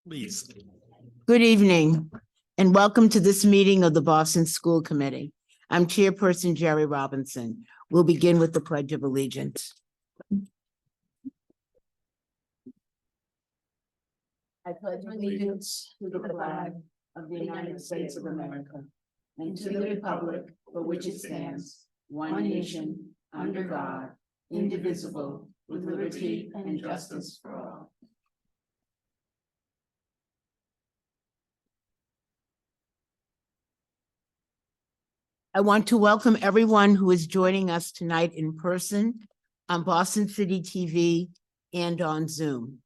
Please. Good evening, and welcome to this meeting of the Boston School Committee. I'm Chairperson Jerry Robinson. We'll begin with the Pledge of Allegiance. I pledge allegiance to the flag of the United States of America and to the republic for which it stands, one nation, under God, indivisible, with liberty and justice for all. I want to welcome everyone who is joining us tonight in person on Boston City TV and on Zoom.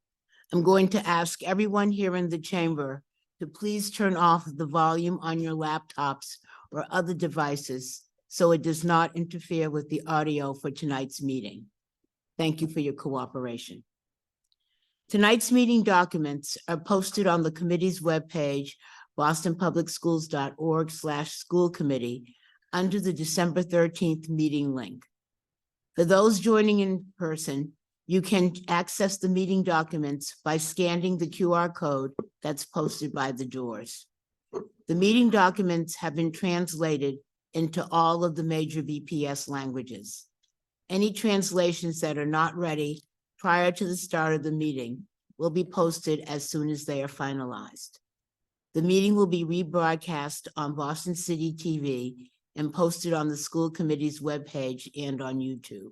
I'm going to ask everyone here in the chamber to please turn off the volume on your laptops or other devices so it does not interfere with the audio for tonight's meeting. Thank you for your cooperation. Tonight's meeting documents are posted on the committee's webpage, bostonpublicschools.org/school committee, under the December 13th meeting link. For those joining in person, you can access the meeting documents by scanning the QR code that's posted by the doors. The meeting documents have been translated into all of the major BPS languages. Any translations that are not ready prior to the start of the meeting will be posted as soon as they are finalized. The meeting will be rebroadcast on Boston City TV and posted on the school committee's webpage and on YouTube.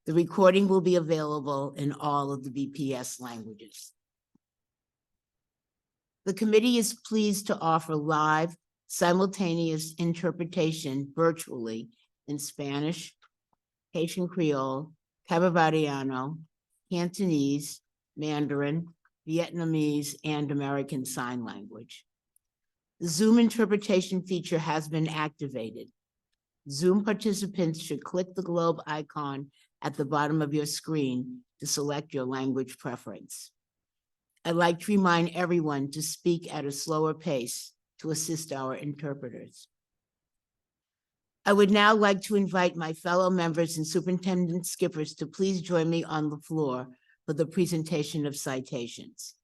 The recording will be available in all of the BPS languages. The committee is pleased to offer live, simultaneous interpretation virtually in Spanish, Haitian Creole, Cabardano, Cantonese, Mandarin, Vietnamese, and American Sign Language. The Zoom interpretation feature has been activated. Zoom participants should click the globe icon at the bottom of your screen to select your language preference. I'd like to remind everyone to speak at a slower pace to assist our interpreters. I would now like to invite my fellow members and superintendent skippers to please join me on the floor for the presentation of citations.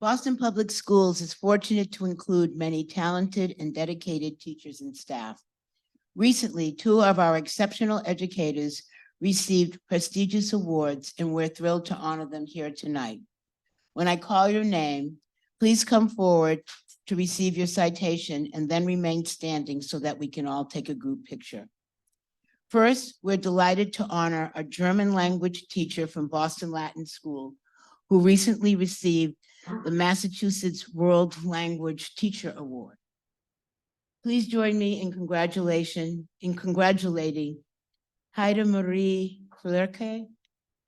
Boston Public Schools is fortunate to include many talented and dedicated teachers and staff. Recently, two of our exceptional educators received prestigious awards, and we're thrilled to honor them here tonight. When I call your name, please come forward to receive your citation and then remain standing so that we can all take a group picture. First, we're delighted to honor a German language teacher from Boston Latin School who recently received the Massachusetts World Language Teacher Award. Please join me in congratulating Heide Marie Flerke.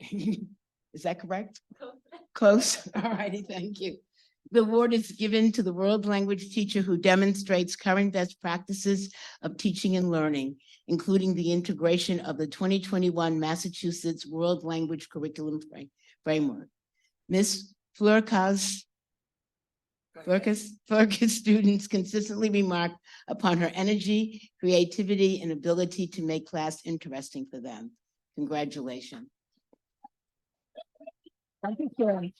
Is that correct? Close. All righty, thank you. The award is given to the world language teacher who demonstrates current best practices of teaching and learning, including the integration of the 2021 Massachusetts World Language Curriculum Framework. Ms. Flerke's students consistently remark upon her energy, creativity, and ability to make class interesting for them. Congratulations. Thank you, Sharon.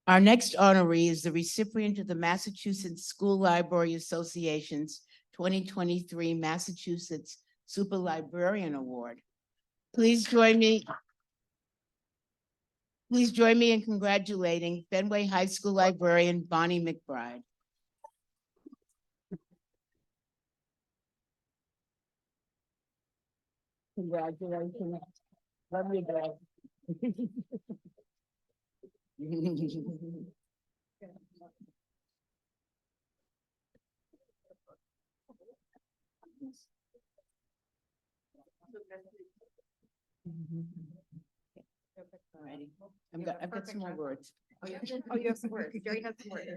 Our next honoree is the recipient of the Massachusetts School Library Association's 2023 Massachusetts Super Librarian Award. Please join me in congratulating Fenway High School librarian Bonnie McBride. Congratulations. Love you, girl. Alrighty. I've got some more words. Oh, you have some words. Jerry has some words.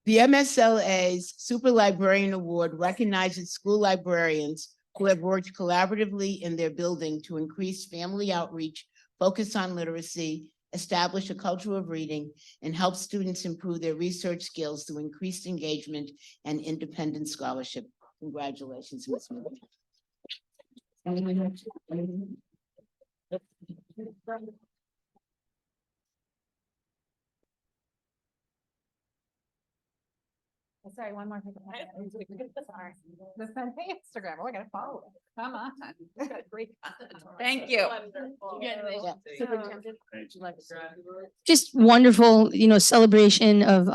The MSLA's Super Librarian Award recognizes school librarians who have worked collaboratively in their building to increase family outreach, focus on literacy, establish a culture of reading, and help students improve their research skills through increased engagement and independent scholarship. Congratulations, Ms. Miller. Sorry, one more thing. Sorry. This is Instagram. Oh, I gotta follow it. Come on. We've got great content. Thank you. Yeah. Superintendent, would you like to say? Just wonderful, celebration of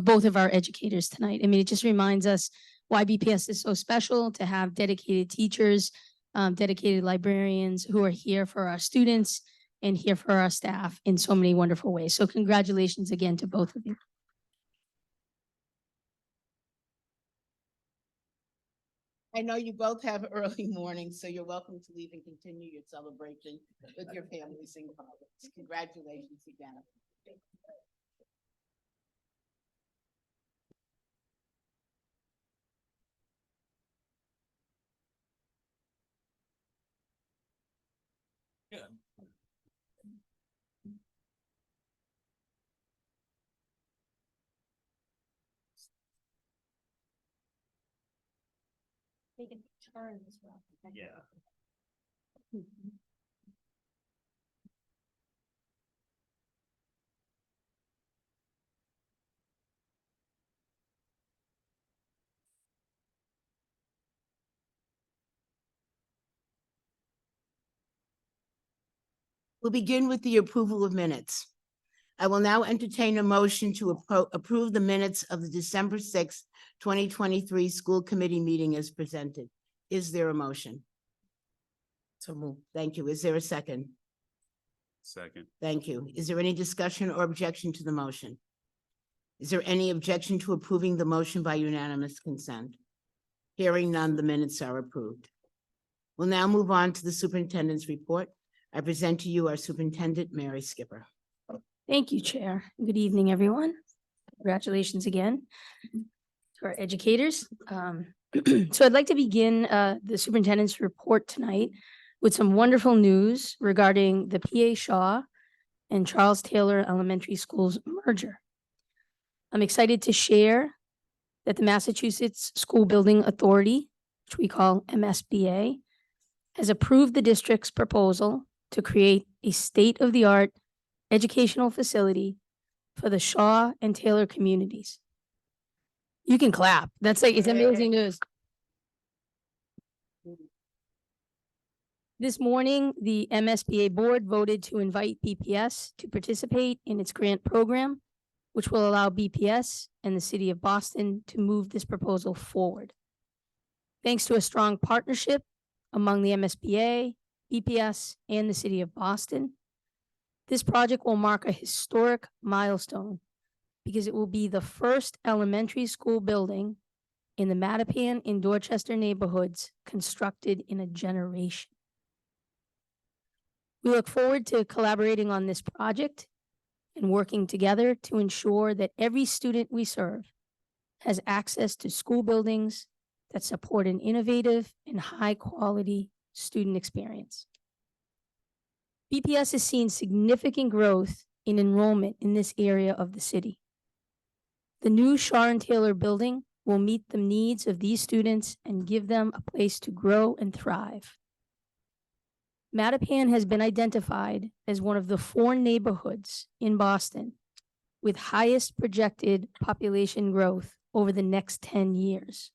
both of our educators tonight. I mean, it just reminds us why BPS is so special to have dedicated teachers, dedicated librarians who are here for our students and here for our staff in so many wonderful ways. So congratulations again to both of you. I know you both have early mornings, so you're welcome to leave and continue your celebration with your families and colleagues. Congratulations again. They can turn as well. Yeah. We'll begin with the approval of minutes. I will now entertain a motion to approve the minutes of the December 6th, 2023 school committee meeting as presented. Is there a motion? So moved. Thank you. Is there a second? Second. Thank you. Is there any discussion or objection to the motion? Is there any objection to approving the motion by unanimous consent? Hearing none, the minutes are approved. We'll now move on to the superintendent's report. I present to you our superintendent, Mary Skipper. Thank you, Chair. Good evening, everyone. Congratulations again to our educators. So I'd like to begin the superintendent's report tonight with some wonderful news regarding the P.A. Shaw and Charles Taylor Elementary Schools merger. I'm excited to share that the Massachusetts School Building Authority, which we call MSBA, has approved the district's proposal to create a state-of-the-art educational facility for the Shaw and Taylor communities. You can clap. It's amazing news. This morning, the MSBA board voted to invite BPS to participate in its grant program, which will allow BPS and the city of Boston to move this proposal forward. Thanks to a strong partnership among the MSBA, BPS, and the city of Boston, this project will mark a historic milestone because it will be the first elementary school building in the Mattapan and Dorchester neighborhoods constructed in a generation. We look forward to collaborating on this project and working together to ensure that every student we serve has access to school buildings that support an innovative and high-quality student experience. BPS has seen significant growth in enrollment in this area of the city. The new Shaw and Taylor building will meet the needs of these students and give them a place to grow and thrive. Mattapan has been identified as one of the 4 neighborhoods in Boston with highest projected population growth over the next 10 years.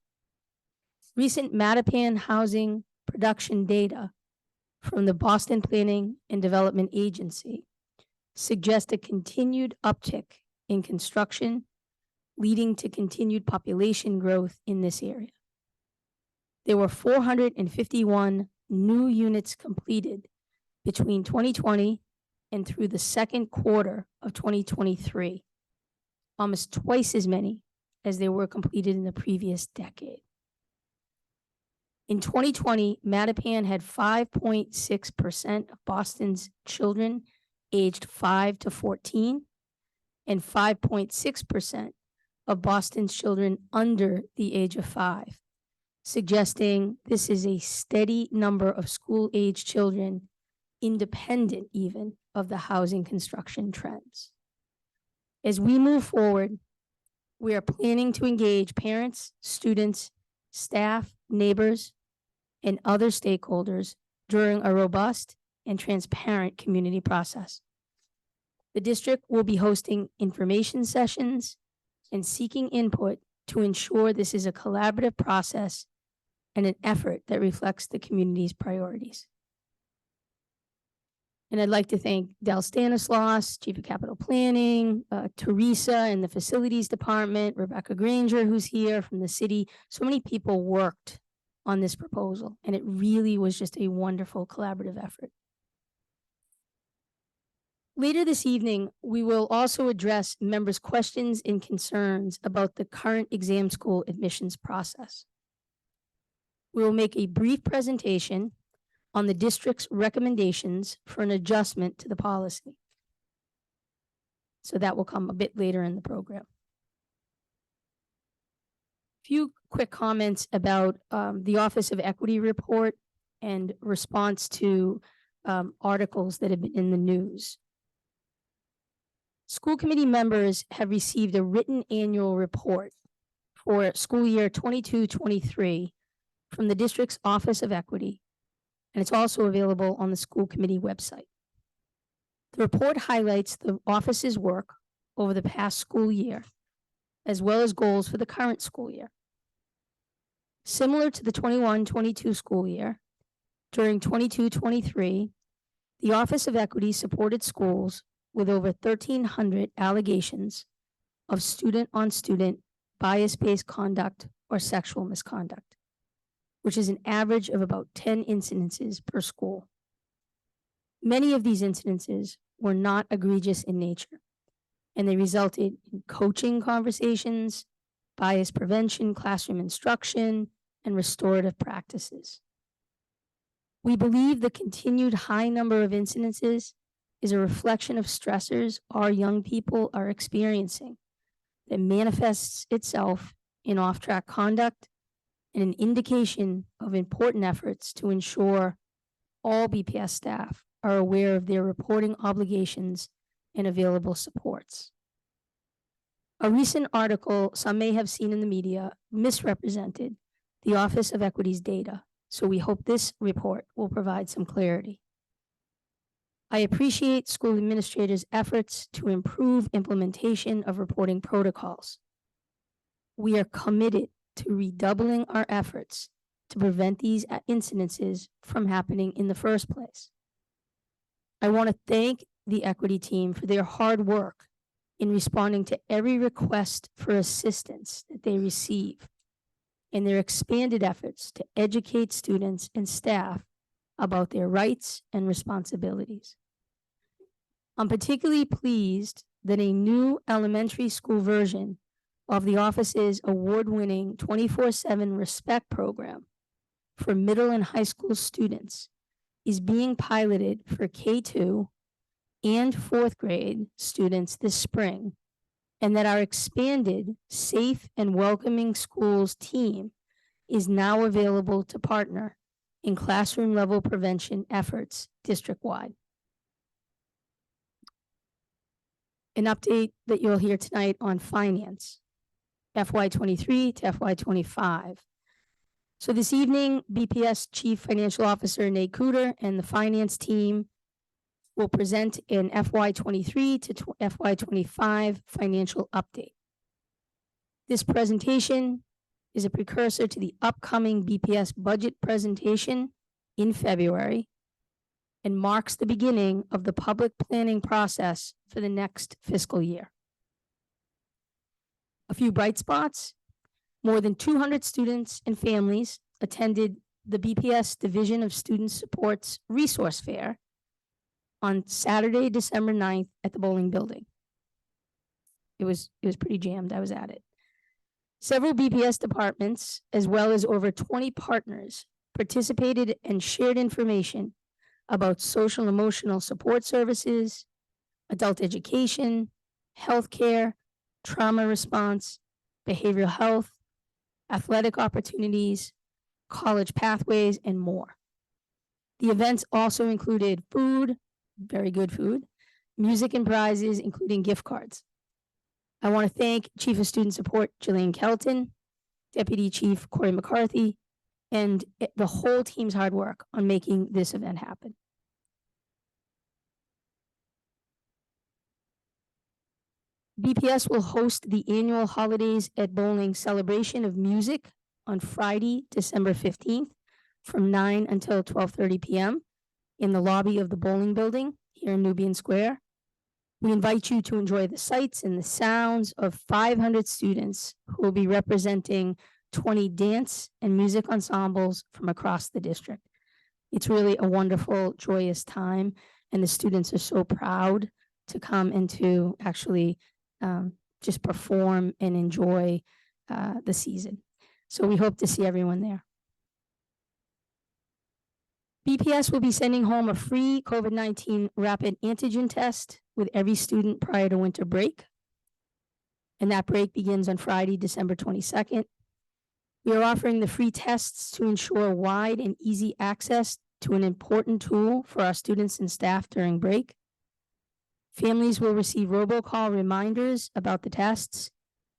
Recent Mattapan housing production data from the Boston Planning and Development Agency suggest a continued uptick in construction, leading to continued population growth in this area. There were 451 new units completed between 2020 and through the second quarter of 2023, almost twice as many as they were completed in the previous decade. In 2020, Mattapan had 5.6% of Boston's children aged 5 to 14 and 5.6% of Boston's children under the age of 5, suggesting this is a steady number of school-age children, independent even of the housing construction trends. As we move forward, we are planning to engage parents, students, staff, neighbors, and other stakeholders during a robust and transparent community process. The district will be hosting information sessions and seeking input to ensure this is a collaborative process and an effort that reflects the community's priorities. And I'd like to thank Del Stanislaus, Chief of Capital Planning, Teresa in the Facilities Department, Rebecca Granger, who's here from the city. So many people worked on this proposal, and it really was just a wonderful collaborative effort. Later this evening, we will also address members' questions and concerns about the current exam school admissions process. We will make a brief presentation on the district's recommendations for an adjustment to the policy. So that will come a bit later in the program. Few quick comments about the Office of Equity report and response to articles that have been in the news. School committee members have received a written annual report for school year 22-23 from the district's Office of Equity, and it's also available on the school committee website. The report highlights the office's work over the past school year, as well as goals for the current school year. Similar to the 21-22 school year, during 22-23, the Office of Equity supported schools with over 1,300 allegations of student-on-student bias-based conduct or sexual misconduct, which is an average of about 10 incidences per school. Many of these incidences were not egregious in nature, and they resulted in coaching conversations, bias prevention, classroom instruction, and restorative practices. We believe the continued high number of incidences is a reflection of stressors our young people are experiencing that manifests itself in off-track conduct and an indication of important efforts to ensure all BPS staff are aware of their reporting obligations and available supports. A recent article some may have seen in the media misrepresented the Office of Equity's data, so we hope this report will provide some clarity. I appreciate school administrators' efforts to improve implementation of reporting protocols. We are committed to redoubling our efforts to prevent these incidences from happening in the first place. I want to thank the Equity team for their hard work in responding to every request for assistance that they receive and their expanded efforts to educate students and staff about their rights and responsibilities. I'm particularly pleased that a new elementary school version of the office's award-winning 24/7 Respect program for middle and high school students is being piloted for K2 and 4th grade students this spring, and that our expanded Safe and Welcoming Schools team is now available to partner in classroom level prevention efforts district-wide. an update that you'll hear tonight on finance, FY23 to FY25. So this evening, BPS Chief Financial Officer Nate Cooter and the finance team will present an FY23 to FY25 financial update. This presentation is a precursor to the upcoming BPS budget presentation in February and marks the beginning of the public planning process for the next fiscal year. A few bright spots: more than 200 students and families attended the BPS Division of Student Support's Resource Fair on Saturday, December 9th at the bowling building. It was pretty jammed. I was at it. Several BPS departments, as well as over 20 partners, participated and shared information about social and emotional support services, adult education, healthcare, trauma response, behavioral health, athletic opportunities, college pathways, and more. The events also included food, very good food, music and prizes, including gift cards. I want to thank Chief of Student Support, Jillian Kelton, Deputy Chief Corey McCarthy, and the whole team's hard work on making this event happen. BPS will host the annual Holidays at Bowling celebration of music on Friday, December 15th from 9 until 12:30 p.m. in the lobby of the bowling building here in Nubian Square. We invite you to enjoy the sights and the sounds of 500 students who will be representing 20 dance and music ensembles from across the district. It's really a wonderful, joyous time, and the students are so proud to come and to actually just perform and enjoy the season. So we hope to see everyone there. BPS will be sending home a free COVID-19 rapid antigen test with every student prior to winter break. And that break begins on Friday, December 22nd. We are offering the free tests to ensure wide and easy access to an important tool for our students and staff during break. Families will receive robocall reminders about the tests,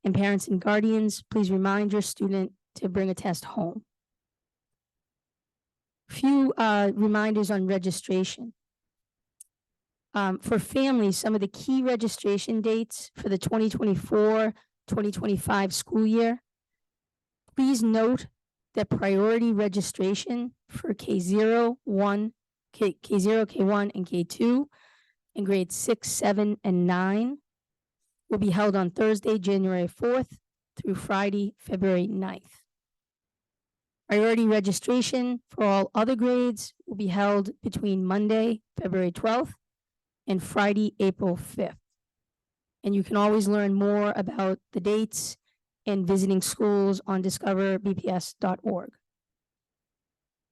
and parents and guardians, please remind your student to bring a test home. Few reminders on registration. For families, some of the key registration dates for the 2024-2025 school year. Please note that priority registration for K0, K0, K1, and K2 in grades 6, 7, and 9 will be held on Thursday, January 4th through Friday, February 9th. Priority registration for all other grades will be held between Monday, February 12th and Friday, April 5th. And you can always learn more about the dates and visiting schools on discoverbps.org.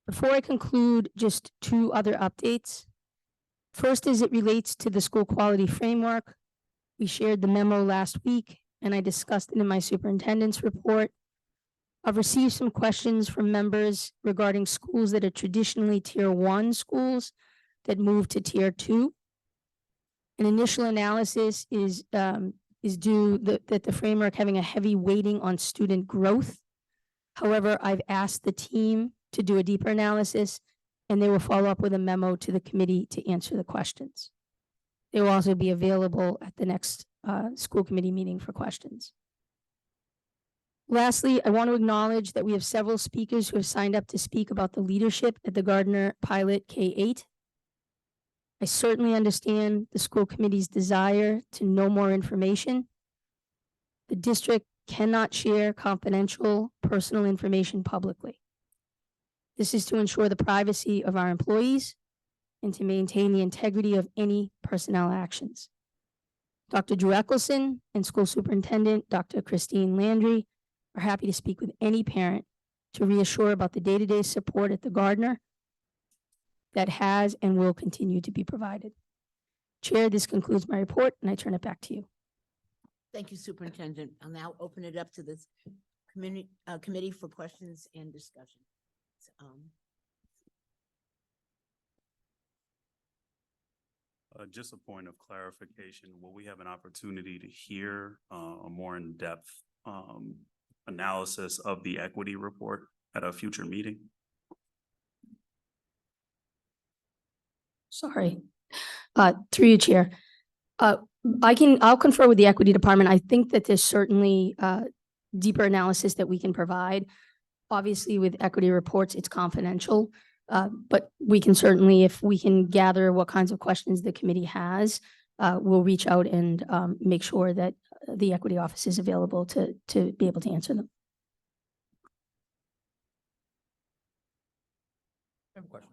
Before I conclude, just two other updates. First, as it relates to the school quality framework, we shared the memo last week and I discussed it in my superintendent's report. I've received some questions from members regarding schools that are traditionally tier 1 schools that move to tier 2. An initial analysis is due that the framework having a heavy weighting on student growth. However, I've asked the team to do a deeper analysis and they will follow up with a memo to the committee to answer the questions. They will also be available at the next school committee meeting for questions. Lastly, I want to acknowledge that we have several speakers who have signed up to speak about the leadership at the Gardner Pilot K-8. I certainly understand the school committee's desire to know more information. The district cannot share confidential personal information publicly. This is to ensure the privacy of our employees and to maintain the integrity of any personnel actions. Dr. Drew Eccleston and School Superintendent Dr. Christine Landry are happy to speak with any parent to reassure about the day-to-day support at the Gardner that has and will continue to be provided. Chair, this concludes my report and I turn it back to you. Thank you, Superintendent. I'll now open it up to this committee for questions and discussion. Just a point of clarification, will we have an opportunity to hear a more in-depth analysis of the equity report at a future meeting? Sorry. Through you, Chair. I'll confer with the equity department. I think that there's certainly deeper analysis that we can provide. Obviously, with equity reports, it's confidential. But we can certainly, if we can gather what kinds of questions the committee has, we'll reach out and make sure that the equity office is available to be able to answer them. I have a question.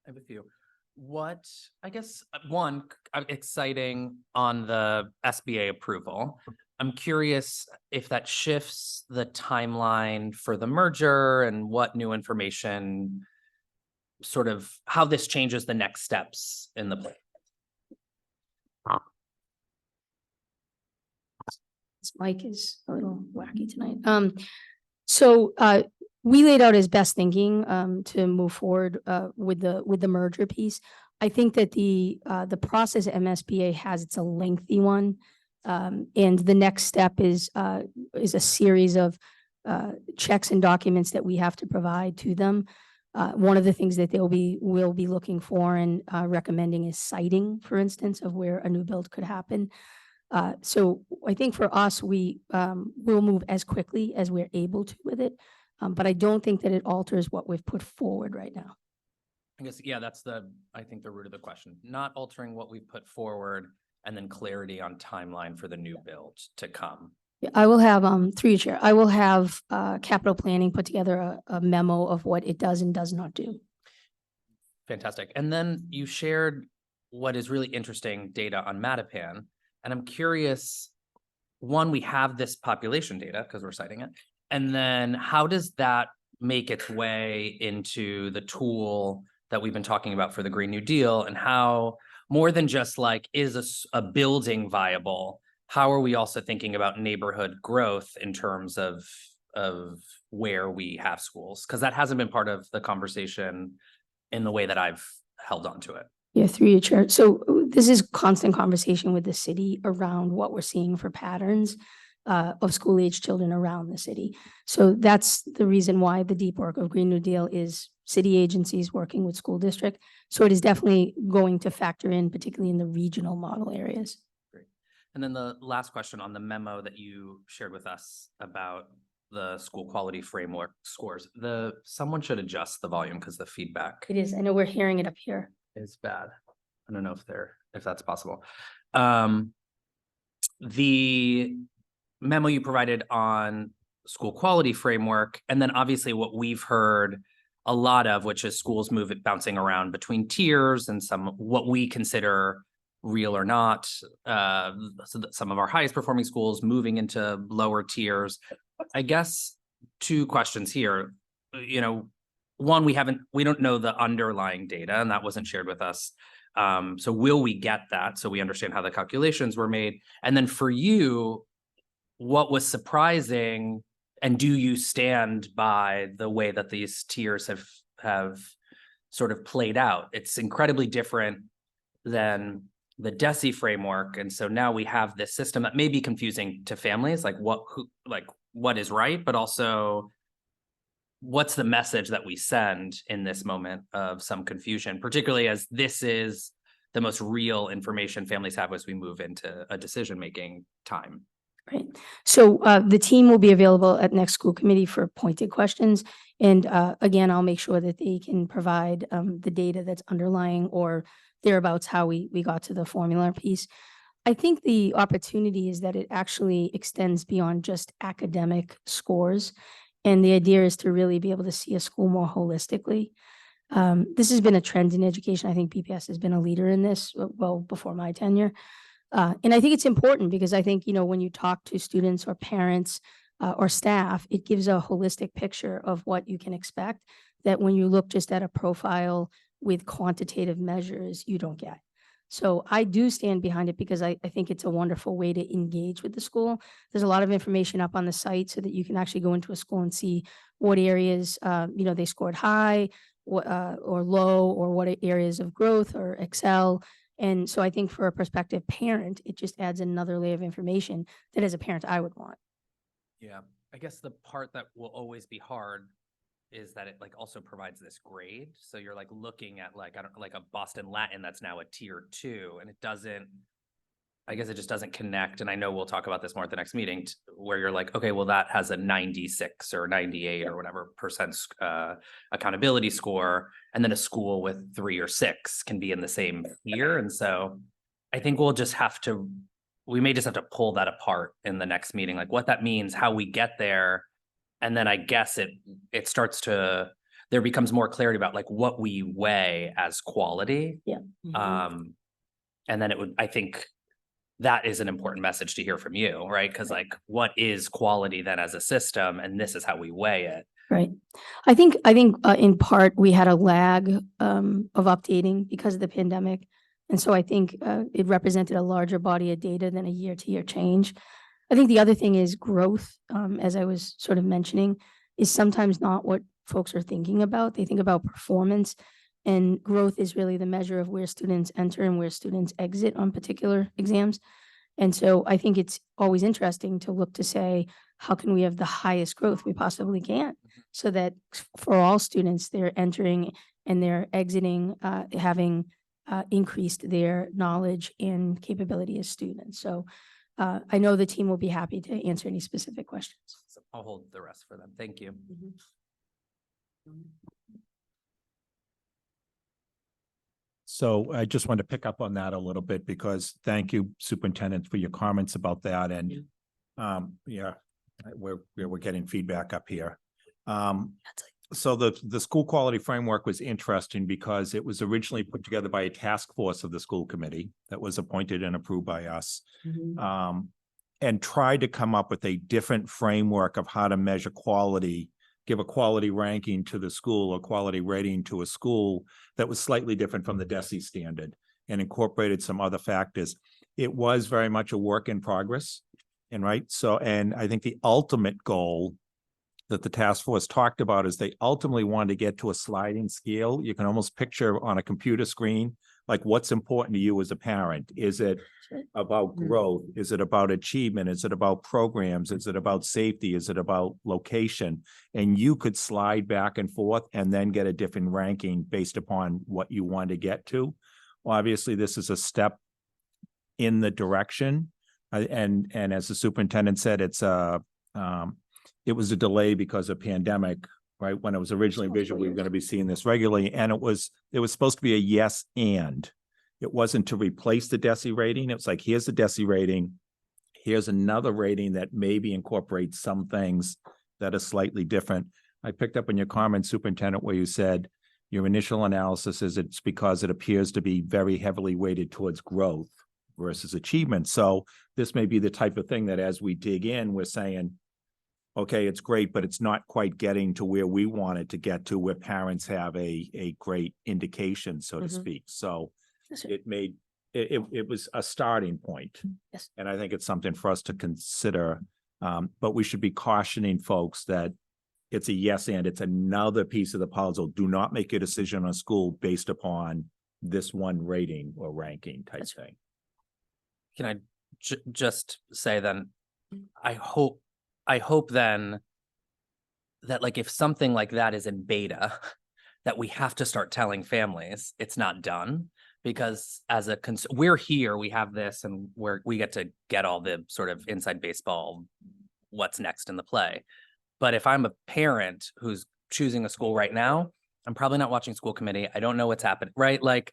I have a few. What, I guess, one, exciting on the SBA approval. I'm curious if that shifts the timeline for the merger and what new information, sort of how this changes the next steps in the plan. This mic is a little wacky tonight. So we laid out as best thinking to move forward with the merger piece. I think that the process at MSBA has, it's a lengthy one. And the next step is a series of checks and documents that we have to provide to them. One of the things that will be looking for and recommending is citing, for instance, of where a new build could happen. So I think for us, we will move as quickly as we're able to with it. But I don't think that it alters what we've put forward right now. I guess, yeah, that's I think the root of the question, not altering what we've put forward and then clarity on timeline for the new build to come. Yeah, I will have, through you, Chair, I will have capital planning put together a memo of what it does and does not do. Fantastic. And then you shared what is really interesting data on Mattapan. And I'm curious, one, we have this population data because we're citing it. And then how does that make its way into the tool that we've been talking about for the Green New Deal, and how more than just like, is a building viable? How are we also thinking about neighborhood growth in terms of where we have schools? Because that hasn't been part of the conversation in the way that I've held on to it. Yeah, through you, Chair. So this is constant conversation with the city around what we're seeing for patterns of school-age children around the city. So that's the reason why the deep work of Green New Deal is city agencies working with school district. So it is definitely going to factor in, particularly in the regional model areas. Great. And then the last question on the memo that you shared with us about the school quality framework scores. Someone should adjust the volume because the feedback It is. I know we're hearing it up here. is bad. I don't know if that's possible. The memo you provided on school quality framework, and then obviously what we've heard a lot of, which is schools bouncing around between tiers and some what we consider real or not. So that some of our highest performing schools moving into lower tiers. I guess two questions here. You know, one, we don't know the underlying data, and that wasn't shared with us. So will we get that so we understand how the calculations were made? And then for you, what was surprising, and do you stand by the way that these tiers have sort of played out? It's incredibly different than the DESI framework. And so now we have this system that may be confusing to families, like what is right, but also what's the message that we send in this moment of some confusion, particularly as this is the most real information families have as we move into a decision-making time. Right. So the team will be available at next school committee for pointed questions. And again, I'll make sure that they can provide the data that's underlying or thereabouts how we got to the formula piece. I think the opportunity is that it actually extends beyond just academic scores. And the idea is to really be able to see a school more holistically. This has been a trend in education. I think BPS has been a leader in this well before my tenure. And I think it's important because I think, you know, when you talk to students or parents or staff, it gives a holistic picture of what you can expect that when you look just at a profile with quantitative measures, you don't get. So I do stand behind it because I think it's a wonderful way to engage with the school. There's a lot of information up on the site so that you can actually go into a school and see what areas, you know, they scored high, what, or low, or what are areas of growth or excel. And so I think for a prospective parent, it just adds another layer of information that as a parent, I would want. Yeah, I guess the part that will always be hard is that it like also provides this grade. So you're like looking at like, I don't like a Boston Latin that's now a tier 2, and it doesn't, I guess it just doesn't connect. And I know we'll talk about this more at the next meeting where you're like, okay, well, that has a 96 or 98 or whatever percent accountability score. And then a school with 3 or 6 can be in the same year. And so I think we may just have to pull that apart in the next meeting, like what that means, how we get there. And then I guess it starts to, there becomes more clarity about like what we weigh as quality. Yeah. And then I think that is an important message to hear from you, right? Because like, what is quality then as a system? And this is how we weigh it. Right. I think in part we had a lag of updating because of the pandemic. And so I think it represented a larger body of data than a year-to-year change. I think the other thing is growth, as I was sort of mentioning, is sometimes not what folks are thinking about. They think about performance, and growth is really the measure of where students enter and where students exit on particular exams. And so I think it's always interesting to look to say, how can we have the highest growth we possibly can? So that for all students, they're entering and they're exiting, having increased their knowledge and capability as students. So I know the team will be happy to answer any specific questions. So I'll hold the rest for them. Thank you. So I just wanted to pick up on that a little bit because thank you, Superintendent, for your comments about that. And yeah, we're getting feedback up here. So the school quality framework was interesting because it was originally put together by a task force of the school committee that was appointed and approved by us, and tried to come up with a different framework of how to measure quality, give a quality ranking to the school or quality rating to a school that was slightly different from the DESE standard and incorporated some other factors. It was very much a work in progress. And I think the ultimate goal that the task force talked about is they ultimately wanted to get to a sliding scale. You can almost picture on a computer screen, like what's important to you as a parent. Is it about growth? Is it about achievement? Is it about programs? Is it about safety? Is it about location? And you could slide back and forth and then get a different ranking based upon what you want to get to. Well, obviously, this is a step in the direction. And as the superintendent said, it was a delay because of pandemic, right? When it was originally envisioned, we were going to be seeing this regularly. And it was supposed to be a yes and. It wasn't to replace the DESE rating. It was like, here's the DESE rating. Here's another rating that maybe incorporates some things that are slightly different. I picked up on your comment, Superintendent, where you said your initial analysis is it's because it appears to be very heavily weighted towards growth versus achievement. So this may be the type of thing that as we dig in, we're saying, okay, it's great, but it's not quite getting to where we want it to get to, where parents have a great indication, so to speak. So it was a starting point. Yes. And I think it's something for us to consider. But we should be cautioning folks that it's a yes and it's another piece of the puzzle. Do not make a decision on a school based upon this one rating or ranking type thing. Can I just say then, I hope then that like if something like that is in beta, that we have to start telling families it's not done, because as we're here, we have this, and we get to get all the sort of inside baseball, what's next in the play. But if I'm a parent who's choosing a school right now, I'm probably not watching school committee. I don't know what's happening, right? Like,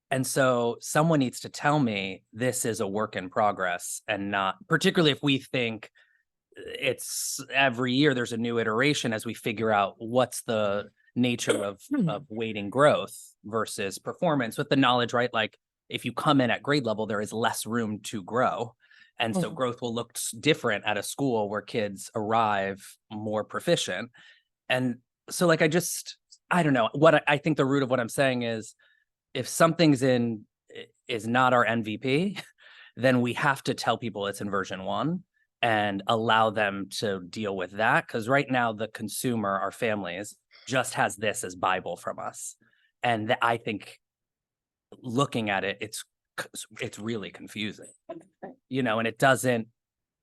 and so someone needs to tell me this is a work in progress, and not particularly if we think it's every year there's a new iteration as we figure out what's the nature of weighting growth versus performance, with the knowledge, right? Like if you come in at grade level, there is less room to grow. And so growth will look different at a school where kids arrive more proficient. And so like, I don't know what I think the root of what I'm saying is, if something's is not our MVP, then we have to tell people it's in version 1 and allow them to deal with that. Because right now the consumer, our families, just has this as Bible from us. And I think looking at it, it's really confusing, and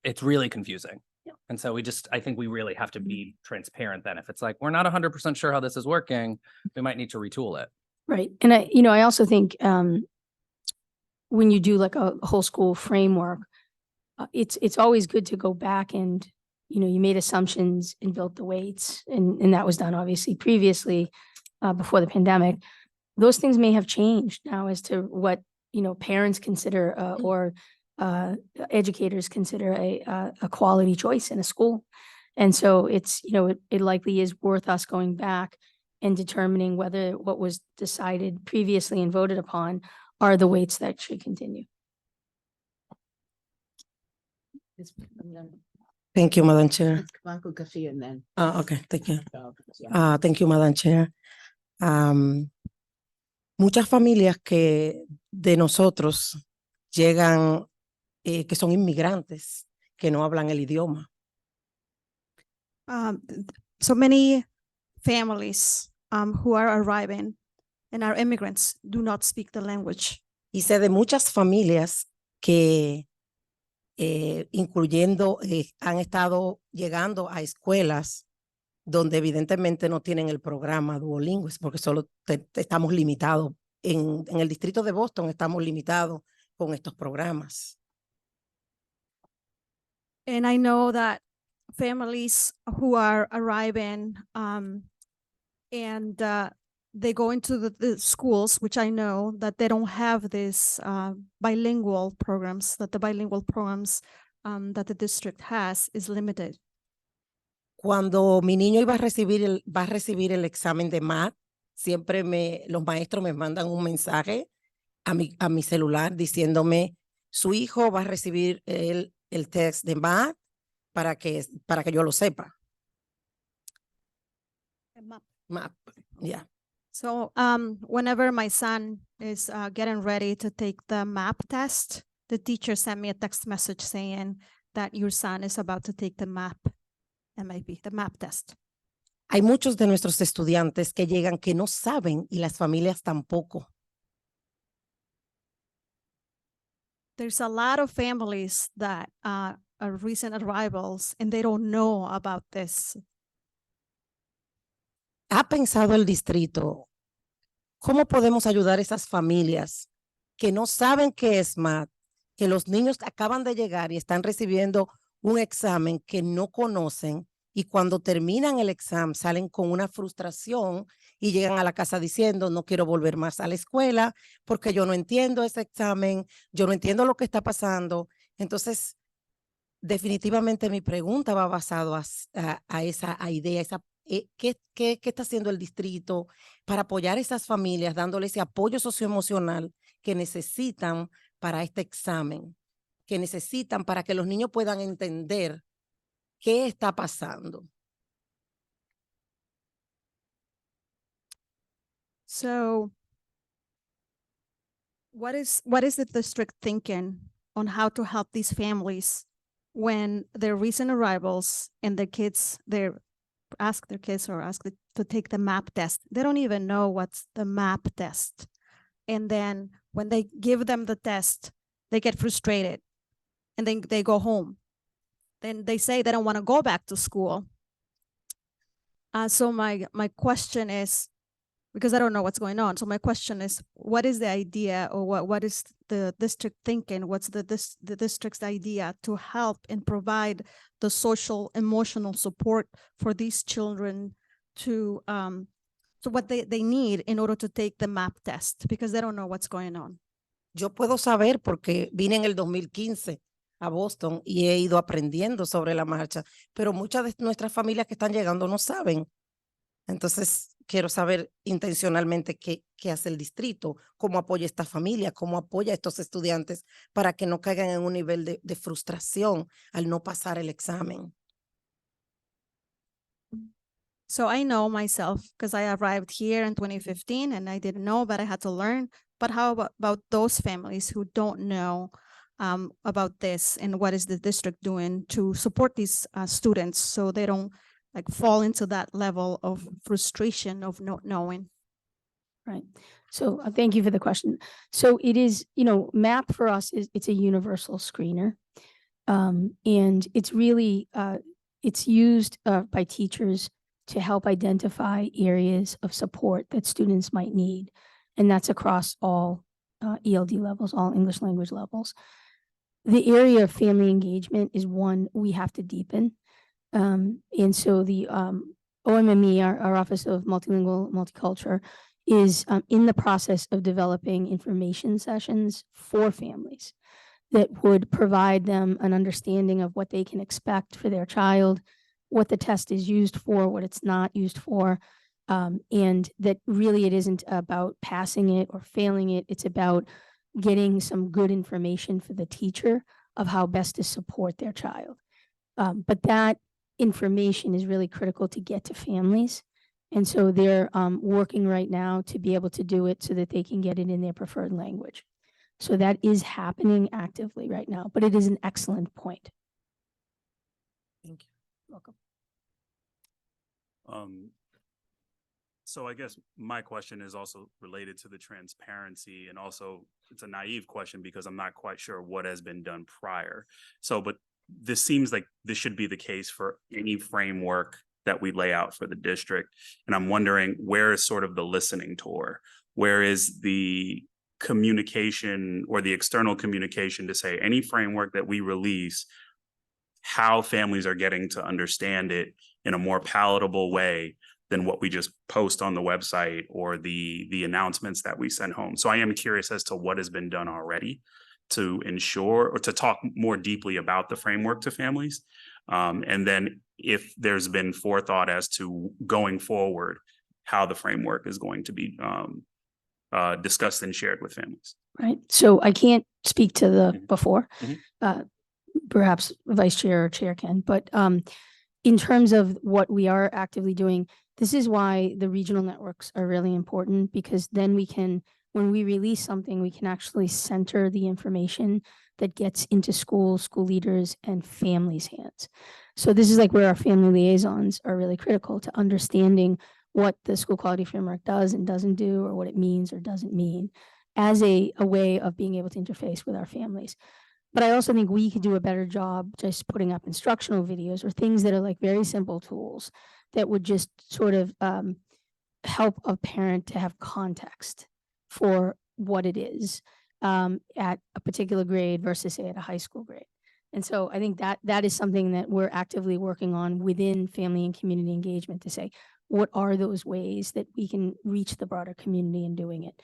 it's really confusing. Yeah. And so I think we really have to be transparent then. If it's like, we're not 100% sure how this is working, we might need to retool it. Right. And I also think when you do like a whole school framework, it's always good to go back and, you made assumptions and built the weights, and that was done obviously previously before the pandemic. Those things may have changed now as to what, parents consider or educators consider a quality choice in a school. And so it's, it likely is worth us going back and determining whether what was decided previously and voted upon are the weights that should continue. Thank you, Madam Chair. Ms. Blanco Garcia, and then. Okay, thank you. Yeah. Thank you, Madam Chair. Muchas familias de nosotros llegan, que son inmigrantes, que no hablan el idioma. So many families who are arriving and are immigrants do not speak the language. Y sé de muchas familias que, incluyendo, han estado llegando a escuelas donde evidentemente no tienen el programa Duolingo, porque solo estamos limitados. En el distrito de Boston estamos limitados con estos programas. And I know that families who are arriving and they go into the schools, which I know that they don't have this bilingual programs, that the bilingual programs that the district has is limited. Cuando mi niño va a recibir el examen de math, siempre los maestros me mandan un mensaje a mi celular diciéndome, su hijo va a recibir el test de math para que yo lo sepa. Map, yeah. So whenever my son is getting ready to take the MAP test, the teacher sent me a text message saying that your son is about to take the MAP test. Hay muchos de nuestros estudiantes que llegan que no saben y las familias tampoco. There's a lot of families that are recent arrivals and they don't know about this. ¿Ha pensado el distrito cómo podemos ayudar a esas familias que no saben qué es math, que los niños acaban de llegar y están recibiendo un examen que no conocen y cuando terminan el examen salen con una frustración y llegan a la casa diciendo no quiero volver más a la escuela porque yo no entiendo ese examen, yo no entiendo lo que está pasando? Entonces, definitivamente mi pregunta va basado a esa idea, ¿qué está haciendo el distrito para apoyar a esas familias, dándole ese apoyo socioemocional que necesitan para este examen, que necesitan para que los niños puedan entender qué está pasando? So what is the district thinking on how to help these families when they're recent arrivals and their kids, ask to take the MAP test? They don't even know what's the MAP test. And then when they give them the test, they get frustrated and then they go home. Then they say they don't want to go back to school. So my question is, because I don't know what's going on. So my question is, what is the idea, or what is the district thinking? What's the district's idea to help and provide the social, emotional support for these children to so what they need in order to take the MAP test, because they don't know what's going on. Yo puedo saber porque vine en el 2015 a Boston y he ido aprendiendo sobre la marcha, pero muchas de nuestras familias que están llegando no saben. Entonces, quiero saber intencionalmente qué hace el distrito, cómo apoya a esta familia, cómo apoya a estos estudiantes para que no caigan en un nivel de frustración al no pasar el examen. So I know myself because I arrived here in 2015 and I didn't know, but I had to learn. But how about those families who don't know about this, and what is the district doing to support these students so they don't like fall into that level of frustration of not knowing. Right. So thank you for the question. So it is, MAP for us it's a universal screener. And it's really, it's used by teachers to help identify areas of support that students might need. And that's across all ELD levels, all English language levels. The area of family engagement is one we have to deepen. And so the OMME, our Office of Multilingual Multicultural, is in the process of developing information sessions for families that would provide them an understanding of what they can expect for their child, what the test is used for, what it's not used for, and that really it isn't about passing it or failing it. It's about getting some good information for the teacher of how best to support their child. But that information is really critical to get to families. And so they're working right now to be able to do it so that they can get it in their preferred language. So that is happening actively right now, but it is an excellent point. Thank you. Welcome. So I guess my question is also related to the transparency, and also it's a naive question because I'm not quite sure what has been done prior. So, but this seems like this should be the case for any framework that we lay out for the district. And I'm wondering, where is sort of the listening tour? Where is the communication or the external communication to say any framework that we release, how families are getting to understand it in a more palatable way than what we just post on the website or the announcements that we send home. So I am curious as to what has been done already to ensure or to talk more deeply about the framework to families. And then if there's been forethought as to going forward, how the framework is going to be discussed and shared with families. Right. So I can't speak to the Mhm. before. Mhm. Perhaps vice chair or chair can, but in terms of what we are actively doing, this is why the regional networks are really important, because then we can, when we release something, we can actually center the information that gets into schools, school leaders, and families' hands. So this is like where our family liaisons are really critical to understanding what the school quality framework does and doesn't do, or what it means or doesn't mean, as a way of being able to interface with our families. But I also think we could do a better job just putting up instructional videos or things that are like very simple tools that would just sort of help a parent to have context for what it is at a particular grade versus say at a high school grade. And so I think that is something that we're actively working on within family and community engagement to say, what are those ways that we can reach the broader community in doing it?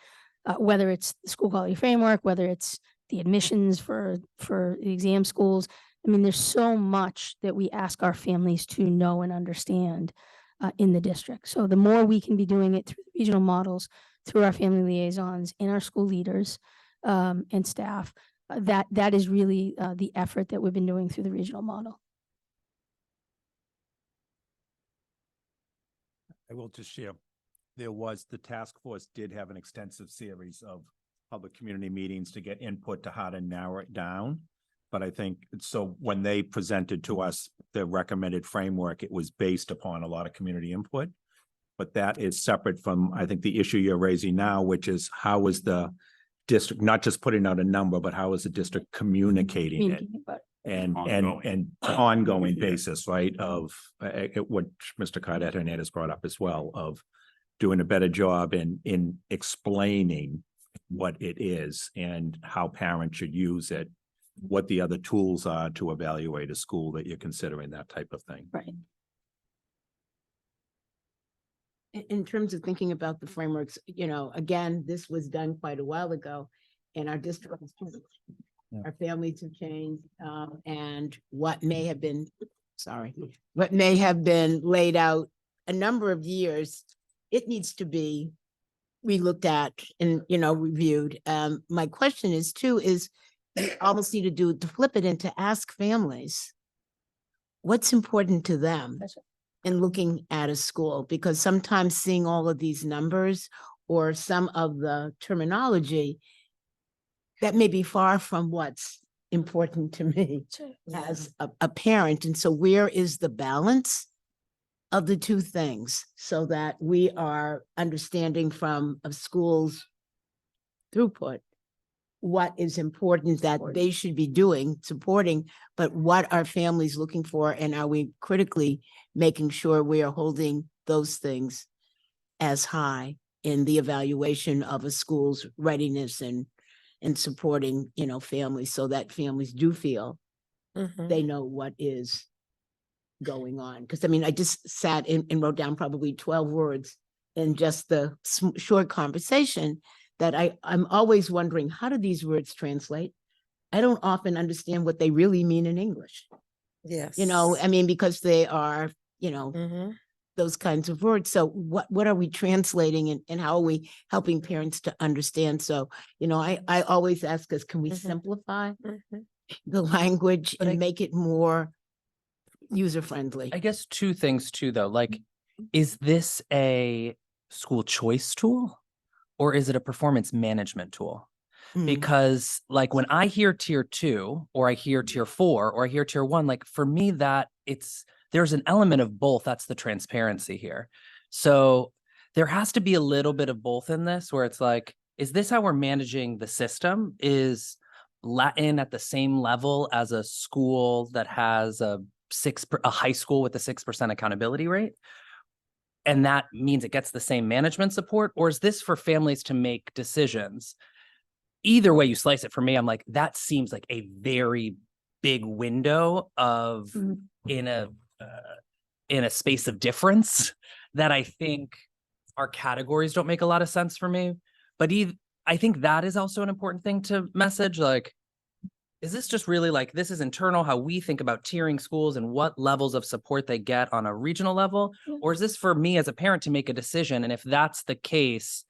Whether it's the school quality framework, whether it's the admissions for the exam schools. I mean, there's so much that we ask our families to know and understand in the district. So the more we can be doing it through regional models, through our family liaisons and our school leaders and staff, that is really the effort that we've been doing through the regional model. I will just share, the task force did have an extensive series of public community meetings to get input to how to narrow it down. But I think, so when they presented to us the recommended framework, it was based upon a lot of community input. But that is separate from, I think, the issue you're raising now, which is how is the district, not just putting out a number, but how is the district communicating it? And ongoing basis, right, of what Mr. Cardet Hernandez brought up as well, of doing a better job in explaining what it is and how parents should use it, what the other tools are to evaluate a school that you're considering, that type of thing. Right. In terms of thinking about the frameworks, again, this was done quite a while ago, and our district has changed. Yeah. Our families have changed, and what may have been laid out a number of years, it needs to be relooked at and, reviewed. My question is you almost need to flip it and to ask families what's important to them in looking at a school, because sometimes seeing all of these numbers or some of the terminology, that may be far from what's important to me as a parent. And so where is the balance of the two things so that we are understanding from a school's throughput what is important that they should be doing, supporting, but what are families looking for? And are we critically making sure we are holding those things as high in the evaluation of a school's readiness and supporting, families so that families do feel they know what is going on. Because I mean, I just sat and wrote down probably 12 words in just the short conversation that I'm always wondering, how do these words translate? I don't often understand what they really mean in English. Yes. I mean, because they are, Mhm. those kinds of words. So what are we translating and how are we helping parents to understand? So, I always ask us, can we Mhm. simplify Mhm. the language But and make it more user-friendly? I guess two things too, though, like, is this a school choice tool or is it a performance management tool? Mm. Because like when I hear tier 2 or I hear tier 4 or I hear tier 1, like for me that there's an element of both. That's the transparency here. So there has to be a little bit of both in this where it's like, is this how we're managing the system? Is Latin at the same level as a school that has a high school with a 6% accountability rate? And that means it gets the same management support? Or is this for families to make decisions? Either way you slice it, for me, I'm like, that seems like a very big window of Mhm. in a space of difference that I think our categories don't make a lot of sense for me. But I think that is also an important thing to message. Like, is this just really like, this is internal, how we think about tiering schools and what levels of support they get on a regional level? Yeah. Or is this for me as a parent to make a decision? And if that's the case,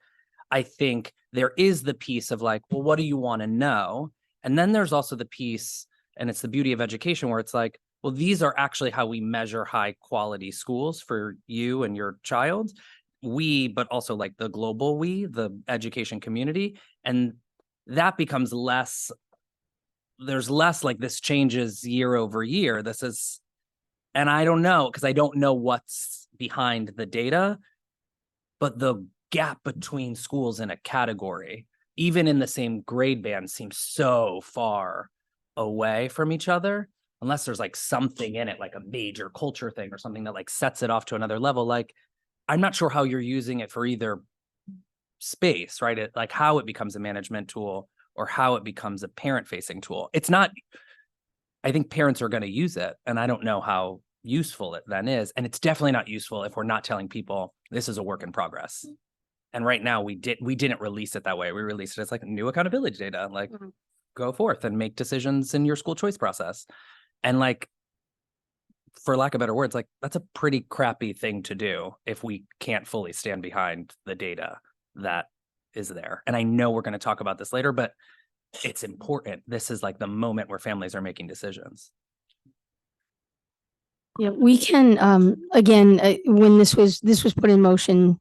I think there is the piece of like, well, what do you want to know? And then there's also the piece, and it's the beauty of education where it's like, well, these are actually how we measure high quality schools for you and your child. But also like the global the education community. And that becomes there's less like this changes year over year. And I don't know, because I don't know what's behind the data, but the gap between schools in a category, even in the same grade band, seems so far away from each other, unless there's like something in it, like a major culture thing or something that like sets it off to another level. Like, I'm not sure how you're using it for either space, right? Like how it becomes a management tool or how it becomes a parent facing tool. It's not, I think parents are going to use it, and I don't know how useful it then is. And it's definitely not useful if we're not telling people this is a work in progress. And right now we didn't release it that way. We released it as like new accountability data, like go forth and make decisions in your school choice process. And like, for lack of better words, like that's a pretty crappy thing to do if we can't fully stand behind the data that is there. And I know we're going to talk about this later, but it's important. This is like the moment where families are making decisions. Yeah, we can, again, when this was put in motion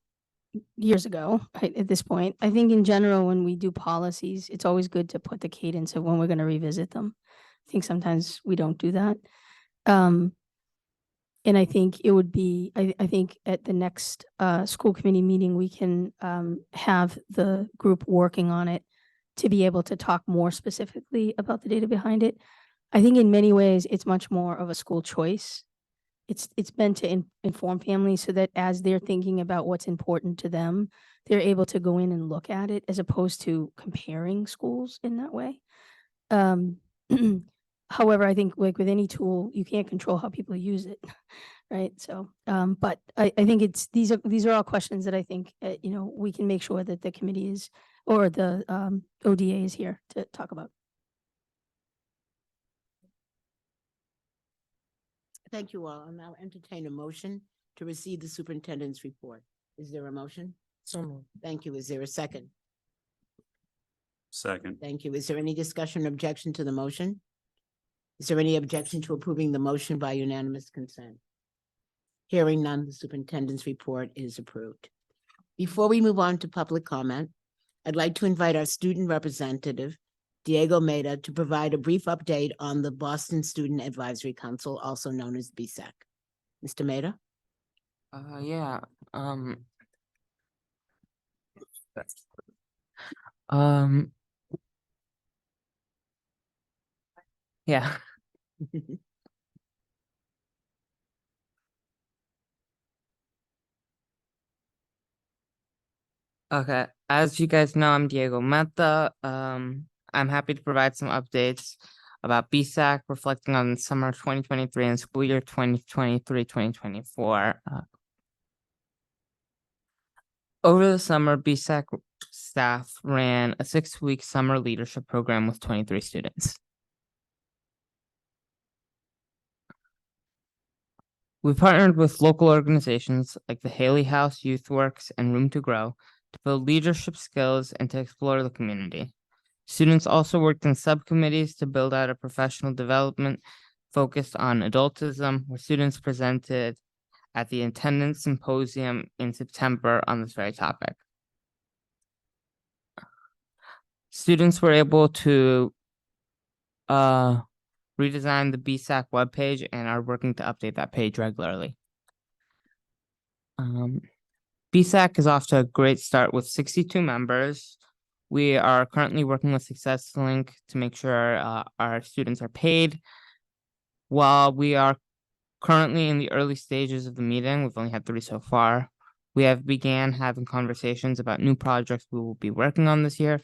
years ago, right, at this point, I think in general, when we do policies, it's always good to put the cadence of when we're going to revisit them. I think sometimes we don't do that. And I think it would be, I think at the next school committee meeting, we can have the group working on it to be able to talk more specifically about the data behind it. I think in many ways, it's much more of a school choice. It's meant to inform families so that as they're thinking about what's important to them, they're able to go in and look at it as opposed to comparing schools in that way. However, I think like with any tool, you can't control how people use it, right? So, but I think these are all questions that I think, we can make sure that the committee is, or the ODA is here to talk about. Thank you all. I'll now entertain a motion to receive the superintendent's report. Is there a motion? So moved. Thank you. Is there a second? Second. Thank you. Is there any discussion or objection to the motion? Is there any objection to approving the motion by unanimous consent? Hearing none, the superintendent's report is approved. Before we move on to public comment, I'd like to invite our student representative, Diego Meda, to provide a brief update on the Boston Student Advisory Council, also known as BSAC. Mr. Meda? Yeah, um, yeah. Okay, as you guys know, I'm Diego Mata. I'm happy to provide some updates about BSAC reflecting on summer 2023 and school year 2023-2024. Over the summer, BSAC staff ran a 6-week summer leadership program with 23 students. We partnered with local organizations like the Haley House, Youth Works, and Room to Grow to build leadership skills and to explore the community. Students also worked in subcommittees to build out a professional development focused on adultism, where students presented at the attendance symposium in September on this very topic. Students were able to redesign the BSAC webpage and are working to update that page regularly. BSAC is off to a great start with 62 members. We are currently working with SuccessLink to make sure our students are paid. While we are currently in the early stages of the meeting, we've only had 3 so far. We have began having conversations about new projects we will be working on this year,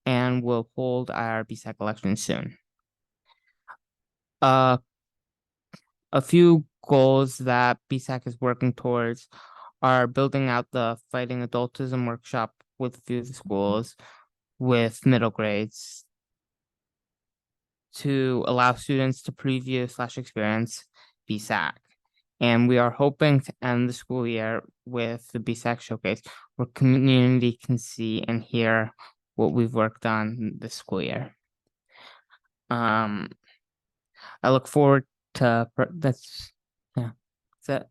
and will hold our BSAC election soon. A few goals that BSAC is working towards are building out the Fighting Adultism workshop with a few of the schools with middle grades to allow students to preview/experience BSAC. And we are hoping to end the school year with the BSAC showcase where community can see and hear what we've worked on this school year. I look forward to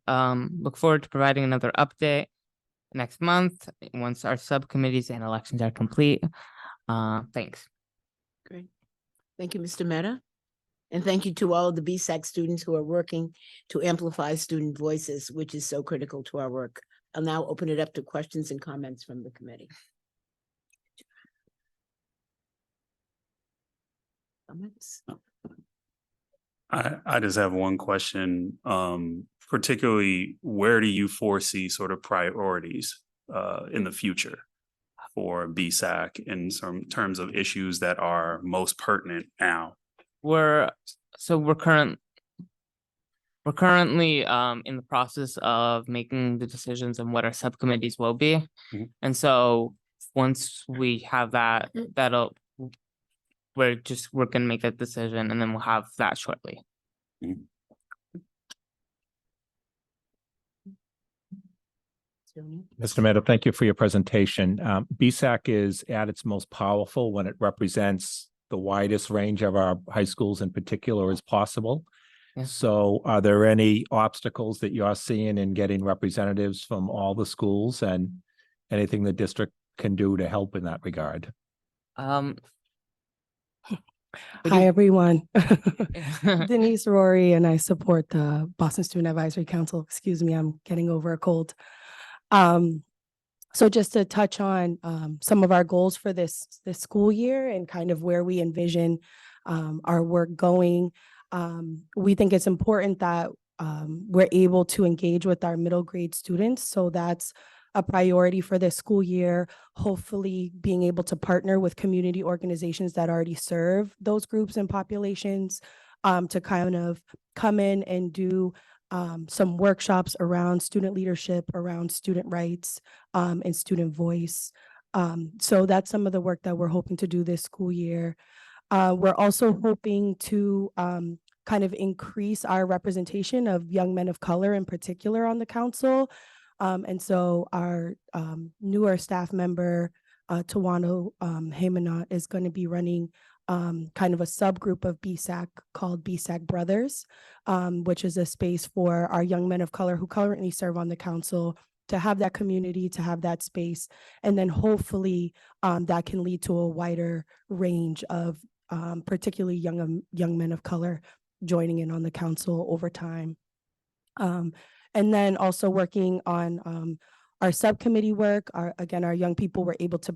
look forward to providing another update next month once our subcommittees and elections are complete. Thanks. Great. Thank you, Mr. Mehta. And thank you to all of the BSAC students who are working to amplify student voices, which is so critical to our work. I'll now open it up to questions and comments from the committee. Comments? I just have one question, particularly where do you foresee sort of priorities in the future for BSAC in some terms of issues that are most pertinent now? We're currently in the process of making the decisions on what our subcommittees will be. Mhm. And so once we have that, we're gonna make that decision and then we'll have that shortly. Mr. Mehta, thank you for your presentation. BSAC is at its most powerful when it represents the widest range of our high schools in particular as possible. Yeah. So are there any obstacles that you're seeing in getting representatives from all the schools, and anything the district can do to help in that regard? Hi, everyone. Denise Rory, and I support the Boston Student Advisory Council. Excuse me, I'm getting over a cold. So just to touch on some of our goals for this school year and kind of where we envision our work going. We think it's important that we're able to engage with our middle grade students. So that's a priority for this school year, hopefully being able to partner with community organizations that already serve those groups and populations to kind of come in and do some workshops around student leadership, around student rights and student voice. So that's some of the work that we're hoping to do this school year. We're also hoping to kind of increase our representation of young men of color in particular on the council. And so our newer staff member, Tawano Haymanot, is going to be running kind of a subgroup of BSAC called BSAC Brothers, which is a space for our young men of color who currently serve on the council to have that community, to have that space. And then hopefully that can lead to a wider range of particularly young men of color joining in on the council over time. And then also working on our subcommittee work. Our young people were able to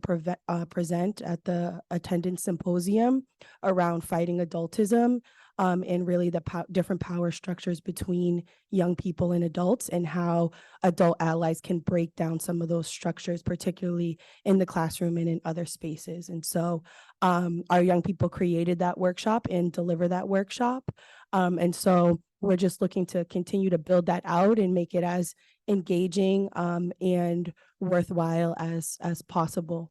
present at the attendance symposium around fighting adultism, and really the different power structures between young people and adults, and how adult allies can break down some of those structures, particularly in the classroom and in other spaces. And so our young people created that workshop and deliver that workshop. And so we're just looking to continue to build that out and make it as engaging and worthwhile as possible.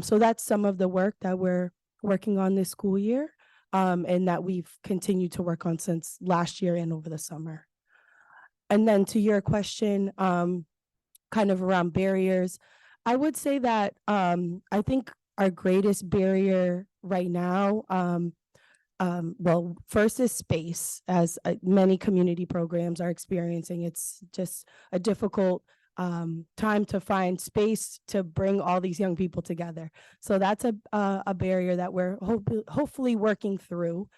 So that's some of the work that we're working on this school year, and that we've continued to work on since last year and over the summer. And then to your question, kind of around barriers, I would say that I think our greatest barrier right now, well, first is space, as many community programs are experiencing. It's just a difficult time to find space to bring all these young people together. So that's a barrier that we're hopefully working through.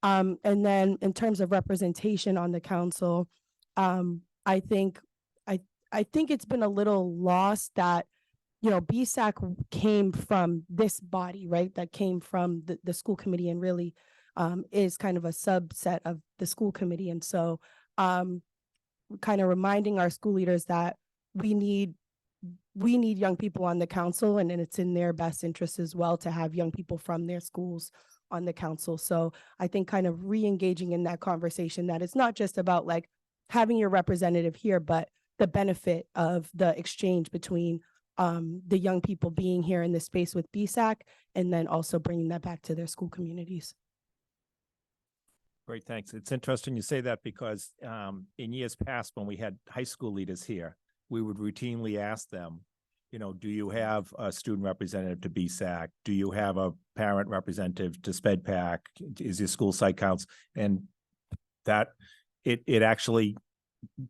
And then in terms of representation on the council, I think it's been a little lost that, you know, BSAC came from this body, right? That came from the school committee, and really is kind of a subset of the school committee. And so kind of reminding our school leaders that we need young people on the council, and it's in their best interest as well to have young people from their schools on the council. So I think kind of re-engaging in that conversation, that it's not just about like having your representative here, but the benefit of the exchange between the young people being here in this space with BSAC, and then also bringing that back to their school communities. Great, thanks. It's interesting you say that, because in years past, when we had high school leaders here, we would routinely ask them, you know, do you have a student representative to BSAC? Do you have a parent representative to SPEDPAC? Is your school site counts? And that it actually,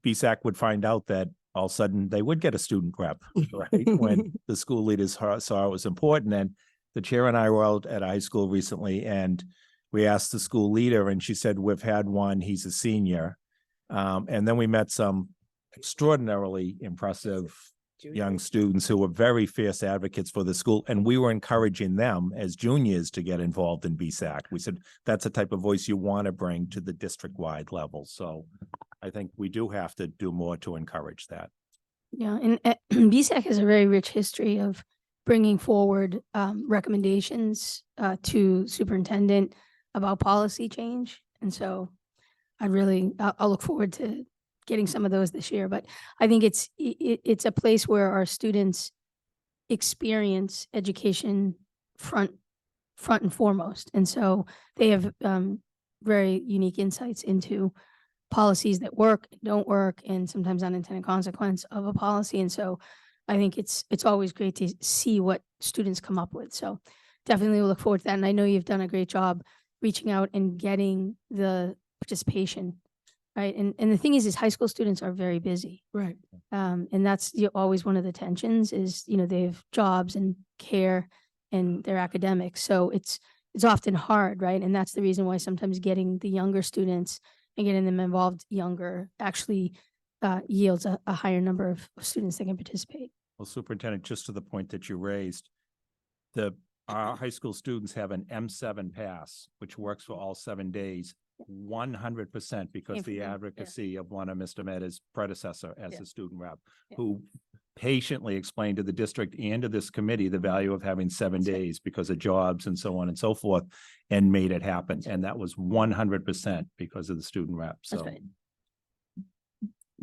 BSAC would find out that all of a sudden they would get a student rep, right? When the school leaders saw it was important. And the chair and I were out at a high school recently, and we asked the school leader, and she said, we've had one, he's a senior. And then we met some extraordinarily impressive young students who were very fierce advocates for the school. And we were encouraging them as juniors to get involved in BSAC. We said, that's the type of voice you want to bring to the district-wide level. So I think we do have to do more to encourage that. Yeah, and BSAC has a very rich history of bringing forward recommendations to superintendent about policy change. And so I'll look forward to getting some of those this year. But I think it's a place where our students experience education front and foremost. And so they have very unique insights into policies that work, don't work, and sometimes unintended consequence of a policy. And so I think it's always great to see what students come up with. So definitely we'll look forward to that. And I know you've done a great job reaching out and getting the participation, right? And the thing is high school students are very busy. Right. And that's always one of the tensions is, you know, they have jobs and care and their academics. So it's often hard, right? And that's the reason why sometimes getting the younger students and getting them involved younger actually yields a higher number of students that can participate. Well, Superintendent, just to the point that you raised, our high school students have an M7 pass, which works for all 7 days, 100%, because Came from the them, yeah. advocacy of one of Mr. Mehta's predecessor as Yeah. a student rep, Yeah. who patiently explained to the district and to this committee the value of having 7 That's right. days because of jobs and so on and so forth, and made it happen. And that was 100% because of the student rep. That's So right.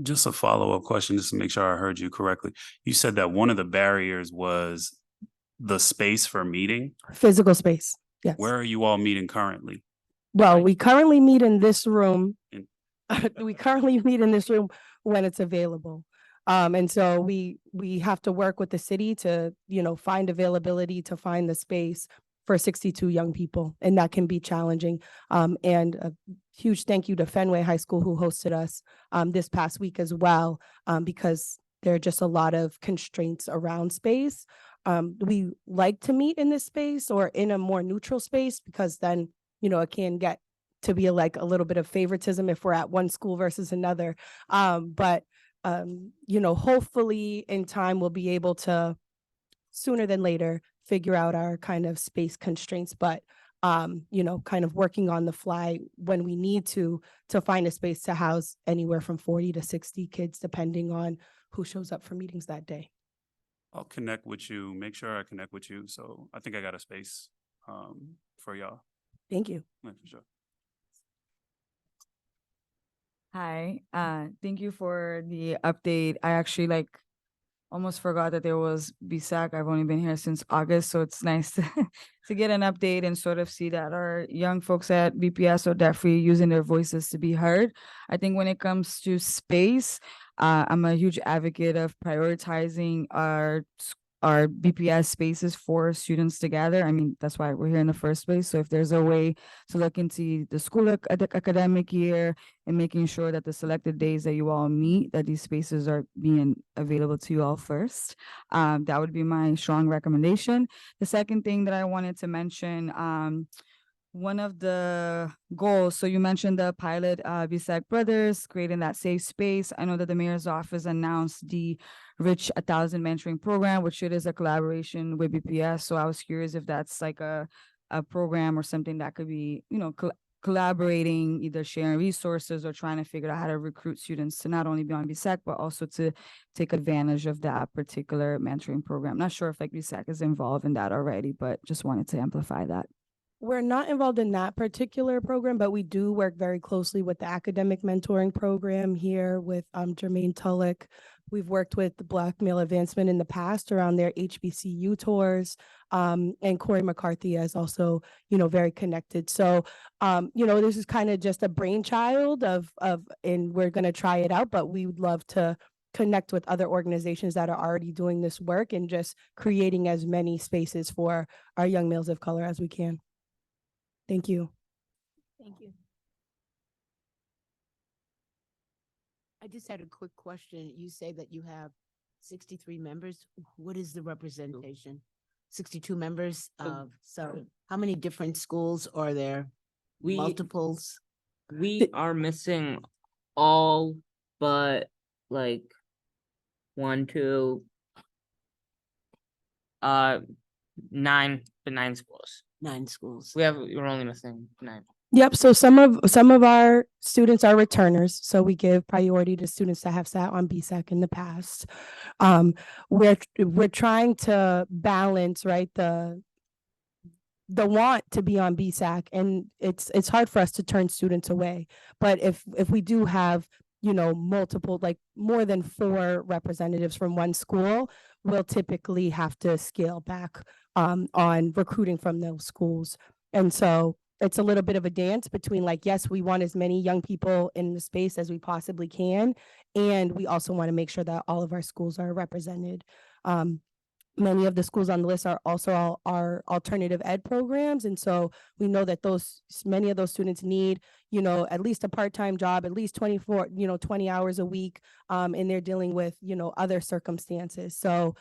Just a follow-up question, just to make sure I heard you correctly. You said that one of the barriers was the space for meeting. Physical space. Yes. Where are you all meeting currently? Well, Right. we currently meet in this room. In- We currently meet in this room when it's available. And so we have to work with the city to, you know, find availability to find the space for 62 young people, and that can be challenging. And a huge thank you to Fenway High School, who hosted us this past week as well, because there are just a lot of constraints around space. We like to meet in this space or in a more neutral space, because then, you know, it can get to be like a little bit of favoritism if we're at one school versus another. But hopefully in time we'll be able to sooner than later figure out our kind of space constraints, but kind of working on the fly when we need to find a space to house anywhere from 40 to 60 kids, depending on who shows up for meetings that day. I'll connect with you, make sure I connect with you. So I think I got a space for y'all. Thank you. Yeah, for sure. Hi, thank you for the update. I actually almost forgot that there was BSAC. I've only been here since August, so it's nice to, to get an update and sort of see that our young folks at BPS are definitely using their voices to be heard. I think when it comes to space, I'm a huge advocate of prioritizing our BPS spaces for students to gather. I mean, that's why we're here in the first place. So if there's a way to look into the school academic year and making sure that the selected days that you all meet, that these spaces are being available to you all first, that would be my strong recommendation. The second thing that I wanted to mention, one of the goals, so you mentioned the pilot, BSAC Brothers, creating that safe space. I know that the mayor's office announced the Rich 1,000 mentoring program, which it is a collaboration with BPS. So I was curious if that's like a program or something that could be, collaborating, either sharing resources or trying to figure out how to recruit students to not only be on BSAC, but also to take advantage of that particular mentoring program. Not sure if BSAC is involved in that already, but just wanted to amplify that. We're not involved in that particular program, but we do work very closely with the academic mentoring program here with Jermaine Tulloch. We've worked with the Black Male Advancement in the past around their HBCU tours. And Corey McCarthy is also, very connected. So, this is kind of just a brainchild and we're going to try it out, but we would love to connect with other organizations that are already doing this work and just creating as many spaces for our young males of color as we can. Thank you. Thank you. I just had a quick question. You say that you have 63 members. What is the representation? 62 members of, so how many different schools are there? Multiples? We are missing all but like 1, 2, 9 schools. 9 schools. We're only missing 9. Yep. So some of our students are returners. So we give priority to students that have sat on BSAC in the past. We're trying to balance, right, the want to be on BSAC, and it's hard for us to turn students away. But if we do have, multiple, like more than 4 representatives from one school, we'll typically have to scale back on recruiting from those schools. And so it's a little bit of a dance between yes, we want as many young people in the space as we possibly can. And we also want to make sure that all of our schools are represented. Many of the schools on the list are also our alternative ed programs. And so we know that many of those students need, at least a part-time job, at least 20 hours a week. And they're dealing with, other circumstances. So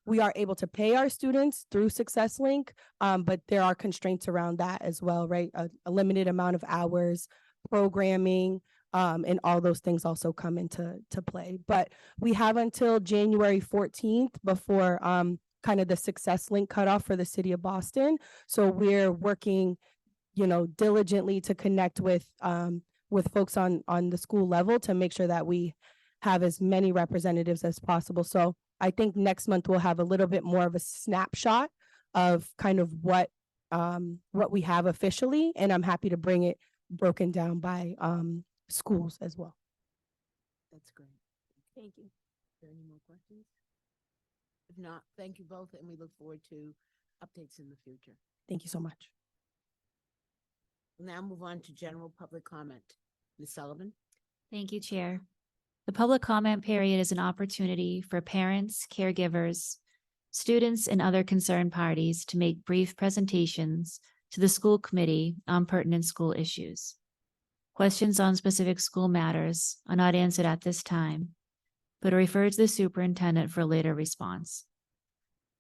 we are able to pay our students through SuccessLink, but there are constraints around that as well, right? A limited amount of hours, programming, and all those things also come into play. But we have until January 14th before kind of the SuccessLink cutoff for the city of Boston. So we're working, diligently to connect with folks on the school level to make sure that we have as many representatives as possible. So I think next month we'll have a little bit more of a snapshot of kind of what we have officially, and I'm happy to bring it broken down by schools as well. That's great. Thank you. Are there any more questions? If not, thank you both, and we look forward to updates in the future. Thank you so much. We'll now move on to general public comment. Ms. Sullivan? Thank you, Chair. The public comment period is an opportunity for parents, caregivers, students, and other concerned parties to make brief presentations to the school committee on pertinent school issues. Questions on specific school matters are not answered at this time, but are referred to the superintendent for later response.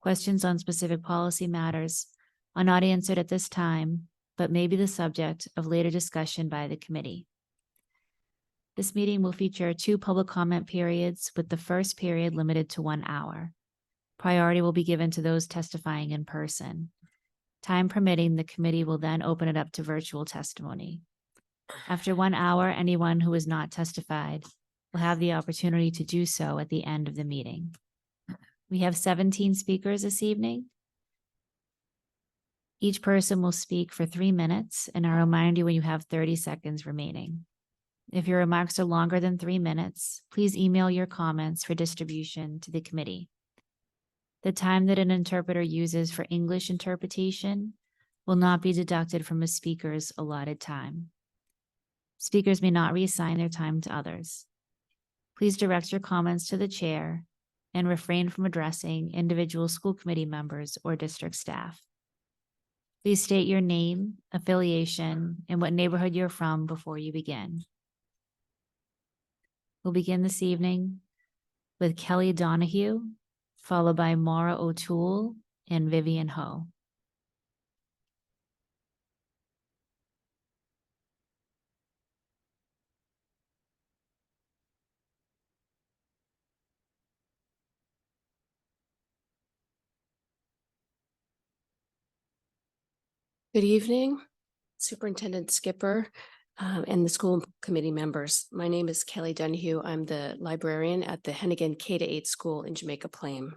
Questions on specific policy matters are not answered at this time, but may be the subject of later discussion by the committee. This meeting will feature 2 public comment periods, with the first period limited to 1 hour. Priority will be given to those testifying in person. Time permitting, the committee will then open it up to virtual testimony. After 1 hour, anyone who has not testified will have the opportunity to do so at the end of the meeting. We have 17 speakers this evening. Each person will speak for 3 minutes, and I'll remind you when you have 30 seconds remaining. If your remarks are longer than 3 minutes, please email your comments for distribution to the committee. The time that an interpreter uses for English interpretation will not be deducted from a speaker's allotted time. Speakers may not reassign their time to others. Please direct your comments to the chair and refrain from addressing individual school committee members or district staff. Please state your name, affiliation, and what neighborhood you're from before you begin. We'll begin this evening with Kelly Donahue, followed by Maura O'Toole and Vivian Ho. Good evening, Superintendent Skipper, and the school committee members. My name is Kelly Donahue. I'm the librarian at the Hennigan K-8 school in Jamaica Plain.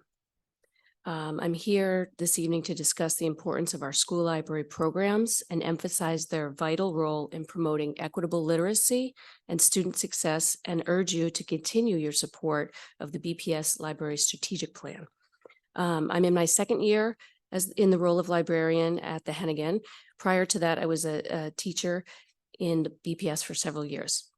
I'm here this evening to discuss the importance of our school library programs and emphasize their vital role in promoting equitable literacy and student success, and urge you to continue your support of the BPS Library Strategic Plan. I'm in my second year as in the role of librarian at the Hennigan. Prior to that, I was a teacher in BPS for several years.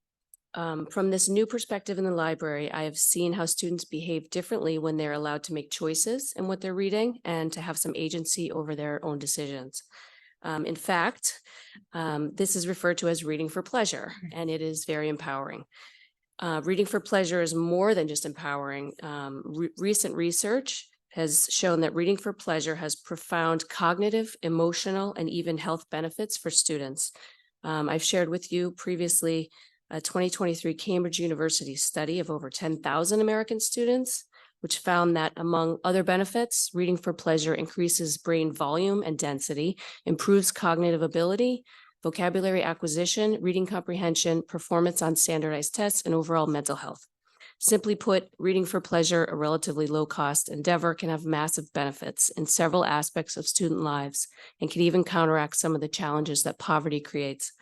From this new perspective in the library, I have seen how students behave differently when they're allowed to make choices in what they're reading and to have some agency over their own decisions. In fact, this is referred to as reading for pleasure, and it is very empowering. Reading for pleasure is more than just empowering. Recent research has shown that reading for pleasure has profound cognitive, emotional, and even health benefits for students. I've shared with you previously a 2023 Cambridge University study of over 10,000 American students, which found that among other benefits, reading for pleasure increases brain volume and density, improves cognitive ability, vocabulary acquisition, reading comprehension, performance on standardized tests, and overall mental health. Simply put, reading for pleasure, a relatively low-cost endeavor, can have massive benefits in several aspects of student lives and can even counteract some of the challenges that poverty creates.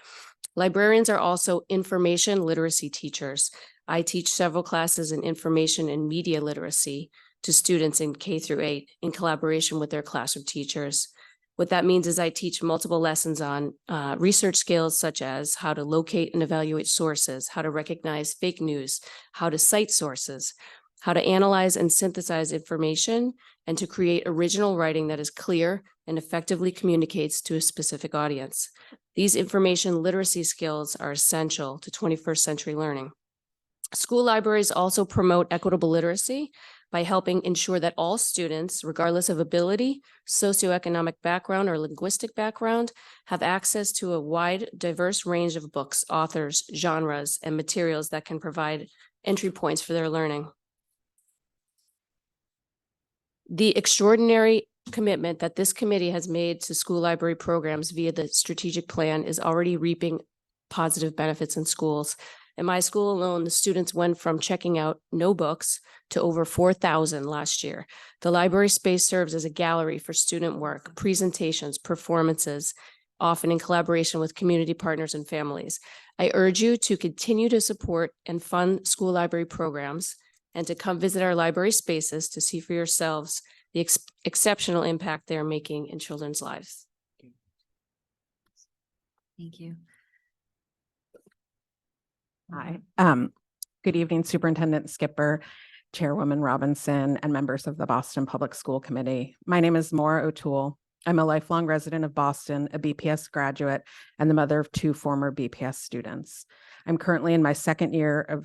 Librarians are also information literacy teachers. I teach several classes in information and media literacy to students in K through 8 in collaboration with their classroom teachers. What that means is I teach multiple lessons on research skills such as how to locate and evaluate sources, how to recognize fake news, how to cite sources, how to analyze and synthesize information, and to create original writing that is clear and effectively communicates to a specific audience. These information literacy skills are essential to 21st century learning. School libraries also promote equitable literacy by helping ensure that all students, regardless of ability, socioeconomic background, or linguistic background, have access to a wide, diverse range of books, authors, genres, and materials that can provide entry points for their learning. The extraordinary commitment that this committee has made to school library programs via the strategic plan is already reaping positive benefits in schools. In my school alone, the students went from checking out no books to over 4,000 last year. The library space serves as a gallery for student work, presentations, performances, often in collaboration with community partners and families. I urge you to continue to support and fund school library programs and to come visit our library spaces to see for yourselves the exceptional impact they're making in children's lives. Thank you. Hi, good evening, Superintendent Skipper, Chairwoman Robinson, and members of the Boston Public School Committee. My name is Maura O'Toole. I'm a lifelong resident of Boston, a BPS graduate, and the mother of 2 former BPS students. I'm currently in my second year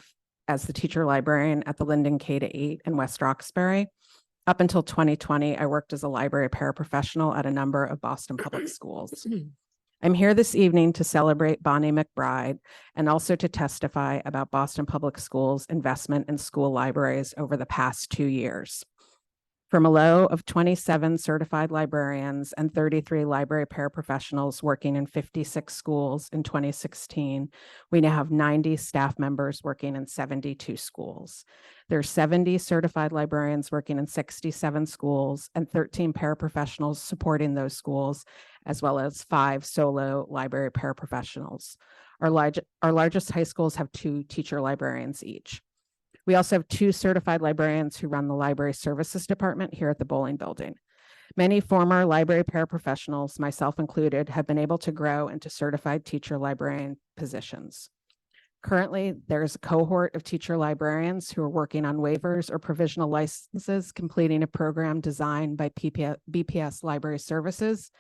as the teacher librarian at the Linden K-8 in West Roxbury. Up until 2020, I worked as a library paraprofessional at a number of Boston public schools. I'm here this evening to celebrate Bonnie McBride and also to testify about Boston Public Schools' investment in school libraries over the past 2 years. From a low of 27 certified librarians and 33 library paraprofessionals working in 56 schools in 2016, we now have 90 staff members working in 72 schools. There are 70 certified librarians working in 67 schools and 13 paraprofessionals supporting those schools, as well as 5 solo library paraprofessionals. Our largest high schools have 2 teacher librarians each. We also have 2 certified librarians who run the library services department here at the Bowling Building. Many former library paraprofessionals, myself included, have been able to grow into certified teacher librarian positions. Currently, there is a cohort of teacher librarians who are working on waivers or provisional licenses, completing a program designed by BPS Library Services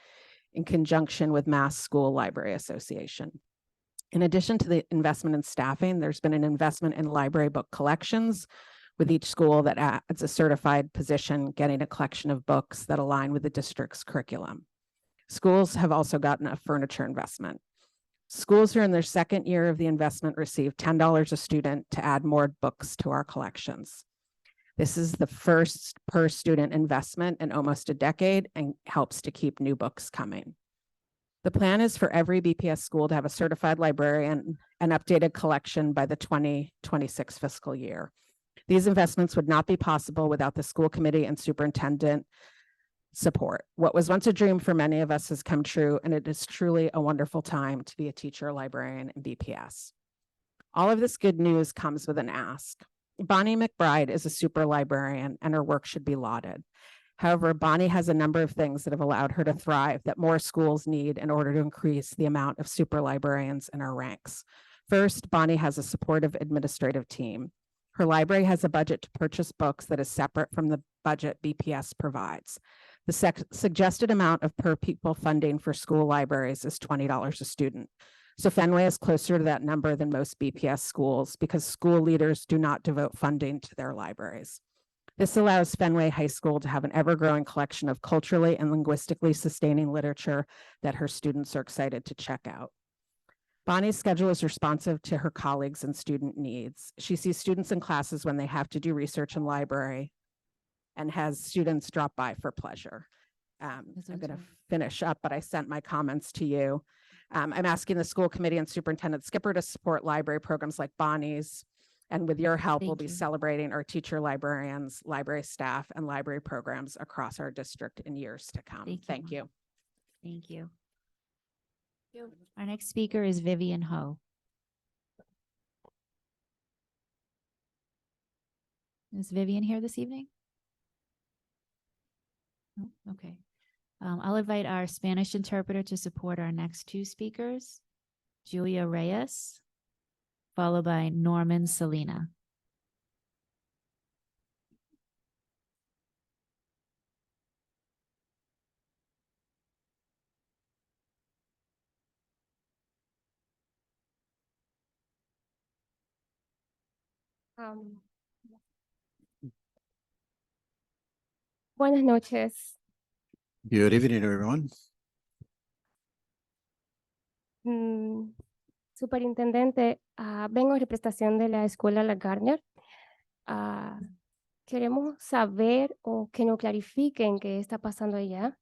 in conjunction with Mass School Library Association. In addition to the investment in staffing, there's been an investment in library book collections, with each school that adds a certified position getting a collection of books that align with the district's curriculum. Schools have also gotten a furniture investment. Schools who are in their second year of the investment receive $10 a student to add more books to our collections. This is the first per student investment in almost a decade and helps to keep new books coming. The plan is for every BPS school to have a certified librarian and updated collection by the 2026 fiscal year. These investments would not be possible without the school committee and superintendent support. What was once a dream for many of us has come true, and it is truly a wonderful time to be a teacher librarian in BPS. All of this good news comes with an ask. Bonnie McBride is a super librarian and her work should be lauded. However, Bonnie has a number of things that have allowed her to thrive that more schools need in order to increase the amount of super librarians in our ranks. First, Bonnie has a supportive administrative team. Her library has a budget to purchase books that is separate from the budget BPS provides. The suggested amount of per pupil funding for school libraries is $20 a student. So Fenway is closer to that number than most BPS schools because school leaders do not devote funding to their libraries. This allows Fenway High School to have an ever-growing collection of culturally and linguistically sustaining literature that her students are excited to check out. Bonnie's schedule is responsive to her colleagues and student needs. She sees students in classes when they have to do research in library and has students drop by for pleasure. I'm going to finish up, but I sent my comments to you. I'm asking the school committee and Superintendent Skipper to support library programs like Bonnie's. And with your help, we'll be celebrating our teacher librarians, library staff, and library programs across our district in years to come. Thank you. Thank you. Our next speaker is Vivian Ho. Is Vivian here this evening? Oh, okay. I'll invite our Spanish interpreter to support our next 2 speakers, Julia Reyes, followed by Norman Salina. Buenas noches. Good evening, everyone. Superintendente, vengo en representación de la escuela La Gardner. Queremos saber o que nos clarifiquen qué está pasando allá.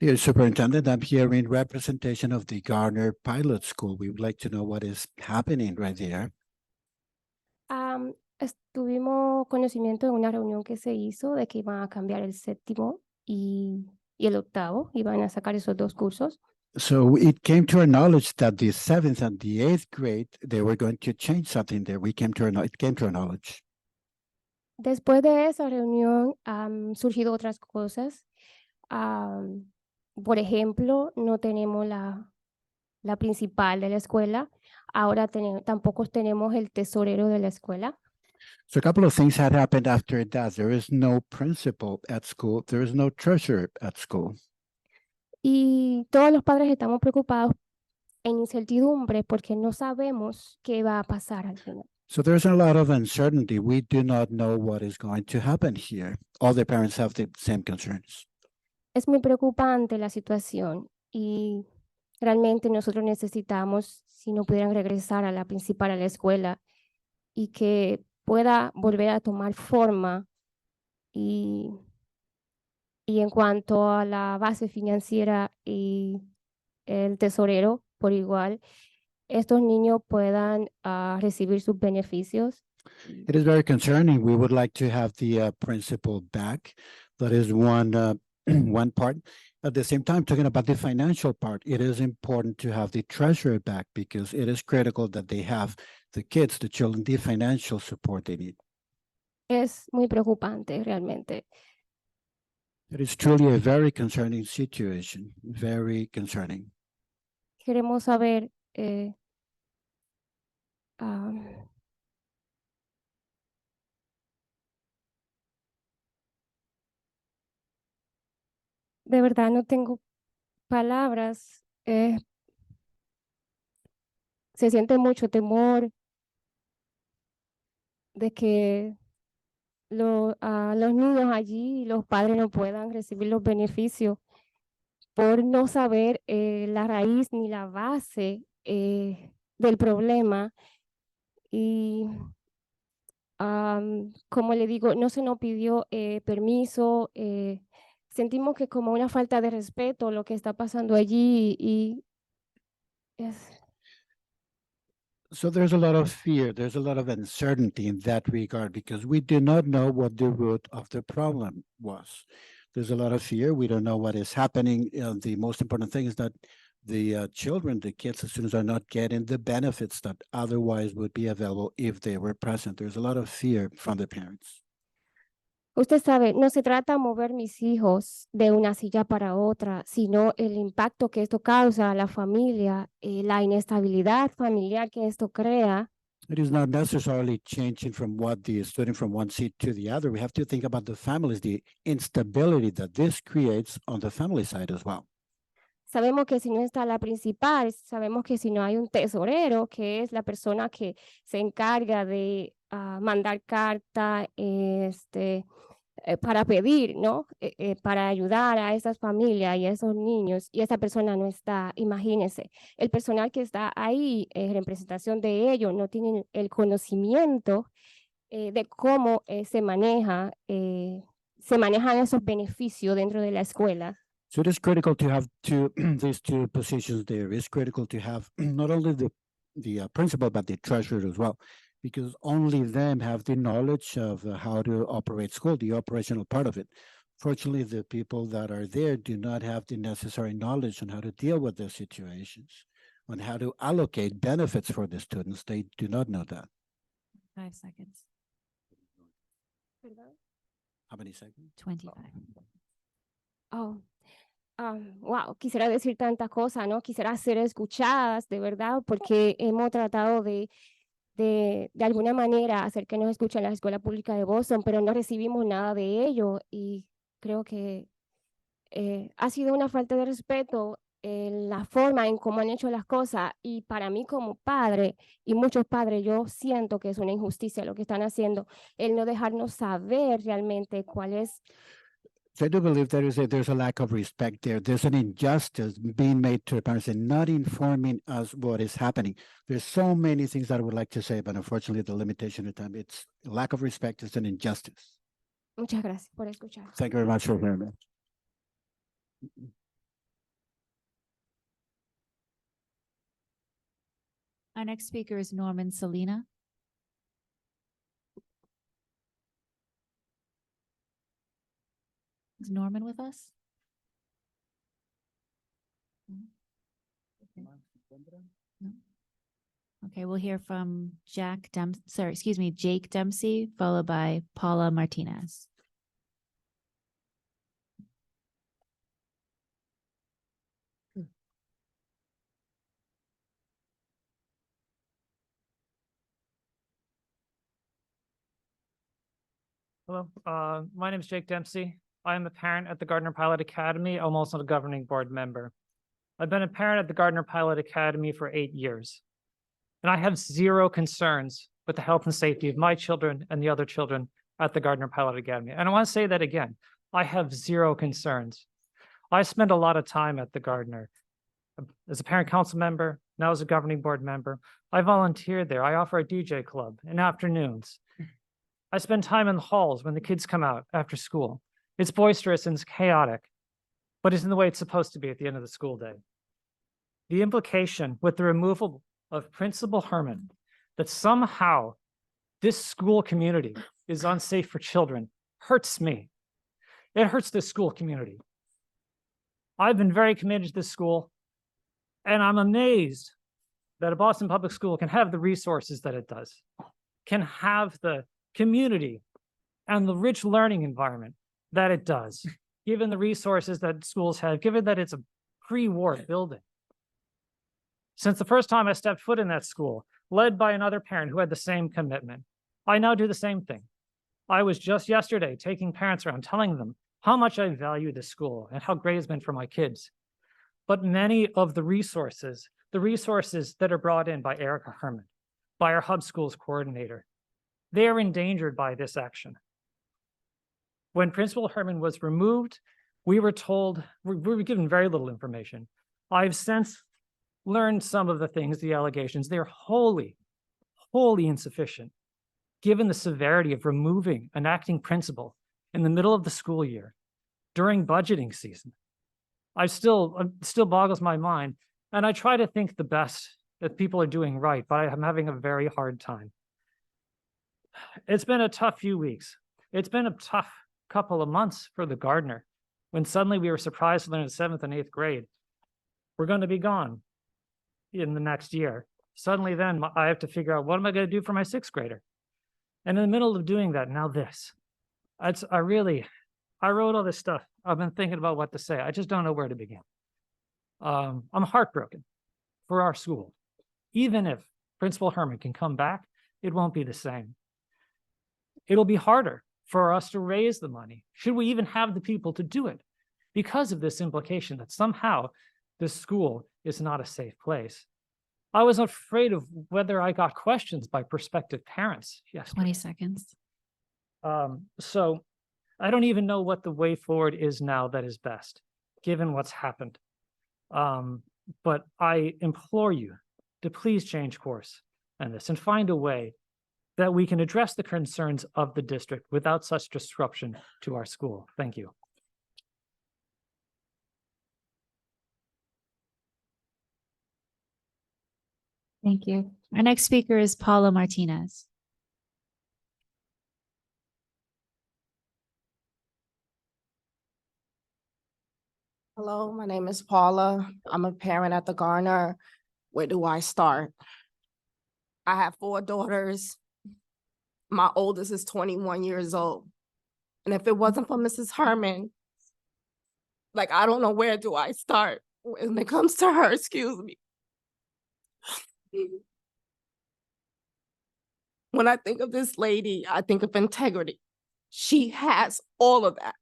Dear Superintendent, I'm here in representation of the Gardner Pilot School. We would like to know what is happening right there. Tuvimos conocimiento en una reunión que se hizo de que iban a cambiar el 7º y el 8º, iban a sacar esos 2 cursos. So it came to our knowledge that the 7th and the 8th grade, they were going to change something there. It came to our knowledge. Después de esa reunión han surgido otras cosas. Por ejemplo, no tenemos la principal de la escuela. Ahora tampoco tenemos el tesorero de la escuela. So a couple of things had happened after that. There is no principal at school. There is no treasurer at school. Y todos los padres estamos preocupados en incertidumbre porque no sabemos qué va a pasar al final. So there's a lot of uncertainty. We do not know what is going to happen here. All the parents have the same concerns. Es muy preocupante la situación y realmente nosotros necesitamos, si no pudieran regresar a la principal, a la escuela, y que pueda volver a tomar forma. Y en cuanto a la base financiera y el tesorero, por igual, estos niños puedan recibir sus beneficios. It is very concerning. We would like to have the principal back. That is one one part. At the same time, talking about the financial part, it is important to have the treasurer back because it is critical that they have the kids, the children, the financial support they need. Es muy preocupante realmente. It is truly a very concerning situation, very concerning. Queremos saber de verdad no tengo palabras. Se siente mucho temor de que los niños allí y los padres no puedan recibir los beneficios por no saber la raíz ni la base del problema. Y como le digo, no se nos pidió permiso. Sentimos que como una falta de respeto lo que está pasando allí y es, So there's a lot of fear, there's a lot of uncertainty in that regard because we do not know what the root of the problem was. There's a lot of fear. We don't know what is happening. The most important thing is that the children, the kids, the students are not getting the benefits that otherwise would be available if they were present. There's a lot of fear from the parents. usted sabe, no se trata de mover mis hijos de una silla para otra, sino el impacto que esto causa a la familia, la inestabilidad familiar que esto crea. It is not necessarily changing from what the student from one seat to the other. We have to think about the families, the instability that this creates on the family side as well. Sabemos que si no está la principal, sabemos que si no hay un tesorero, que es la persona que se encarga de mandar carta para pedir, ¿no? Para ayudar a esas familias y a esos niños, y esa persona no está, imagínense, el personal que está ahí en representación de ellos no tienen el conocimiento de cómo se manejan esos beneficios dentro de la escuela. So it is critical to have these two positions there. It's critical to have not only the principal, but the treasurer as well, because only them have the knowledge of how to operate school, the operational part of it. Fortunately, the people that are there do not have the necessary knowledge on how to deal with those situations, on how to allocate benefits for the students. They do not know that. 5 seconds. How many seconds? 25. Oh, wow, quisiera decir tantas cosas, ¿no? Quisiera ser escuchadas, de verdad, porque hemos tratado de alguna manera hacer que nos escuchen en la escuela pública de Boston, pero no recibimos nada de ello y creo que ha sido una falta de respeto en la forma en cómo han hecho las cosas y para mí como padre y muchos padres yo siento que es una injusticia lo que están haciendo, el no dejarnos saber realmente cuál es. So I do believe there's a lack of respect there. There's an injustice being made to the parents and not informing us what is happening. There's so many things that I would like to say, but unfortunately the limitation of time, it's a lack of respect, it's an injustice. Muchas gracias por escuchar. Thank you very much for hearing me. Our next speaker is Norman Salina. Is Norman with us? No. Okay, we'll hear from Jake Dempsey, followed by Paula Martinez. Hello, my name is Jake Dempsey. I am a parent at the Gardner Pilot Academy. I'm also a governing board member. I've been a parent at the Gardner Pilot Academy for 8 years, and I have zero concerns with the health and safety of my children and the other children at the Gardner Pilot Academy. And I want to say that again, I have zero concerns. I spend a lot of time at the Gardner. As a parent council member, now as a governing board member, I volunteer there. I offer a DJ club in afternoons. I spend time in the halls when the kids come out after school. It's boisterous and it's chaotic, but it's in the way it's supposed to be at the end of the school day. The implication with the removal of Principal Herman that somehow this school community is unsafe for children hurts me. It hurts this school community. I've been very committed to this school, and I'm amazed that a Boston public school can have the resources that it does, can have the community and the rich learning environment that it does, given the resources that schools have, given that it's a pre-war building. Since the first time I stepped foot in that school, led by another parent who had the same commitment, I now do the same thing. I was just yesterday taking parents around, telling them how much I value this school and how great it's been for my kids. But many of the resources that are brought in by Erica Herman, by our Hub Schools coordinator, they are endangered by this action. When Principal Herman was removed, we were told, we were given very little information. I've since learned some of the things, the allegations, they're wholly insufficient, given the severity of removing an acting principal in the middle of the school year during budgeting season. It still boggles my mind. And I try to think the best that people are doing right, but I'm having a very hard time. It's been a tough few weeks. It's been a tough couple of months for the Gardner, when suddenly we were surprised to learn in 7th and 8th grade, we're going to be gone in the next year. Suddenly then I have to figure out, what am I going to do for my 6th grader? And in the middle of doing that, now this. I wrote all this stuff. I've been thinking about what to say. I just don't know where to begin. I'm heartbroken for our school. Even if Principal Herman can come back, it won't be the same. It'll be harder for us to raise the money, should we even have the people to do it, because of this implication that somehow this school is not a safe place. I was afraid of whether I got questions by prospective parents yesterday. 20 seconds. So I don't even know what the way forward is now that is best, given what's happened. But I implore you to please change course on this and find a way that we can address the concerns of the district without such disruption to our school. Thank you. Thank you. Our next speaker is Paula Martinez. Hello, my name is Paula. I'm a parent at the Garner. Where do I start? I have 4 daughters. My oldest is 21 years old. And if it wasn't for Mrs. Herman, like, I don't know where do I start when it comes to her, excuse me. When I think of this lady, I think of integrity. She has all of that.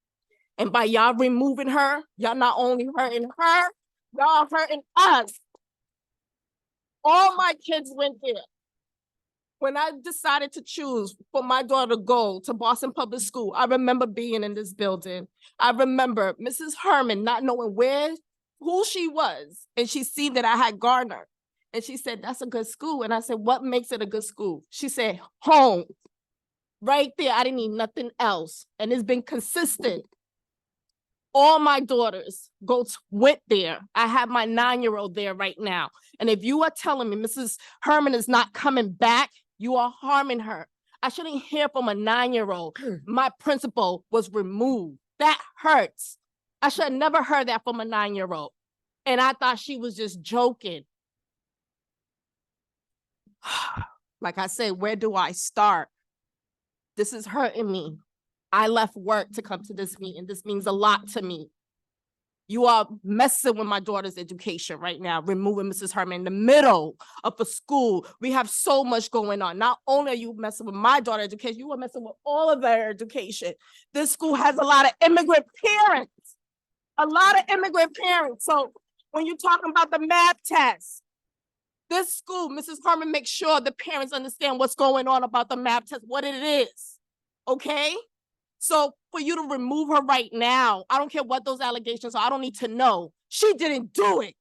And by y'all removing her, y'all not only hurting her, y'all hurting us. All my kids went there. When I decided to choose for my daughter to go to Boston Public School, I remember being in this building. I remember Mrs. Herman not knowing who she was. And she seen that I had Gardner. And she said, that's a good school. And I said, what makes it a good school? She said, home. Right there, I didn't need nothing else. And it's been consistent. All my daughters went there. I have my 9-year-old there right now. And if you are telling me Mrs. Herman is not coming back, you are harming her. I shouldn't hear from a 9-year-old. My principal was removed. That hurts. I should have never heard that from a 9-year-old. And I thought she was just joking. Like I said, where do I start? This is hurting me. I left work to come to this meeting. This means a lot to me. You are messing with my daughter's education right now, removing Mrs. Herman in the middle of a school. We have so much going on. Not only are you messing with my daughter's education, you are messing with all of their education. This school has a lot of immigrant parents. So when you're talking about the math test, this school, Mrs. Herman makes sure the parents understand what's going on about the math test, what it is, okay? So for you to remove her right now, I don't care what those allegations are. I don't need to know. She didn't do it.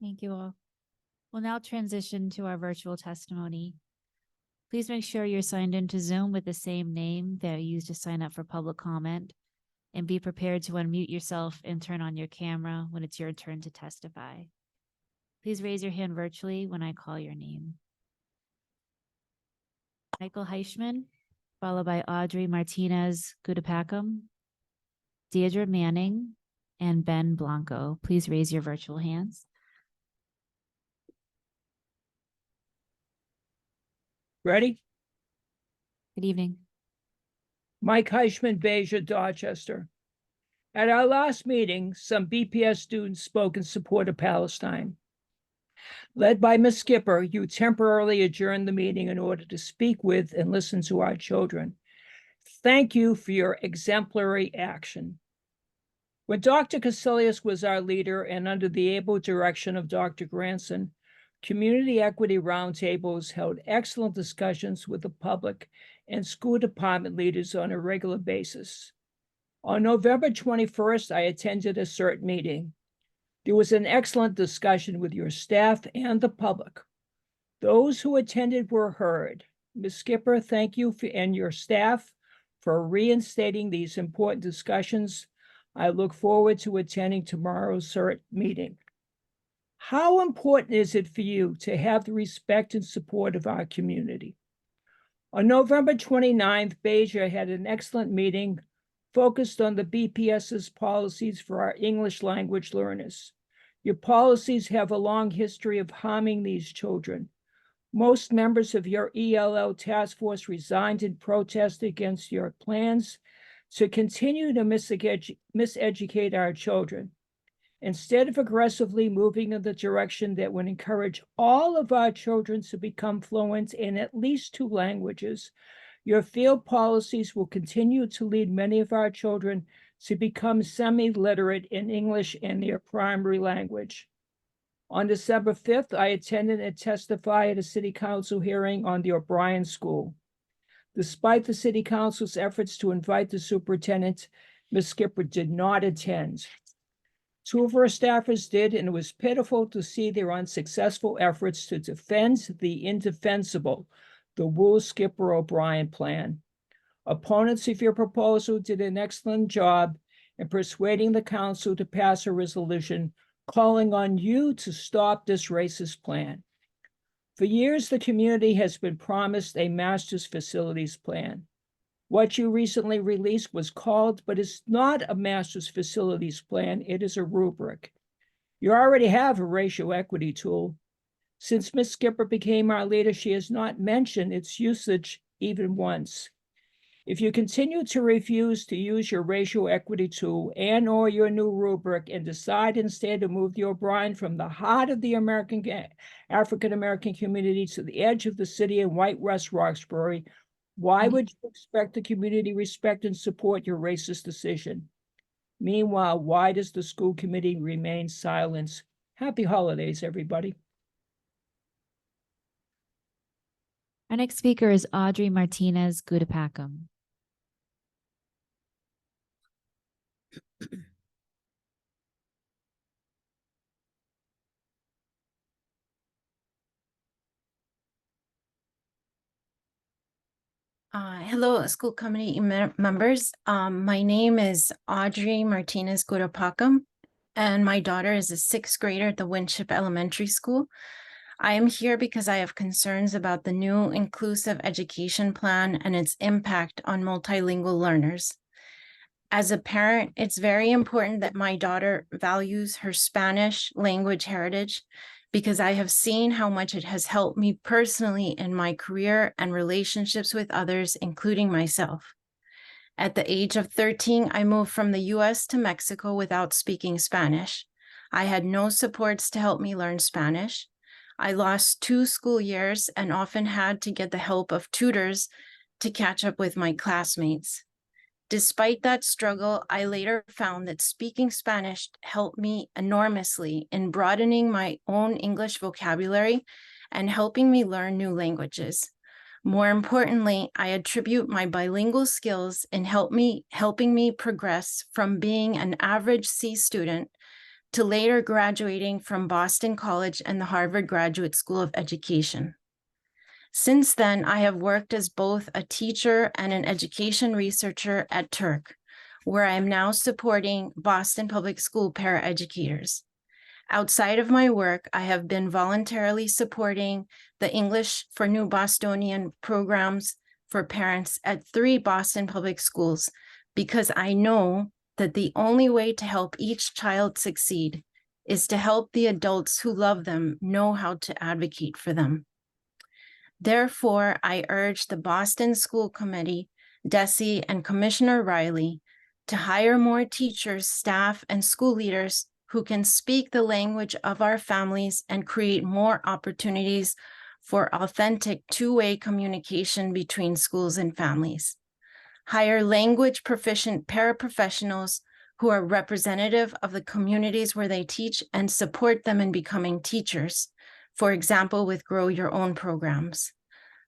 Thank you all. We'll now transition to our virtual testimony. Please make sure you're signed into Zoom with the same name that you used to sign up for public comment, and be prepared to unmute yourself and turn on your camera when it's your turn to testify. Please raise your hand virtually when I call your name. Michael Heischman, followed by Audrey Martinez Gudapacum, Deirdre Manning, and Ben Blanco. Please raise your virtual hands. Ready? Good evening. Mike Heischman, Beja, Dorchester. At our last meeting, some BPS students spoke in support of Palestine. Led by Ms. Skipper, you temporarily adjourned the meeting in order to speak with and listen to our children. Thank you for your exemplary action. When Dr. Casilius was our leader and under the able direction of Dr. Granson, Community Equity Roundtables held excellent discussions with the public and school department leaders on a regular basis. On November 21st, I attended a CERT meeting. There was an excellent discussion with your staff and the public. Those who attended were heard. Ms. Skipper, thank you and your staff for reinstating these important discussions. I look forward to attending tomorrow's CERT meeting. How important is it for you to have the respect and support of our community? On November 29th, Beja had an excellent meeting focused on the BPS's policies for our English language learners. Your policies have a long history of harming these children. Most members of your ELL task force resigned in protest against your plans to continue to miseducate our children. Instead of aggressively moving in the direction that would encourage all of our children to become fluent in at least 2 languages, your field policies will continue to lead many of our children to become semi-literate in English and their primary language. On December 5th, I attended and testified at a city council hearing on the O'Brien School. Despite the city council's efforts to invite the superintendent, Ms. Skipper did not attend. 2 of our staffers did, and it was pitiful to see their unsuccessful efforts to defend the indefensible, the Wool-Skipper-O'Brien plan. Opponents of your proposal did an excellent job in persuading the council to pass a resolution calling on you to stop this racist plan. For years, the community has been promised a master's facilities plan. What you recently released was called, but it's not a master's facilities plan, it is a rubric. You already have a racial equity tool. Since Ms. Skipper became our leader, she has not mentioned its usage even once. If you continue to refuse to use your racial equity tool and or your new rubric and decide instead to move the O'Brien from the heart of the African-American community to the edge of the city in White West Roxbury, why would you expect the community respect and support your racist decision? Meanwhile, why does the school committee remain silent? Happy holidays, everybody. Our next speaker is Audrey Martinez Gudapacum. Hello, school committee members. My name is Audrey Martinez Gudapacum, and my daughter is a 6th grader at the Winship Elementary School. I am here because I have concerns about the new inclusive education plan and its impact on multilingual learners. As a parent, it's very important that my daughter values her Spanish language heritage because I have seen how much it has helped me personally in my career and relationships with others, including myself. At the age of 13, I moved from the US to Mexico without speaking Spanish. I had no supports to help me learn Spanish. I lost 2 school years and often had to get the help of tutors to catch up with my classmates. Despite that struggle, I later found that speaking Spanish helped me enormously in broadening my own English vocabulary and helping me learn new languages. More importantly, I attribute my bilingual skills in helping me progress from being an average C student to later graduating from Boston College and the Harvard Graduate School of Education. Since then, I have worked as both a teacher and an education researcher at Turk, where I am now supporting Boston Public School paraeducators. Outside of my work, I have been voluntarily supporting the English for New Bostonian programs for parents at 3 Boston Public Schools because I know that the only way to help each child succeed is to help the adults who love them know how to advocate for them. Therefore, I urge the Boston School Committee, DESE, and Commissioner Riley to hire more teachers, staff, and school leaders who can speak the language of our families and create more opportunities for authentic two-way communication between schools and families. Hire language proficient paraprofessionals who are representative of the communities where they teach and support them in becoming teachers, for example, with Grow Your Own programs.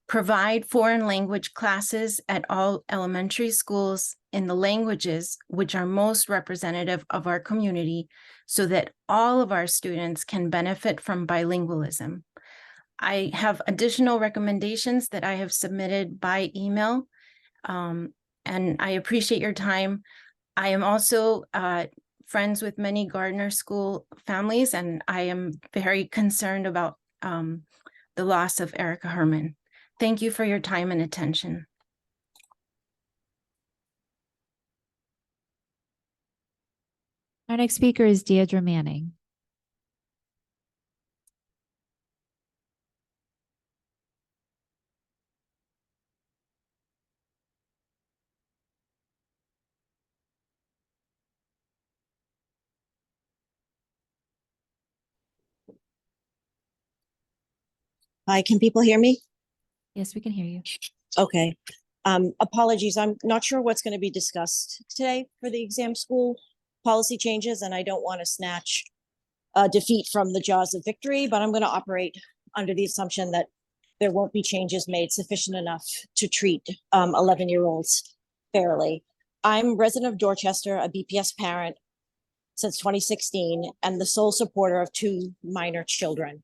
Provide foreign language classes at all elementary schools in the languages which are most representative of our community so that all of our students can benefit from bilingualism. I have additional recommendations that I have submitted by email, and I appreciate your time. I am also friends with many Gardner School families, and I am very concerned about the loss of Erica Herman. Thank you for your time and attention. Our next speaker is Deidre Manning. Hi, can people hear me? Yes, we can hear you. Okay. Apologies, I'm not sure what's going to be discussed today for the exam school policy changes, and I don't want to snatch defeat from the jaws of victory, but I'm going to operate under the assumption that there won't be changes made sufficient enough to treat 11-year-olds fairly. I'm resident of Dorchester, a BPS parent since 2016, and the sole supporter of 2 minor children.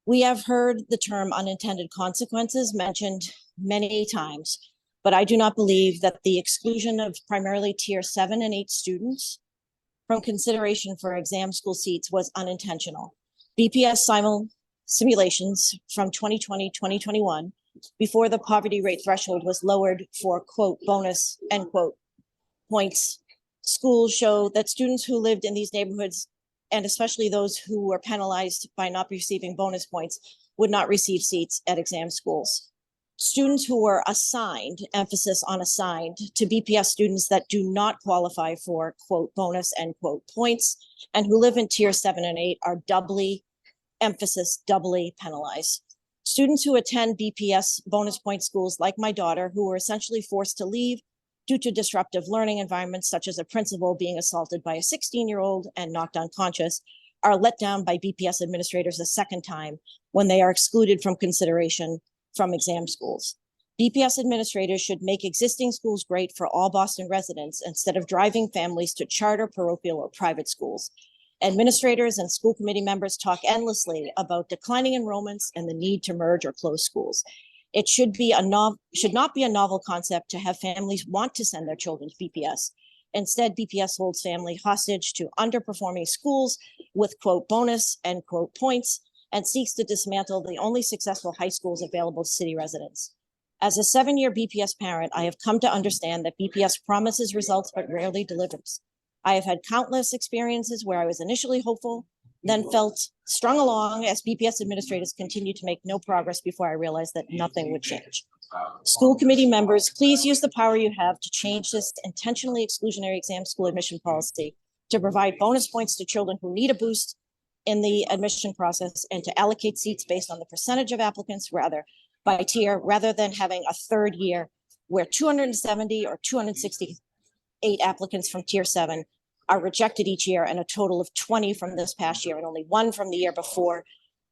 We have heard the term unintended consequences mentioned many times, but I do not believe that the exclusion of primarily tier 7 and 8 students from consideration for exam school seats was unintentional. BPS simulations from 2020-2021, before the poverty rate threshold was lowered for quote bonus end quote points, schools show that students who lived in these neighborhoods, and especially those who were penalized by not receiving bonus points, would not receive seats at exam schools. Students who were assigned, emphasis on assigned, to BPS students that do not qualify for quote bonus end quote points and who live in tier 7 and 8 are doubly penalized. Students who attend BPS bonus point schools like my daughter, who were essentially forced to leave due to disruptive learning environments, such as a principal being assaulted by a 16-year-old and knocked unconscious, are let down by BPS administrators a second time when they are excluded from consideration from exam schools. BPS administrators should make existing schools great for all Boston residents instead of driving families to charter, parochial, or private schools. Administrators and school committee members talk endlessly about declining enrollments and the need to merge or close schools. It should not be a novel concept to have families want to send their children to BPS. Instead, BPS holds family hostage to underperforming schools with quote bonus end quote points and seeks to dismantle the only successful high schools available to city residents. As a 7-year BPS parent, I have come to understand that BPS promises results but rarely delivers. I have had countless experiences where I was initially hopeful, then felt strung along as BPS administrators continued to make no progress before I realized that nothing would change. School committee members, please use the power you have to change this intentionally exclusionary exam school admission policy to provide bonus points to children who need a boost in the admission process and to allocate seats based on the percentage of applicants by tier rather than having a third year where 270 or 260 8 applicants from Tier 7 are rejected each year, and a total of 20 from this past year and only 1 from the year before.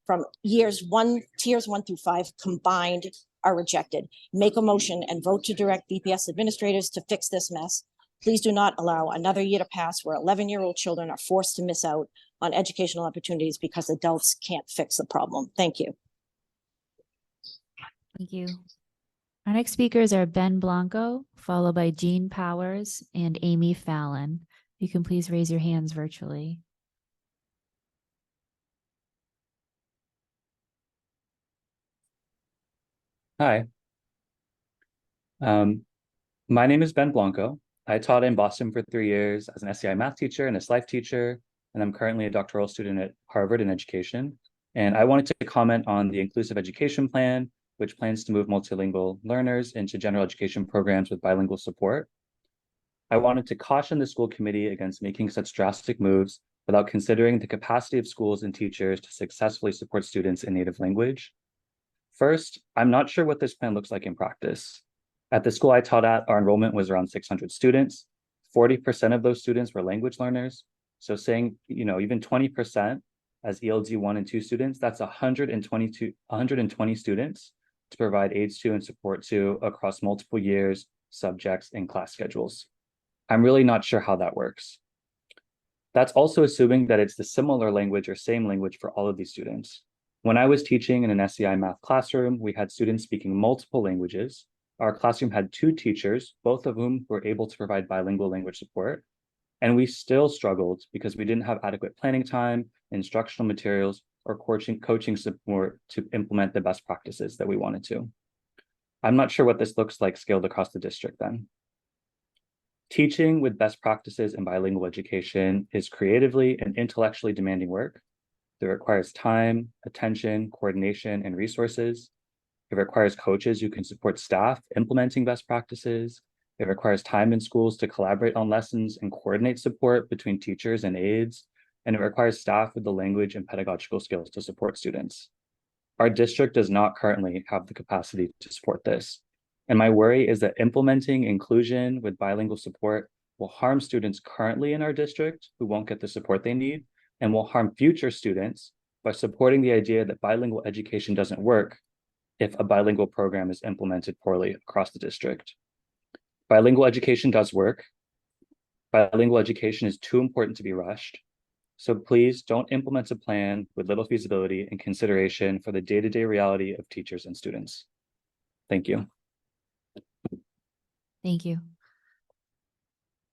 From tiers 1 through 5 combined are rejected. Make a motion and vote to direct BPS administrators to fix this mess. Please do not allow another year to pass where 11-year-old children are forced to miss out on educational opportunities because adults can't fix the problem. Thank you. Thank you. Our next speakers are Ben Blanco, followed by Jean Powers and Amy Fallon. You can please raise your hands virtually. Hi. My name is Ben Blanco. I taught in Boston for 3 years as an SEI math teacher and a SLIFE teacher, and I'm currently a doctoral student at Harvard in education. And I wanted to comment on the Inclusive Education Plan, which plans to move multilingual learners into general education programs with bilingual support. I wanted to caution the school committee against making such drastic moves without considering the capacity of schools and teachers to successfully support students in native language. First, I'm not sure what this plan looks like in practice. At the school I taught at, our enrollment was around 600 students. 40% of those students were language learners. So saying, even 20% as ELD 1 and 2 students, that's 120 students to provide aids to and support to across multiple years, subjects, and class schedules. I'm really not sure how that works. That's also assuming that it's the similar language or same language for all of these students. When I was teaching in an SEI math classroom, we had students speaking multiple languages. Our classroom had 2 teachers, both of whom were able to provide bilingual language support. And we still struggled because we didn't have adequate planning time, instructional materials, or coaching support to implement the best practices that we wanted to. I'm not sure what this looks like scaled across the district then. Teaching with best practices in bilingual education is creatively and intellectually demanding work that requires time, attention, coordination, and resources. It requires coaches who can support staff implementing best practices. It requires time in schools to collaborate on lessons and coordinate support between teachers and aides. And it requires staff with the language and pedagogical skills to support students. Our district does not currently have the capacity to support this. And my worry is that implementing inclusion with bilingual support will harm students currently in our district who won't get the support they need, and will harm future students by supporting the idea that bilingual education doesn't work if a bilingual program is implemented poorly across the district. Bilingual education does work. Bilingual education is too important to be rushed. So please don't implement a plan with little feasibility and consideration for the day-to-day reality of teachers and students. Thank you. Thank you.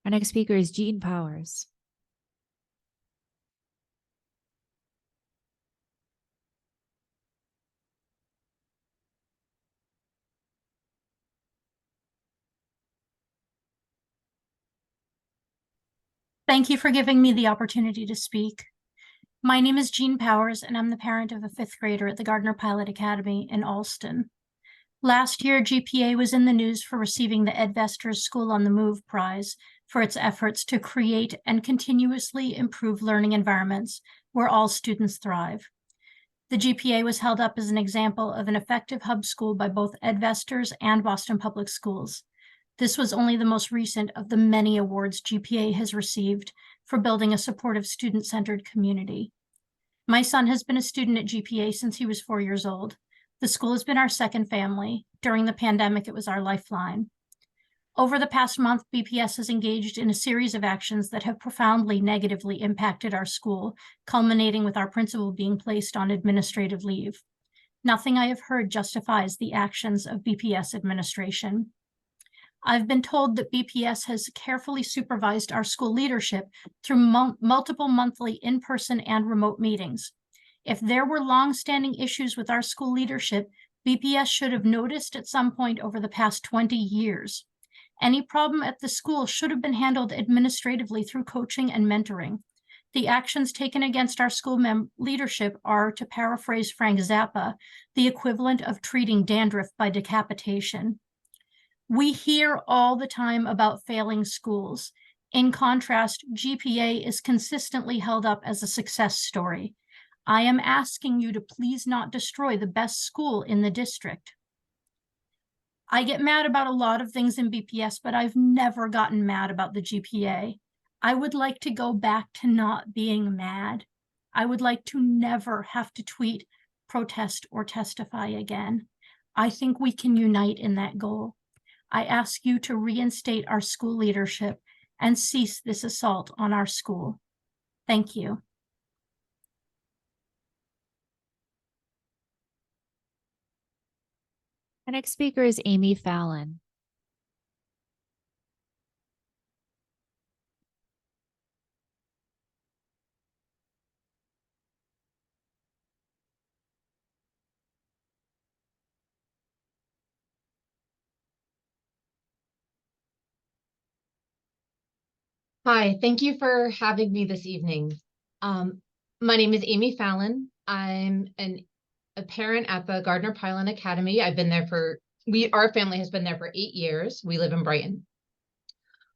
Our next speaker is Jean Powers. Thank you for giving me the opportunity to speak. My name is Jean Powers, and I'm the parent of a 5th grader at the Gardner Pilot Academy in Alston. Last year, GPA was in the news for receiving the Ed Vestor's School on the Move Prize for its efforts to create and continuously improve learning environments where all students thrive. The GPA was held up as an example of an effective hub school by both Ed Vestor's and Boston Public Schools. This was only the most recent of the many awards GPA has received for building a supportive student-centered community. My son has been a student at GPA since he was 4 years old. The school has been our second family. During the pandemic, it was our lifeline. Over the past month, BPS has engaged in a series of actions that have profoundly negatively impacted our school, culminating with our principal being placed on administrative leave. Nothing I have heard justifies the actions of BPS administration. I've been told that BPS has carefully supervised our school leadership through multiple monthly in-person and remote meetings. If there were long-standing issues with our school leadership, BPS should have noticed at some point over the past 20 years. Any problem at the school should have been handled administratively through coaching and mentoring. The actions taken against our school leadership are, to paraphrase Frank Zappa, the equivalent of treating dandruff by decapitation. We hear all the time about failing schools. In contrast, GPA is consistently held up as a success story. I am asking you to please not destroy the best school in the district. I get mad about a lot of things in BPS, but I've never gotten mad about the GPA. I would like to go back to not being mad. I would like to never have to tweet, protest, or testify again. I think we can unite in that goal. I ask you to reinstate our school leadership and cease this assault on our school. Thank you. Our next speaker is Amy Fallon. Hi, thank you for having me this evening. My name is Amy Fallon. I'm a parent at the Gardner Pylon Academy. I've been there our family has been there for 8 years. We live in Brighton.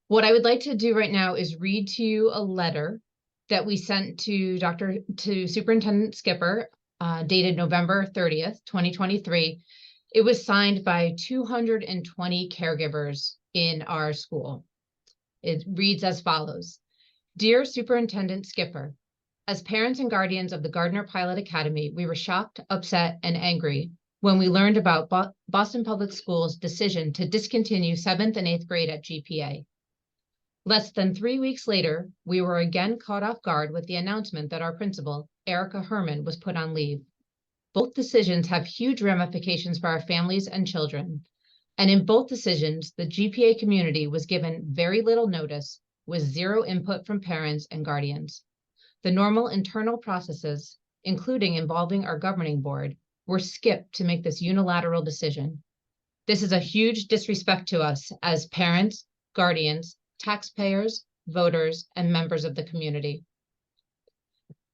What I would like to do right now is read to you a letter that we sent to Superintendent Skipper, dated November 30th, 2023. It was signed by 220 caregivers in our school. It reads as follows. Dear Superintendent Skipper, as parents and guardians of the Gardner Pilot Academy, we were shocked, upset, and angry when we learned about Boston Public Schools' decision to discontinue 7th and 8th grade at GPA. Less than 3 weeks later, we were again caught off guard with the announcement that our principal, Erica Herman, was put on leave. Both decisions have huge ramifications for our families and children. And in both decisions, the GPA community was given very little notice with zero input from parents and guardians. The normal internal processes, including involving our governing board, were skipped to make this unilateral decision. This is a huge disrespect to us as parents, guardians, taxpayers, voters, and members of the community.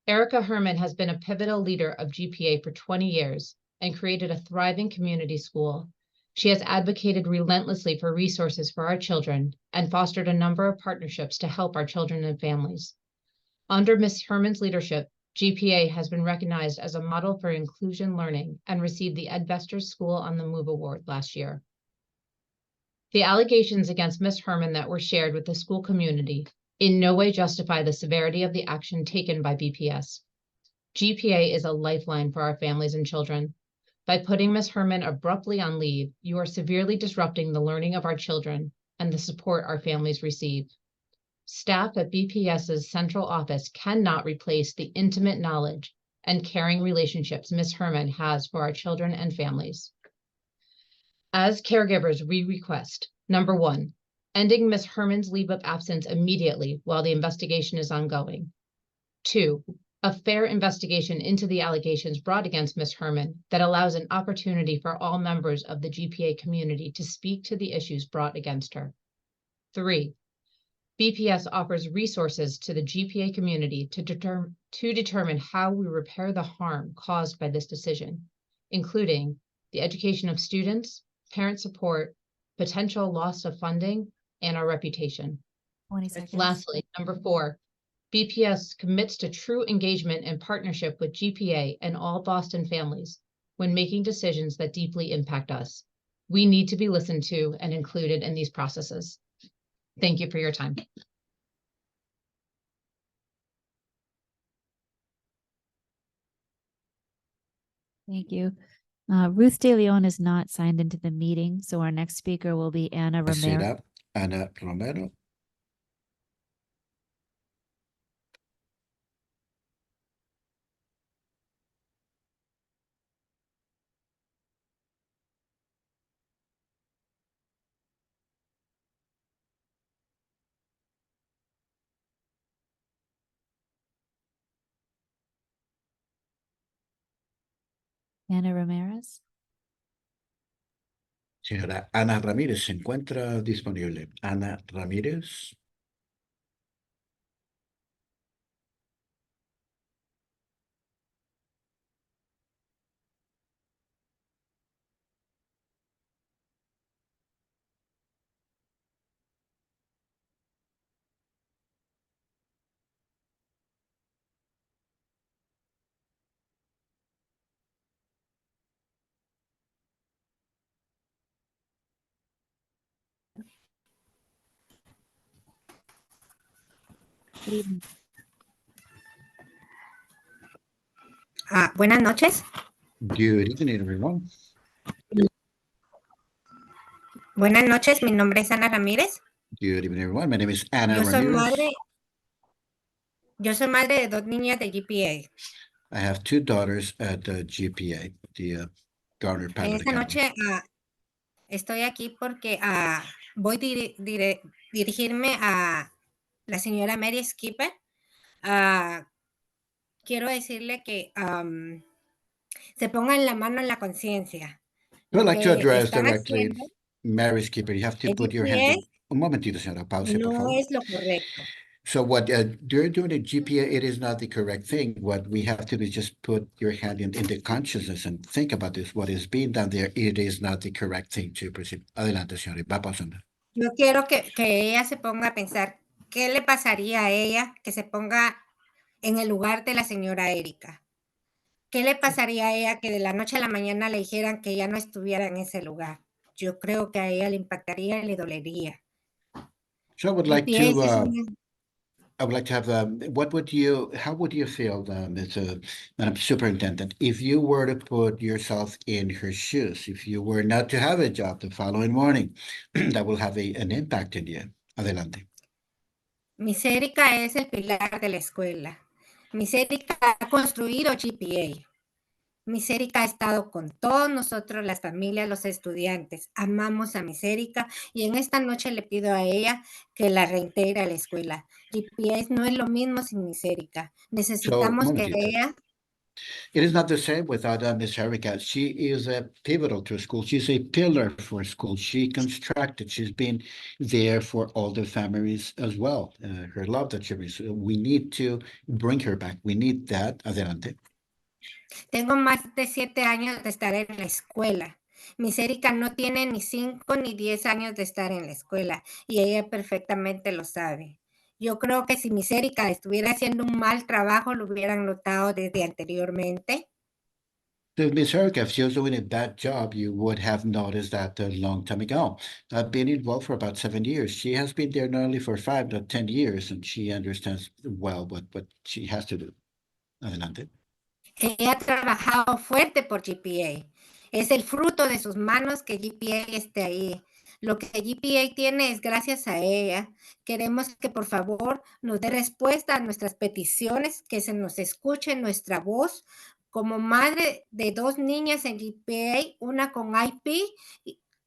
Erica Herman has been a pivotal leader of GPA for 20 years and created a thriving community school. She has advocated relentlessly for resources for our children and fostered a number of partnerships to help our children and families. Under Ms. Herman's leadership, GPA has been recognized as a model for inclusion learning and received the Edvester School on the Move Award last year. The allegations against Ms. Herman that were shared with the school community in no way justify the severity of the action taken by BPS. GPA is a lifeline for our families and children. By putting Ms. Herman abruptly on leave, you are severely disrupting the learning of our children and the support our families receive. Staff at BPS's central office cannot replace the intimate knowledge and caring relationships Ms. Herman has for our children and families. As caregivers, we request, number 1, ending Ms. Herman's leave of absence immediately while the investigation is ongoing. 2, a fair investigation into the allegations brought against Ms. Herman that allows an opportunity for all members of the GPA community to speak to the issues brought against her. 3, BPS offers resources to the GPA community to determine how we repair the harm caused by this decision, including the education of students, parent support, potential loss of funding, and our reputation. 20 seconds. Lastly, number 4, BPS commits to true engagement and partnership with GPA and all Boston families when making decisions that deeply impact us. We need to be listened to and included in these processes. Thank you for your time. Thank you. Ruth De Leon is not signed into the meeting, so our next speaker will be Anna Romero. Será Ana Romero. Ana Ramirez. Señora Ana Ramírez se encuentra disponible. Ana Ramírez. Good evening. Buenas noches. Good evening, everyone. Buenas noches, mi nombre es Ana Ramírez. Good evening, everyone. My name is Ana Yo soy Ramirez. madre, yo soy madre de dos niñas de GPA. I have two daughters at the GPA, the Garner Pilot Esta Academy. noche estoy aquí porque voy a dirigirme a la señora Mary Skipper. Quiero decirle que se pongan la mano en la conciencia. I'd Lo like to que address están directly haciendo Mary Skipper. You have to en put your hand GPA in. Un momentito, señora. Pause, por no favor. es lo correcto. So what you're doing at GPA, it is not the correct thing. What we have to do is just put your hand in the consciousness and think about this. What is being done there, it is not the correct thing to proceed. Adelante, señora. Va pasando. Yo quiero que ella se ponga a pensar qué le pasaría a ella que se ponga en el lugar de la señora Erika. ¿Qué le pasaría a ella que de la noche a la mañana le dijeran que ella no estuviera en ese lugar? Yo creo que a ella le impactaría y le dolería. So I would like GPS es to una- I would like to have how would you feel, Madam Superintendent, if you were to put yourself in her shoes, if you were not to have a job the following morning, that will have an impact in you. Adelante. Miss Erika es el pilar de la escuela. Miss Erika ha construido GPA. Miss Erika ha estado con todos nosotros, las familias, los estudiantes. Amamos a Miss Erika y en esta noche le pido a ella que la reintegre a la escuela. GPA no es lo mismo sin Miss Erika. So, Necesitamos que momentito. ella It is not the same without Miss Erica. She is a pivotal to school. She's a pillar for school. She constructed. She's been there for all the families as well. Her love that she brings. We need to bring her back. We need that. Adelante. Tengo más de 7 años de estar en la escuela. Miss Erika no tiene ni 5 ni 10 años de estar en la escuela y ella perfectamente lo sabe. Yo creo que si Miss Erika estuviera haciendo un mal trabajo, lo hubieran notado desde anteriormente. So, Ms. Erica, if she was doing a bad job, you would have noticed that a long time ago. I've been involved for about 7 years. She has been there not only for 5, but 10 years, and she understands well what she has to do. Adelante. Ella ha trabajado fuerte por GPA. Es el fruto de sus manos que GPA esté ahí. Lo que GPA tiene es gracias a ella. Queremos que por favor nos dé respuesta a nuestras peticiones, que se nos escuche nuestra voz. Como madre de 2 niñas en GPA, una con IP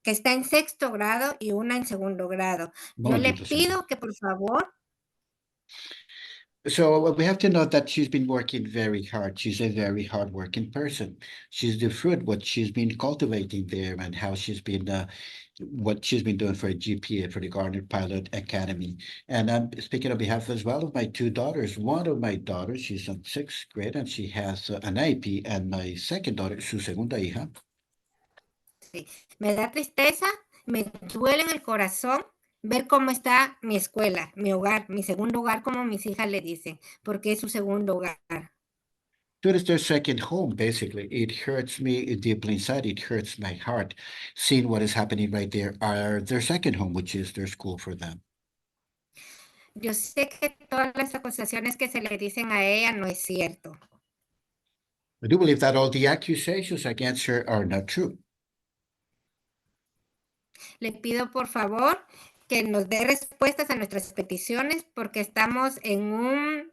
que está en 6º grado y una en 2º grado. Yo le Momentito, señora. pido que por favor So we have to note that she's been working very hard. She's a very hardworking person. She's the fruit, what she's been cultivating there and how she's been, what she's been doing for a GPA, for the Garner Pilot Academy. And I'm speaking on behalf as well of my 2 daughters. One of my daughters, she's in 6th grade and she has an IP, and my second daughter, su segunda hija. Sí, me da tristeza, me duele en el corazón ver cómo está mi escuela, mi hogar, mi segundo hogar, como mis hijas le dicen, porque es su segundo hogar. So it is their second home, basically. It hurts me deeply inside. It hurts my heart seeing what is happening right there. Are their second home, which is their school for them. Yo sé que todas las acusaciones que se le dicen a ella no es cierto. I do believe that all the accusations against her are not true. Le pido por favor que nos dé respuestas a nuestras peticiones porque estamos en un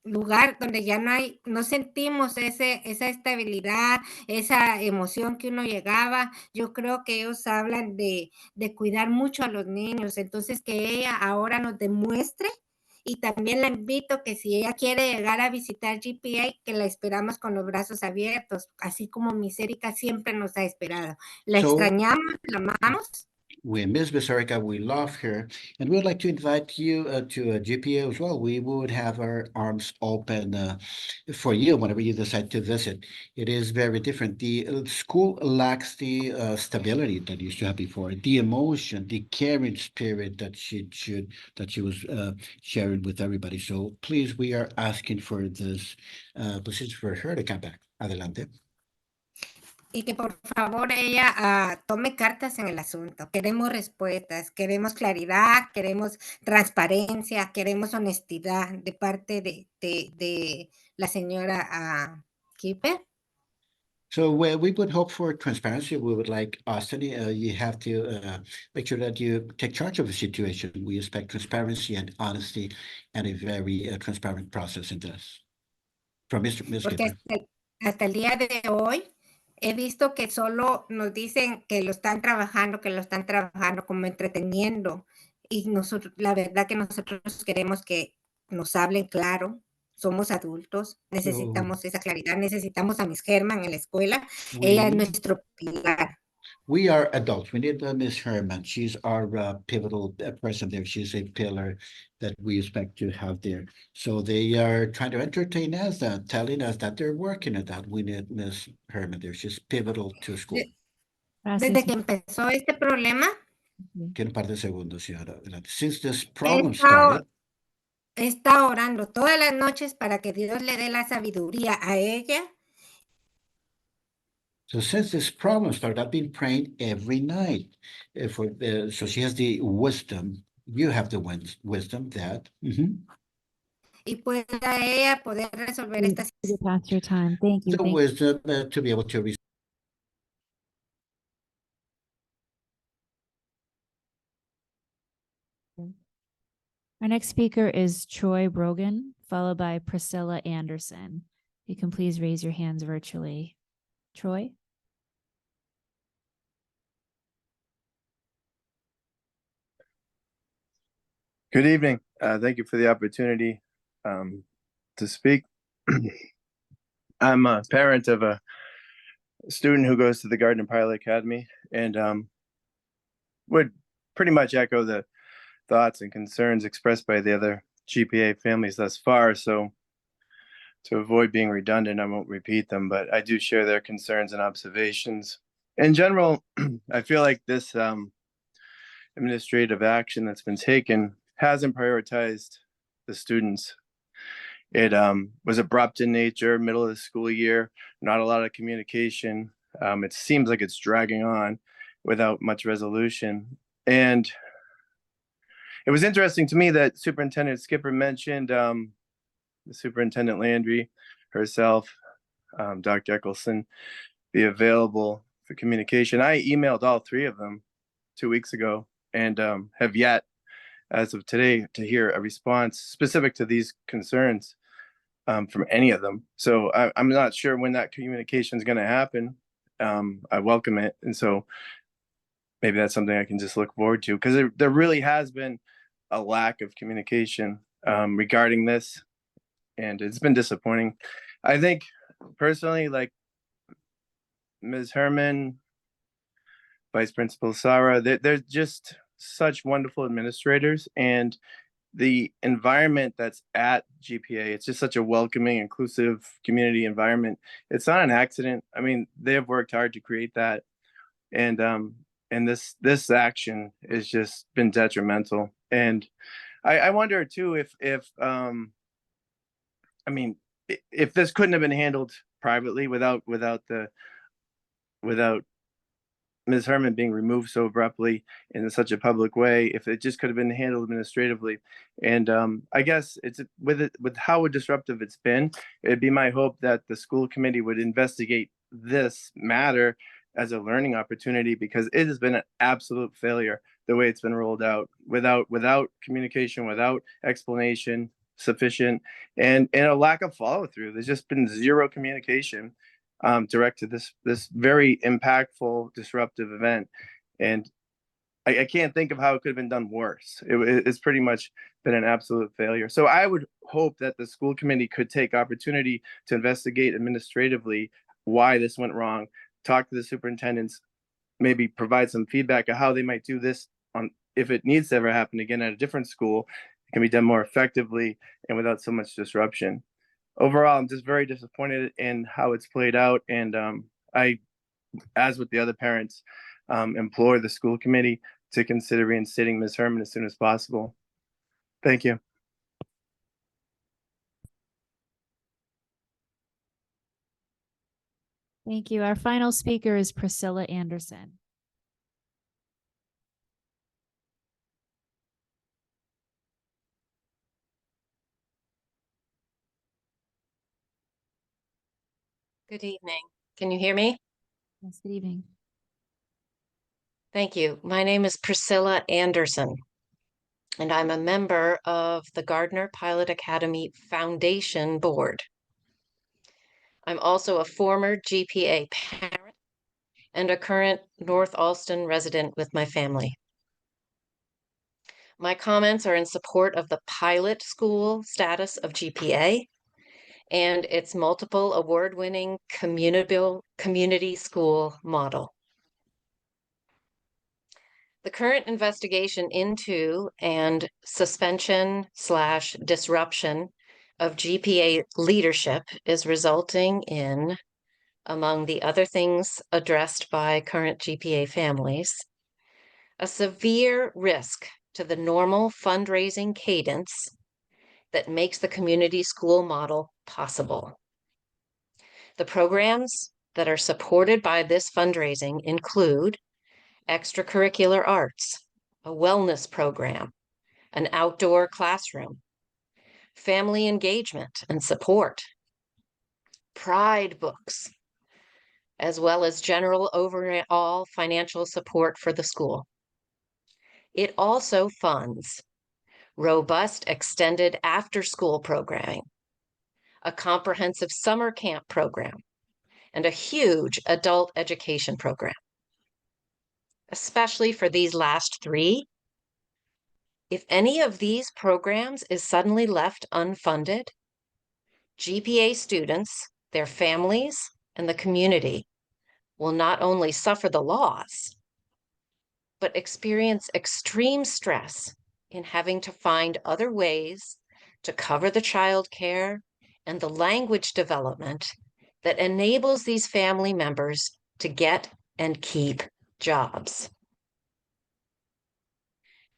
lugar donde ya no sentimos esa estabilidad, esa emoción que uno llegaba. Yo creo que ellos hablan de cuidar mucho a los niños, entonces que ella ahora nos demuestre y también la invito que si ella quiere llegar a visitar GPA, que la esperamos con los brazos abiertos, así como Miss Erika siempre nos ha esperado. La extrañamos, la amamos. We miss Miss Erica, we love her, and we would like to invite you to GPA as well. We would have our arms open for you whenever you decide to visit. It is very different. The school lacks the stability that it used to have before, the emotion, the caring spirit that she was sharing with everybody. So please, we are asking for this position for her to come back. Adelante. y que por favor ella tome cartas en el asunto. Queremos respuestas, queremos claridad, queremos transparencia, queremos honestidad de parte de la señora Keeper. So we would hope for transparency. We would like Austin, you have to make sure that you take charge of the situation. We expect transparency and honesty and a very transparent process in this. From Ms. Porque Skipper. hasta el día de hoy he visto que solo nos dicen que lo están trabajando como entreteniendo. Y nosotros, la verdad que nosotros queremos que nos hablen claro. Somos adultos, necesitamos esa claridad, necesitamos a Miss Herman en la escuela. Ella es nuestro pilar. We are adults. We need Ms. Herman. She's our pivotal person there. She's a pillar that we expect to have there. So they are trying to entertain us, telling us that they're working at that. We need Ms. Herman there. She's pivotal to school. Desde que empezó este problema, Quiero un par de segundos, señora. Since this he problem started, estado orando todas las noches para que Dios le dé la sabiduría a ella. so since this problem started, I've been praying every night so she has the wisdom. You have the wisdom that. Y pueda ella poder resolver esta You passed your time. Thank you. The wisdom to be able to Our next speaker is Troy Brogan, followed by Priscilla Anderson. You can please raise your hands virtually. Troy? Good evening. Thank you for the opportunity to speak. I'm a parent of a student who goes to the Gardner Pilot Academy and would pretty much echo the thoughts and concerns expressed by the other GPA families thus far. So to avoid being redundant, I won't repeat them, but I do share their concerns and observations. In general, I feel like this administrative action that's been taken hasn't prioritized the students. It was abrupt in nature, middle of the school year, not a lot of communication. It seems like it's dragging on without much resolution. And it was interesting to me that Superintendent Skipper mentioned the Superintendent Landry herself, Dr. Eccleston, be available for communication. I emailed all three of them 2 weeks ago and have yet, as of today, to hear a response specific to these concerns from any of them. So I'm not sure when that communication is going to happen. I welcome it. And so maybe that's something I can just look forward to, because there really has been a lack of communication regarding this, and it's been disappointing. I think personally, like Ms. Herman, Vice Principal Sarah, they're just such wonderful administrators, and the environment that's at GPA, it's just such a welcoming, inclusive community environment. It's not an accident. I mean, they have worked hard to create that, and this action has just been detrimental. And I wonder too if I mean, if this couldn't have been handled privately without Ms. Herman being removed so abruptly in such a public way, if it just could have been handled administratively. And I guess it's with how disruptive it's been, it'd be my hope that the school committee would investigate this matter as a learning opportunity, because it has been an absolute failure the way it's been rolled out, without communication, without explanation sufficient, and a lack of follow through. There's just been zero communication direct to this very impactful, disruptive event. And I can't think of how it could have been done worse. It's pretty much been an absolute failure. So I would hope that the school committee could take opportunity to investigate administratively why this went wrong, talk to the superintendents, maybe provide some feedback of how they might do this on, if it needs to ever happen again at a different school, it can be done more effectively and without so much disruption. Overall, I'm just very disappointed in how it's played out. And I, as with the other parents, implore the school committee to consider reinstating Ms. Herman as soon as possible. Thank you. Thank you. Our final speaker is Priscilla Anderson. Good evening. Can you hear me? Yes, good evening. Thank you. My name is Priscilla Anderson, and I'm a member of the Gardner Pilot Academy Foundation Board. I'm also a former GPA parent and a current North Alston resident with my family. My comments are in support of the pilot school status of GPA and its multiple award-winning community school model. The current investigation into and suspension/disruption of GPA leadership is resulting in, among the other things addressed by current GPA families, a severe risk to the normal fundraising cadence that makes the community school model possible. The programs that are supported by this fundraising include extracurricular arts, a wellness program, an outdoor classroom, family engagement and support, pride books, as well as general overall financial support for the school. It also funds robust extended after-school programming, a comprehensive summer camp program, and a huge adult education program. Especially for these last three, if any of these programs is suddenly left unfunded, GPA students, their families, and the community will not only suffer the loss, but experience extreme stress in having to find other ways to cover the childcare and the language development that enables these family members to get and keep jobs.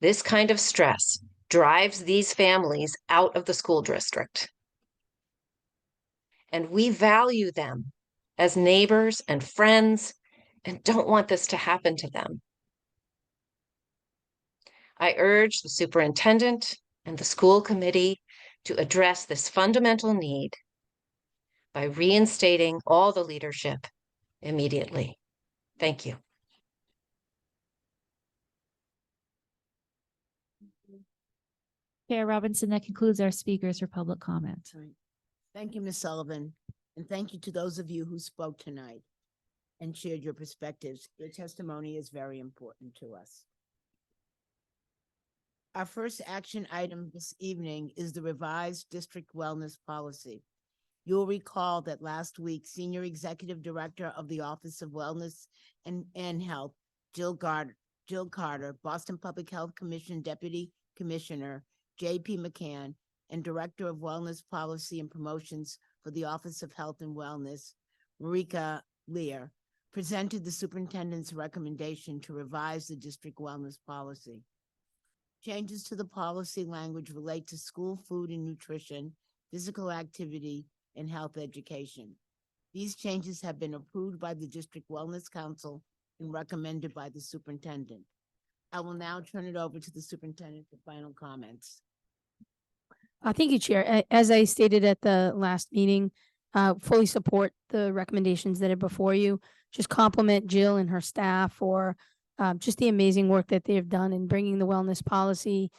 This kind of stress drives these families out of the school district. And we value them as neighbors and friends and don't want this to happen to them. I urge the superintendent and the school committee to address this fundamental need by reinstating all the leadership immediately. Thank you. Chair Robinson, that concludes our speakers for public comment. Thank you, Ms. Sullivan, and thank you to those of you who spoke tonight and shared your perspectives. Your testimony is very important to us. Our first action item this evening is the revised district wellness policy. You'll recall that last week, Senior Executive Director of the Office of Wellness and Health, Jill Carter, Boston Public Health Commission Deputy Commissioner, J.P. McCann, and Director of Wellness Policy and Promotions for the Office of Health and Wellness, Marika Lear, presented the superintendent's recommendation to revise the district wellness policy. Changes to the policy language relate to school food and nutrition, physical activity, and health education. These changes have been approved by the District Wellness Council and recommended by the superintendent. I will now turn it over to the superintendent for final comments. Thank you, Chair. As I stated at the last meeting, fully support the recommendations that are before you. Just compliment Jill and her staff for just the amazing work that they've done in bringing the wellness policy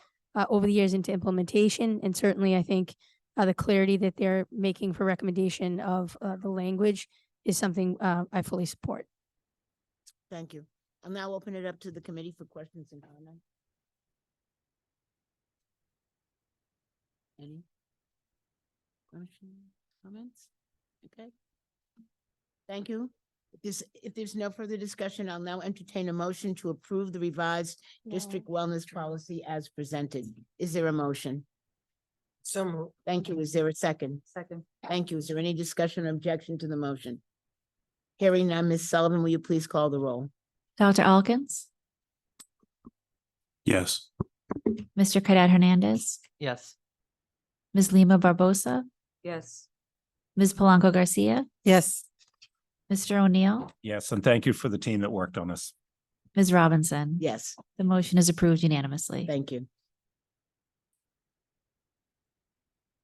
over the years into implementation. And certainly, I think the clarity that they're making for recommendation of the language is something I fully support. Thank you. I'll now open it up to the committee for questions and comments. Any questions, comments? Okay. Thank you. If there's no further discussion, I'll now entertain a motion to approve the revised district wellness policy as presented. Is there a motion? So moved. Thank you. Is there a second? Second. Thank you. Is there any discussion or objection to the motion? Hearing none, Ms. Sullivan, will you please call the roll? Dr. Alkins, Yes. Mr. Cadet Hernandez, Yes. Ms. Lima Barbosa, Yes. Ms. Polanco Garcia, Yes. Mr. O'Neill, Yes, and thank you for the team that worked on this. Ms. Robinson. Yes, The motion is approved unanimously. thank you.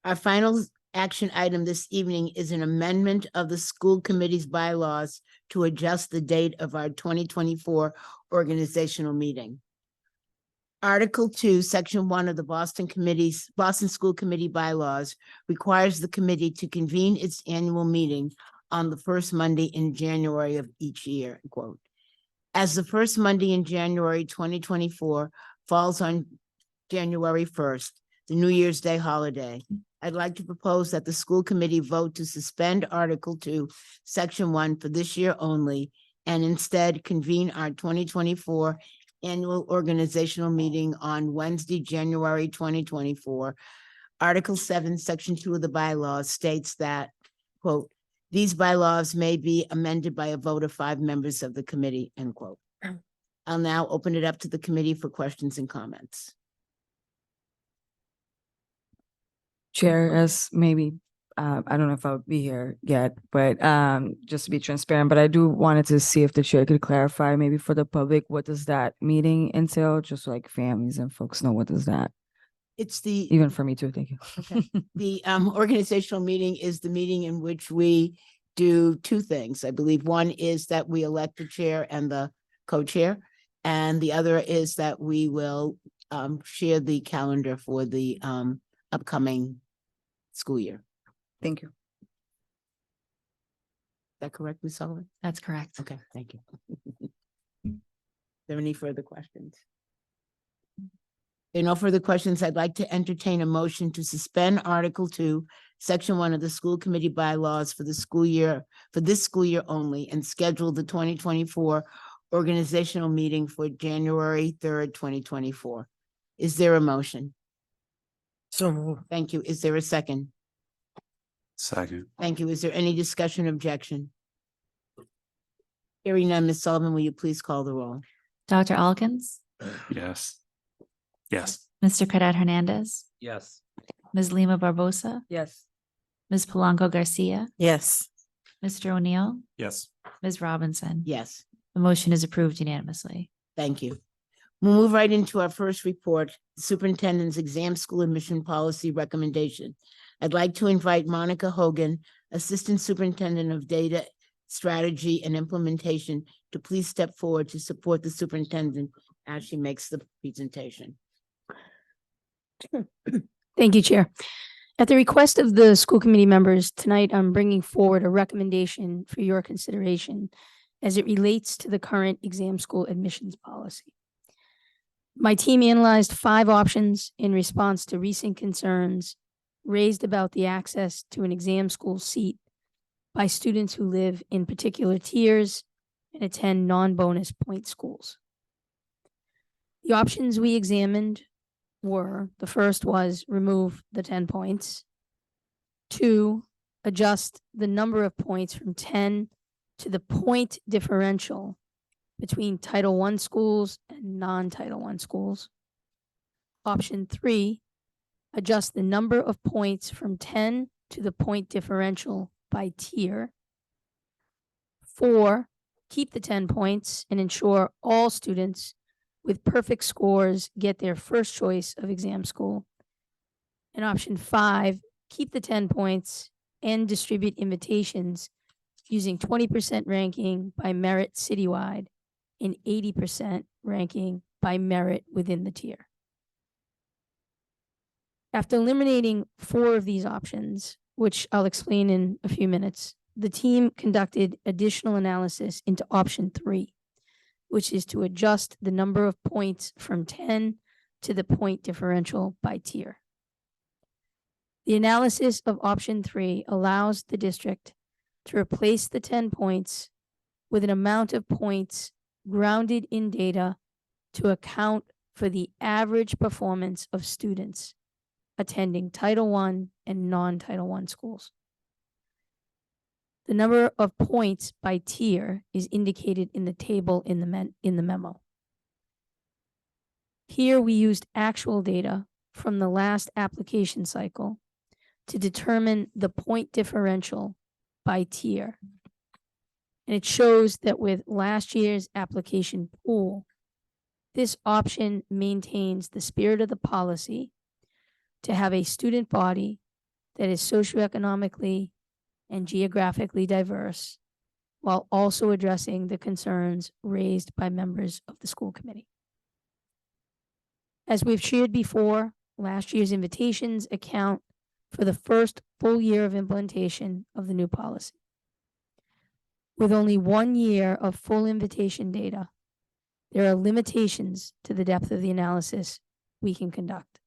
Our final action item this evening is an amendment of the school committee's bylaws to adjust the date of our 2024 organizational meeting. Article 2, Section 1 of the Boston School Committee bylaws requires the committee to convene its annual meeting on the first Monday in January of each year, quote. As the first Monday in January 2024 falls on January 1st, the New Year's Day holiday, I'd like to propose that the school committee vote to suspend Article 2, Section 1 for this year only, and instead convene our 2024 annual organizational meeting on Wednesday, January 2024. Article 7, Section 2 of the bylaws states that, quote, these bylaws may be amended by a vote of 5 members of the committee, end quote. I'll now open it up to the committee for questions and comments. Chair, as maybe, I don't know if I'll be here yet, but just to be transparent, but I do wanted to see if the chair could clarify maybe for the public, what does that meeting entail? Just so like families and folks know, what does that? It's the, Even for me too, thank you. okay. The organizational meeting is the meeting in which we do 2 things. I believe one is that we elect the chair and the co-chair, and the other is that we will share the calendar for the upcoming school year. Thank you. Is that correct, Ms. Sullivan? That's correct. Okay, thank you. Are there any further questions? There are no further questions. I'd like to entertain a motion to suspend Article 2, Section 1 of the school committee bylaws for the school year, for this school year only, and schedule the 2024 organizational meeting for January 3rd, 2024. Is there a motion? So moved. Thank you. Is there a second? Second. Thank you. Is there any discussion or objection? Hearing none, Ms. Sullivan, will you please call the roll? Dr. Alkins, Yes. Yes. Mr. Cadet Hernandez, Yes. Ms. Lima Barbosa, Yes. Ms. Polanco Garcia, Yes. Mr. O'Neill, Yes. Ms. Robinson. Yes. The motion is approved unanimously. Thank you. We'll move right into our first report, the Superintendent's Exam School Admission Policy Recommendation. I'd like to invite Monica Hogan, Assistant Superintendent of Data Strategy and Implementation, to please step forward to support the superintendent as she makes the presentation. Thank you, Chair. At the request of the school committee members, tonight I'm bringing forward a recommendation for your consideration as it relates to the current exam school admissions policy. My team analyzed 5 options in response to recent concerns raised about the access to an exam school seat by students who live in particular tiers and attend non-bonus point schools. The options we examined were, the first was remove the 10 points. 2, adjust the number of points from 10 to the point differential between Title I schools and non-Title I schools. Option 3, adjust the number of points from 10 to the point differential by tier. 4, keep the 10 points and ensure all students with perfect scores get their first choice of exam school. And option 5, keep the 10 points and distribute invitations using 20% ranking by merit citywide and 80% ranking by merit within the tier. After eliminating 4 of these options, which I'll explain in a few minutes, the team conducted additional analysis into option 3, which is to adjust the number of points from 10 to the point differential by tier. The analysis of option 3 allows the district to replace the 10 points with an amount of points grounded in data to account for the average performance of students attending Title I and non-Title I schools. The number of points by tier is indicated in the table in the memo. Here we used actual data from the last application cycle to determine the point differential by tier. And it shows that with last year's application pool, this option maintains the spirit of the policy to have a student body that is socioeconomically and geographically diverse, while also addressing the concerns raised by members of the school committee. As we've shared before, last year's invitations account for the first full year of implementation of the new policy. With only 1 year of full invitation data, there are limitations to the depth of the analysis we can conduct.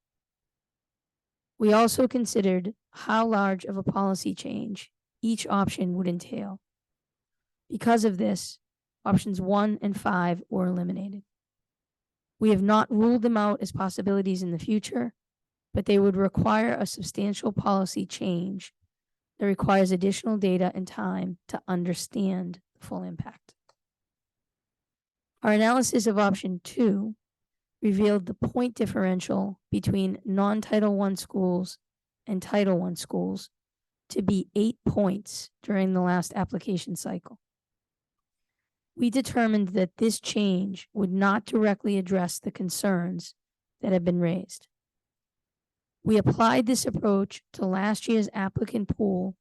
We also considered how large of a policy change each option would entail. Because of this, options 1 and 5 were eliminated. We have not ruled them out as possibilities in the future, but they would require a substantial policy change that requires additional data and time to understand the full impact. Our analysis of option 2 revealed the point differential between non-Title I schools and Title I schools to be 8 points during the last application cycle. We determined that this change would not directly address the concerns that have been raised. We applied this approach to last year's applicant pool,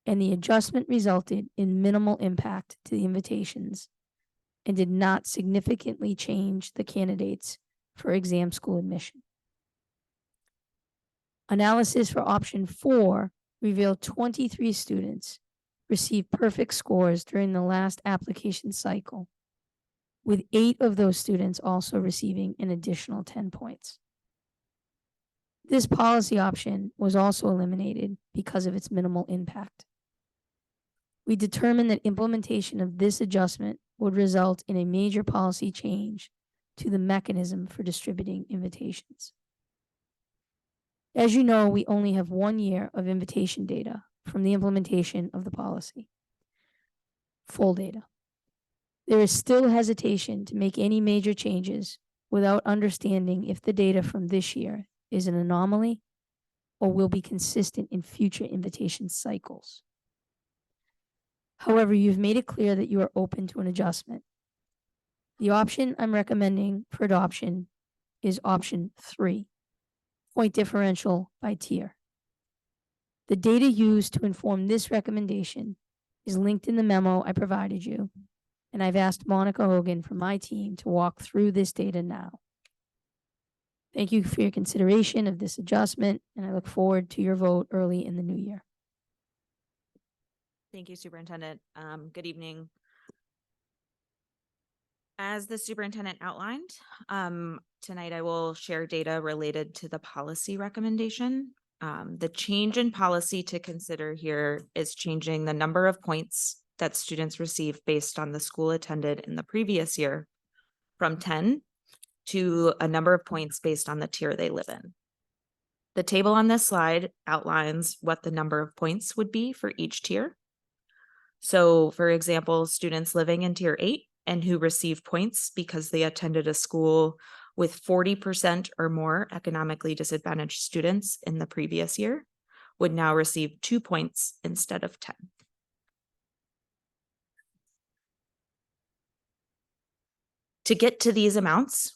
and the adjustment resulted in minimal impact to the invitations and did not significantly change the candidates for exam school admission. Analysis for option 4 revealed 23 students received perfect scores during the last application cycle, with 8 of those students also receiving an additional 10 points. This policy option was also eliminated because of its minimal impact. We determined that implementation of this adjustment would result in a major policy change to the mechanism for distributing invitations. As you know, we only have 1 year of invitation data from the implementation of the policy. Full data. There is still hesitation to make any major changes without understanding if the data from this year is an anomaly or will be consistent in future invitation cycles. However, you've made it clear that you are open to an adjustment. The option I'm recommending for adoption is option 3, point differential by tier. The data used to inform this recommendation is linked in the memo I provided you, and I've asked Monica Hogan from my team to walk through this data now. Thank you for your consideration of this adjustment, and I look forward to your vote early in the new year. Thank you, Superintendent. Good evening. As the superintendent outlined, tonight I will share data related to the policy recommendation. The change in policy to consider here is changing the number of points that students receive based on the school attended in the previous year from 10 to a number of points based on the tier they live in. The table on this slide outlines what the number of points would be for each tier. So, for example, students living in tier 8 and who receive points because they attended a school with 40% or more economically disadvantaged students in the previous year would now receive 2 points instead of 10. To get to these amounts,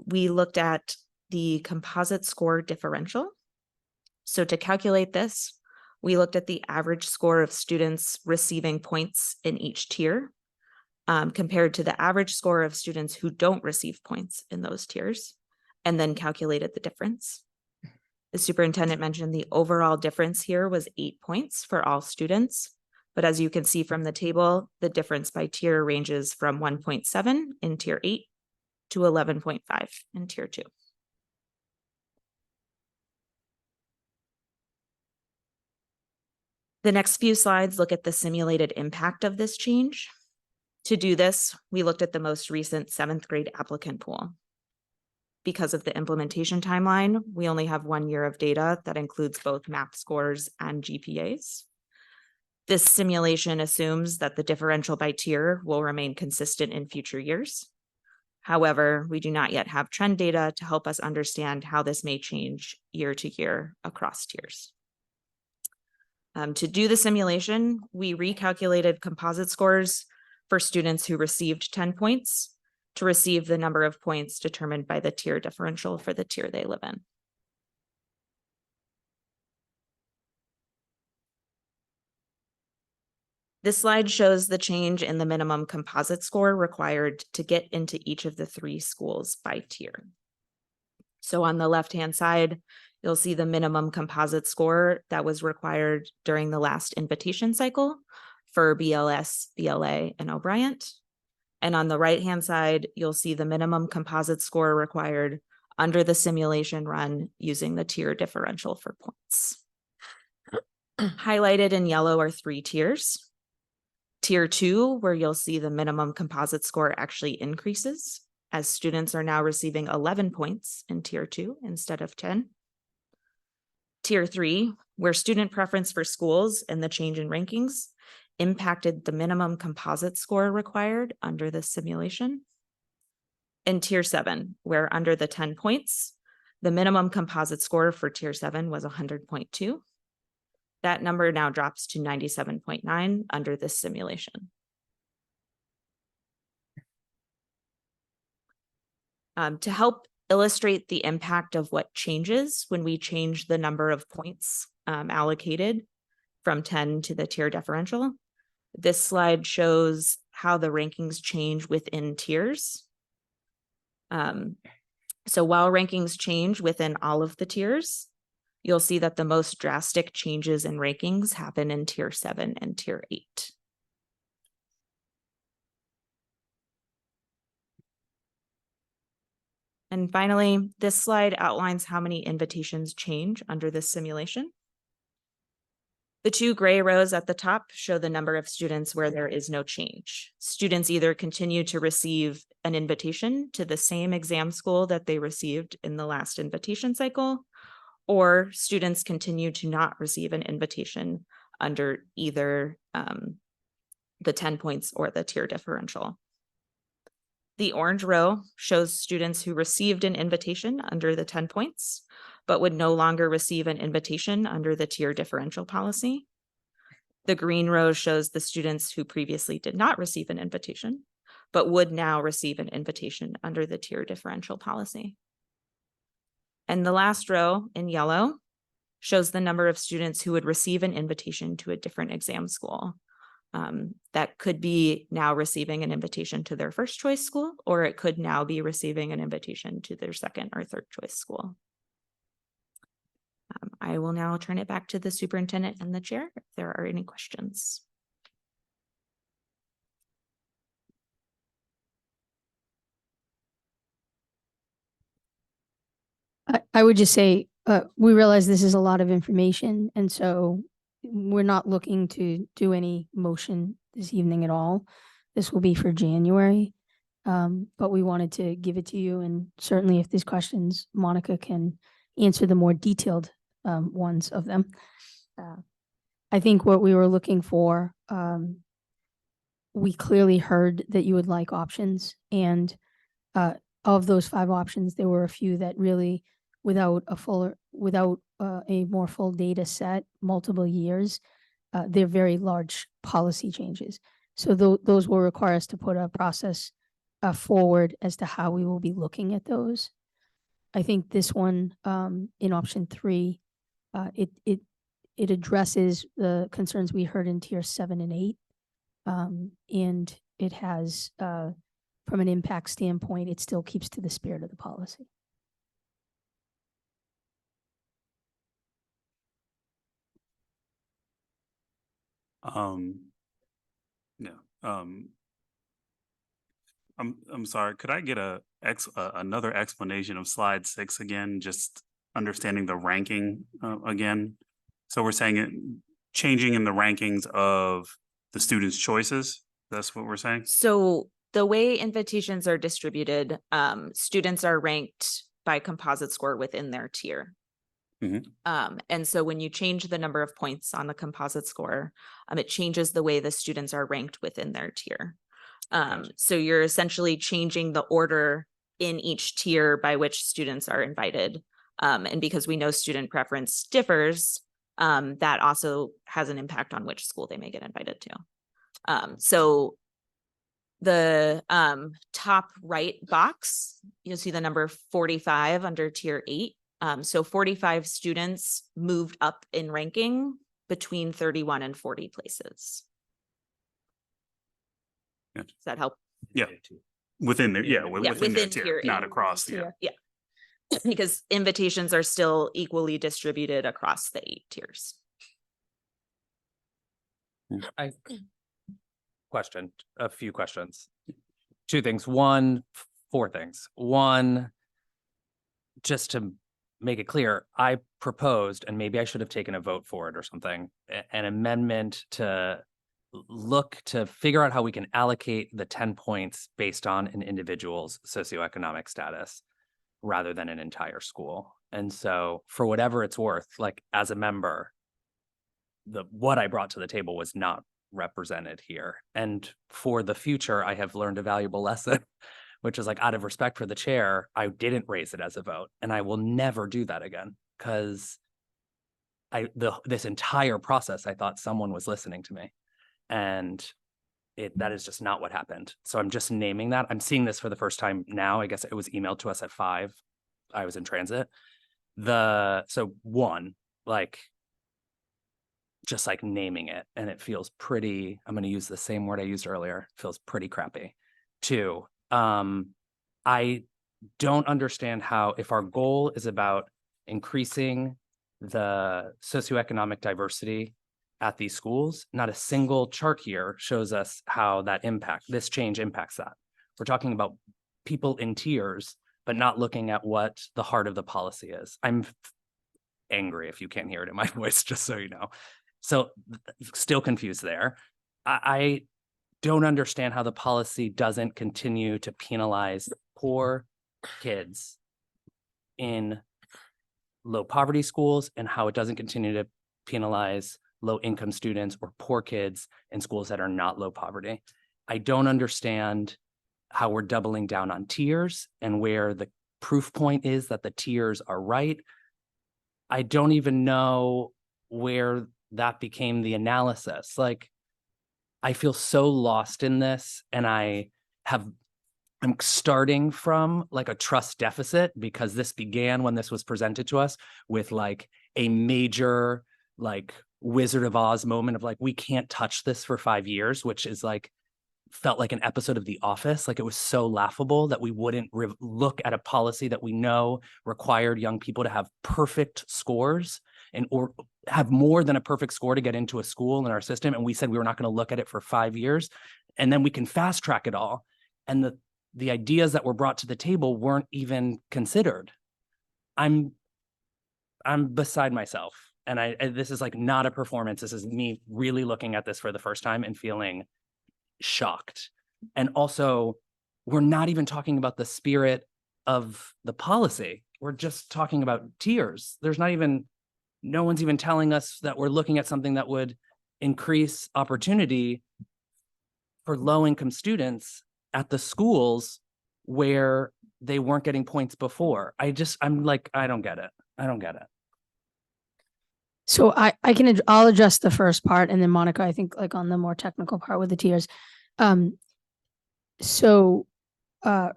we looked at the composite score differential. So to calculate this, we looked at the average score of students receiving points in each tier compared to the average score of students who don't receive points in those tiers, and then calculated the difference. The superintendent mentioned the overall difference here was 8 points for all students. But as you can see from the table, the difference by tier ranges from 1.7 in tier 8 to 11.5 in tier 2. The next few slides look at the simulated impact of this change. To do this, we looked at the most recent 7th grade applicant pool. Because of the implementation timeline, we only have 1 year of data that includes both math scores and GPAs. This simulation assumes that the differential by tier will remain consistent in future years. However, we do not yet have trend data to help us understand how this may change year to year across tiers. To do the simulation, we recalculated composite scores for students who received 10 points to receive the number of points determined by the tier differential for the tier they live in. This slide shows the change in the minimum composite score required to get into each of the 3 schools by tier. So on the left-hand side, you'll see the minimum composite score that was required during the last invitation cycle for BLS, BLA, and O'Brien. And on the right-hand side, you'll see the minimum composite score required under the simulation run using the tier differential for points. Highlighted in yellow are 3 tiers. Tier 2, where you'll see the minimum composite score actually increases, as students are now receiving 11 points in tier 2 instead of 10. Tier 3, where student preference for schools and the change in rankings impacted the minimum composite score required under the simulation. And Tier 7, where under the 10 points, the minimum composite score for Tier 7 was 100.2. That number now drops to 97.9 under this simulation. To help illustrate the impact of what changes when we change the number of points allocated from 10 to the tier differential, this slide shows how the rankings change within tiers. So while rankings change within all of the tiers, you'll see that the most drastic changes in rankings happen in tier 7 and tier 8. And finally, this slide outlines how many invitations change under this simulation. The 2 gray rows at the top show the number of students where there is no change. Students either continue to receive an invitation to the same exam school that they received in the last invitation cycle, or students continue to not receive an invitation under either the 10 points or the tier differential. The orange row shows students who received an invitation under the 10 points, but would no longer receive an invitation under the tier differential policy. The green row shows the students who previously did not receive an invitation, but would now receive an invitation under the tier differential policy. And the last row in yellow shows the number of students who would receive an invitation to a different exam school. That could be now receiving an invitation to their first choice school, or it could now be receiving an invitation to their second or third choice school. I will now turn it back to the superintendent and the chair if there are any questions. I would just say, we realize this is a lot of information, and so we're not looking to do any motion this evening at all. This will be for January, but we wanted to give it to you, and certainly if there's questions, Monica can answer the more detailed ones of them. I think what we were looking for, we clearly heard that you would like options, and of those 5 options, there were a few that really, without a more full data set, multiple years, they're very large policy changes. So those will require us to put a process forward as to how we will be looking at those. I think this one, in option 3, it addresses the concerns we heard in tier 7 and 8. And it has, from an impact standpoint, it still keeps to the spirit of the policy. I'm sorry, could I get another explanation of slide 6 again, just understanding the ranking again? So we're saying it changing in the rankings of the students' choices. That's what we're saying? So the way invitations are distributed, students are ranked by composite score within their tier. And so when you change the number of points on the composite score, it changes the way the students are ranked within their tier. So you're essentially changing the order in each tier by which students are invited. And because we know student preference differs, that also has an impact on which school they may get invited to. So the top right box, you'll see the number 45 under tier 8. So 45 students moved up in ranking between 31 and 40 places. Yeah. Does that help? Yeah. Within there, yeah, within their tier, not eight. across, yeah. Yeah. Because invitations are still equally distributed across the 8 tiers. A few questions. 2 things. 4 things. 1, just to make it clear, I proposed, and maybe I should have taken a vote for it or something, an amendment to look to figure out how we can allocate the 10 points based on an individual's socioeconomic status rather than an entire school. And so for whatever it's worth, like as a member, what I brought to the table was not represented here. And for the future, I have learned a valuable lesson, which is like, out of respect for the chair, I didn't raise it as a vote, and I will never do that again, because this entire process, I thought someone was listening to me, and that is just not what happened. So I'm just naming that. I'm seeing this for the first time now. I guess it was emailed to us at 5. I was in transit. So 1, like, just like naming it, and it feels pretty, I'm going to use the same word I used earlier, feels pretty crappy. 2, I don't understand how, if our goal is about increasing the socioeconomic diversity at these schools, not a single chart here shows us how this change impacts that. We're talking about people in tiers, but not looking at what the heart of the policy is. I'm angry if you can't hear it in my voice, just so you know. So still confused there. I don't understand how the policy doesn't continue to penalize poor kids in low poverty schools, and how it doesn't continue to penalize low income students or poor kids in schools that are not low poverty. I don't understand how we're doubling down on tiers and where the proof point is that the tiers are right. I don't even know where that became the analysis. Like, I feel so lost in this, and I'm starting from like a trust deficit, because this began when this was presented to us with like a major like Wizard of Oz moment of like, we can't touch this for 5 years, which is like, felt like an episode of The Office. Like, it was so laughable that we wouldn't look at a policy that we know required young people to have perfect scores or have more than a perfect score to get into a school in our system. And we said we were not going to look at it for 5 years, and then we can fast track it all. And the ideas that were brought to the table weren't even considered. I'm beside myself. And this is like not a performance. This is me really looking at this for the first time and feeling shocked. And also, we're not even talking about the spirit of the policy. We're just talking about tiers. No one's even telling us that we're looking at something that would increase opportunity for low-income students at the schools where they weren't getting points before. I'm like, I don't get it. I don't get it. So I'll address the first part, and then Monica, I think, like, on the more technical part with the tiers.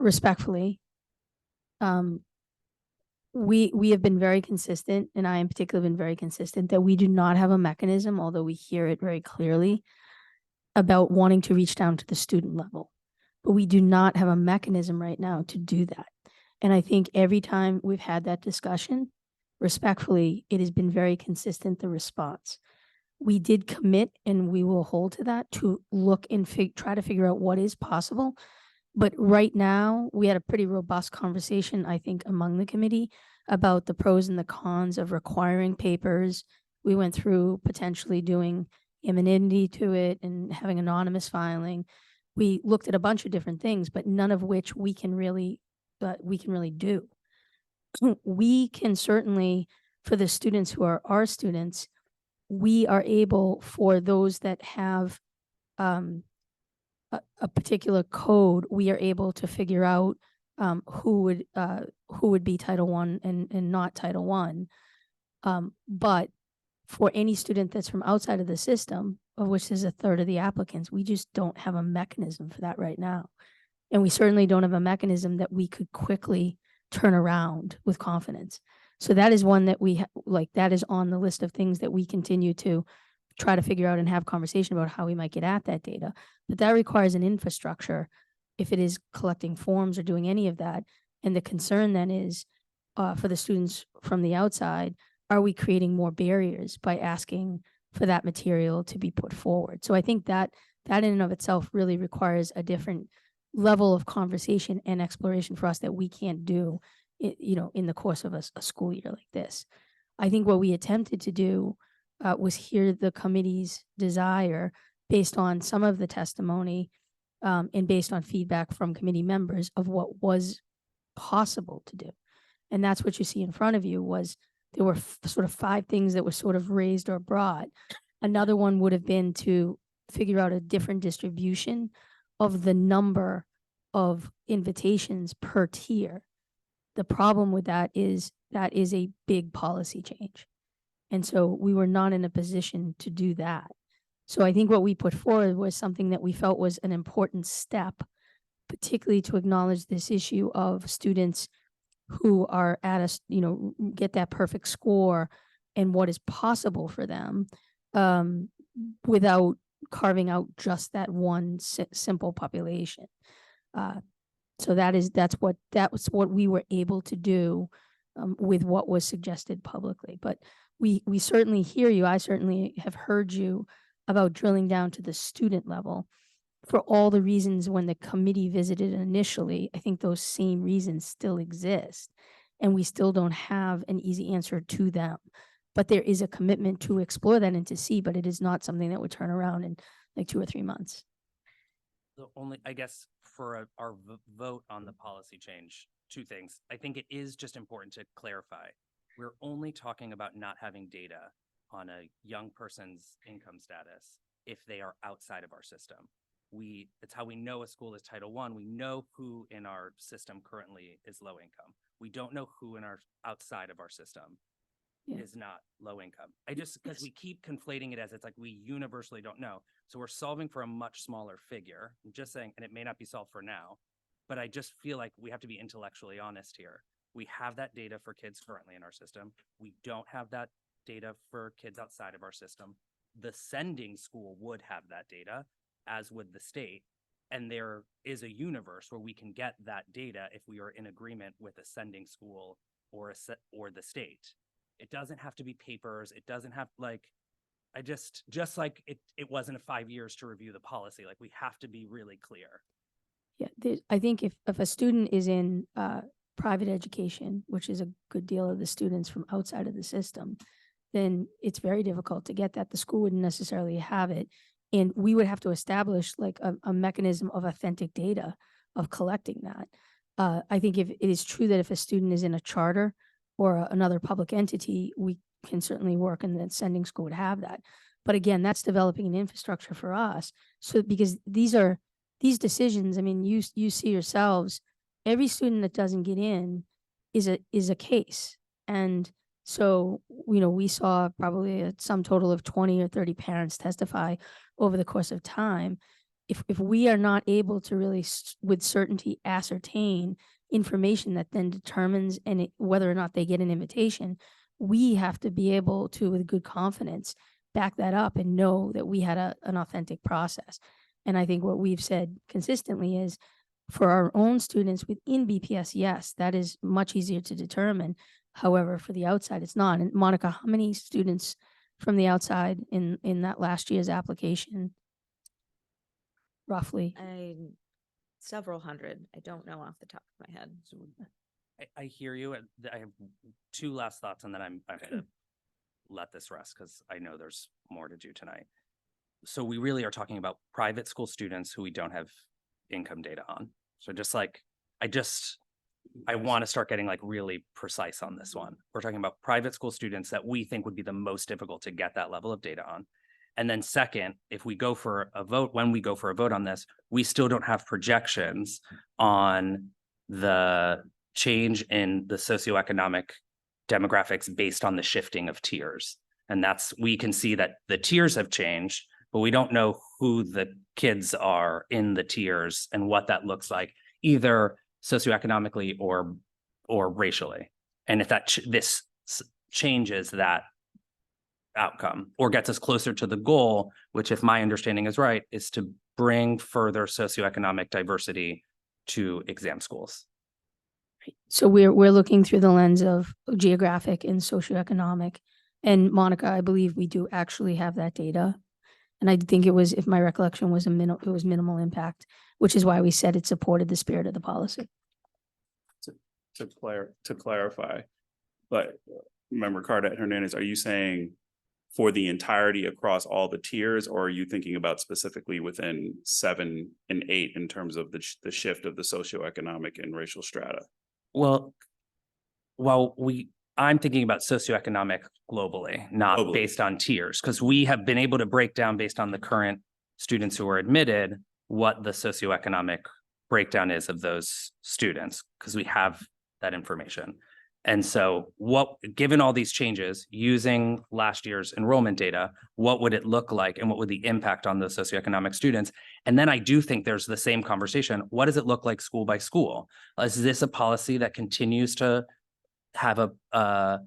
Respectfully, we have been very consistent, and I in particular have been very consistent, that we do not have a mechanism, although we hear it very clearly, about wanting to reach down to the student level. But we do not have a mechanism right now to do that. And I think every time we've had that discussion, respectfully, it has been very consistent, the response. We did commit, and we will hold to that, to look and try to figure out what is possible. But right now, we had a pretty robust conversation, I think, among the committee about the pros and the cons of requiring papers. We went through potentially doing anonymity to it and having anonymous filing. We looked at a bunch of different things, but none of which we can really do. We can certainly, for the students who are our students, we are able, for those that have a particular code, we are able to figure out who would be Title I and not Title I. But for any student that's from outside of the system, of which is a third of the applicants, we just don't have a mechanism for that right now. And we certainly don't have a mechanism that we could quickly turn around with confidence. So that is one that we like, that is on the list of things that we continue to try to figure out and have conversation about how we might get at that data. But that requires an infrastructure if it is collecting forms or doing any of that. And the concern then is for the students from the outside, are we creating more barriers by asking for that material to be put forward? So I think that in and of itself really requires a different level of conversation and exploration for us that we can't do, in the course of a school year like this. I think what we attempted to do was hear the committee's desire based on some of the testimony and based on feedback from committee members of what was possible to do. And that's what you see in front of you. Was there were sort of 5 things that were sort of raised or brought. Another one would have been to figure out a different distribution of the number of invitations per tier. The problem with that is a big policy change. And so we were not in a position to do that. So I think what we put forward was something that we felt was an important step, particularly to acknowledge this issue of students who are at us, get that perfect score and what is possible for them without carving out just that one simple population. So that was what we were able to do with what was suggested publicly. But we certainly hear you. I certainly have heard you about drilling down to the student level for all the reasons when the committee visited initially. I think those same reasons still exist, and we still don't have an easy answer to them. But there is a commitment to explore that and to see, but it is not something that would turn around in like 2 or 3 months. The only, I guess, for our vote on the policy change, 2 things. I think it is just important to clarify. We're only talking about not having data on a young person's income status if they are outside of our system. It's how we know a school is Title I. We know who in our system currently is low income. We don't know who in our outside of our system is not low income. Because we keep conflating it as it's like we universally don't know. So we're solving for a much smaller figure. I'm just saying, and it may not be solved for now, but I just feel like we have to be intellectually honest here. We have that data for kids currently in our system. We don't have that data for kids outside of our system. The sending school would have that data, as would the state. And there is a universe where we can get that data if we are in agreement with a sending school or the state. It doesn't have to be papers. It doesn't have just like it wasn't 5 years to review the policy. Like, we have to be really clear. Yeah, I think if a student is in private education, which is a good deal of the students from outside of the system, then it's very difficult to get that. The school wouldn't necessarily have it. And we would have to establish like a mechanism of authentic data of collecting that. I think if it is true that if a student is in a charter or another public entity, we can certainly work, and the sending school would have that. But again, that's developing an infrastructure for us. So because these decisions, I mean, you see yourselves, every student that doesn't get in is a case. And so, we saw probably a sum total of 20 or 30 parents testify over the course of time. If we are not able to really with certainty ascertain information that then determines whether or not they get an invitation, we have to be able to, with good confidence, back that up and know that we had an authentic process. And I think what we've said consistently is, for our own students within BPS, yes, that is much easier to determine. However, for the outside, it's not. And Monica, how many students from the outside in that last year's application, roughly? Several hundred. I don't know off the top of my head. I hear you. I have 2 last thoughts, and then I'm going to let this rest because I know there's more to do tonight. So we really are talking about private school students who we don't have income data on. So I want to start getting like really precise on this one. We're talking about private school students that we think would be the most difficult to get that level of data on. And then second, if we go for a vote, when we go for a vote on this, we still don't have projections on the change in the socioeconomic demographics based on the shifting of tiers. And we can see that the tiers have changed, but we don't know who the kids are in the tiers and what that looks like, either socioeconomically or racially. And if this changes that outcome or gets us closer to the goal, which, if my understanding is right, is to bring further socioeconomic diversity to exam schools. So we're looking through the lens of geographic and socioeconomic. And Monica, I believe we do actually have that data. And I think it was, if my recollection was it was minimal impact, which is why we said it supported the spirit of the policy. To clarify, but Member Carter Hernandez, are you saying for the entirety across all the tiers, or are you thinking about specifically within 7 and 8 in terms of the shift of the socioeconomic and racial strata? Well, I'm thinking about socioeconomic globally, not based on tiers, because we have been able to break down based on the current students who are admitted what the socioeconomic breakdown is of those students, because we have that information. And so given all these changes, using last year's enrollment data, what would it look like and what would the impact on the socioeconomic students? And then I do think there's the same conversation. What does it look like school by school? Is this a policy that continues to have a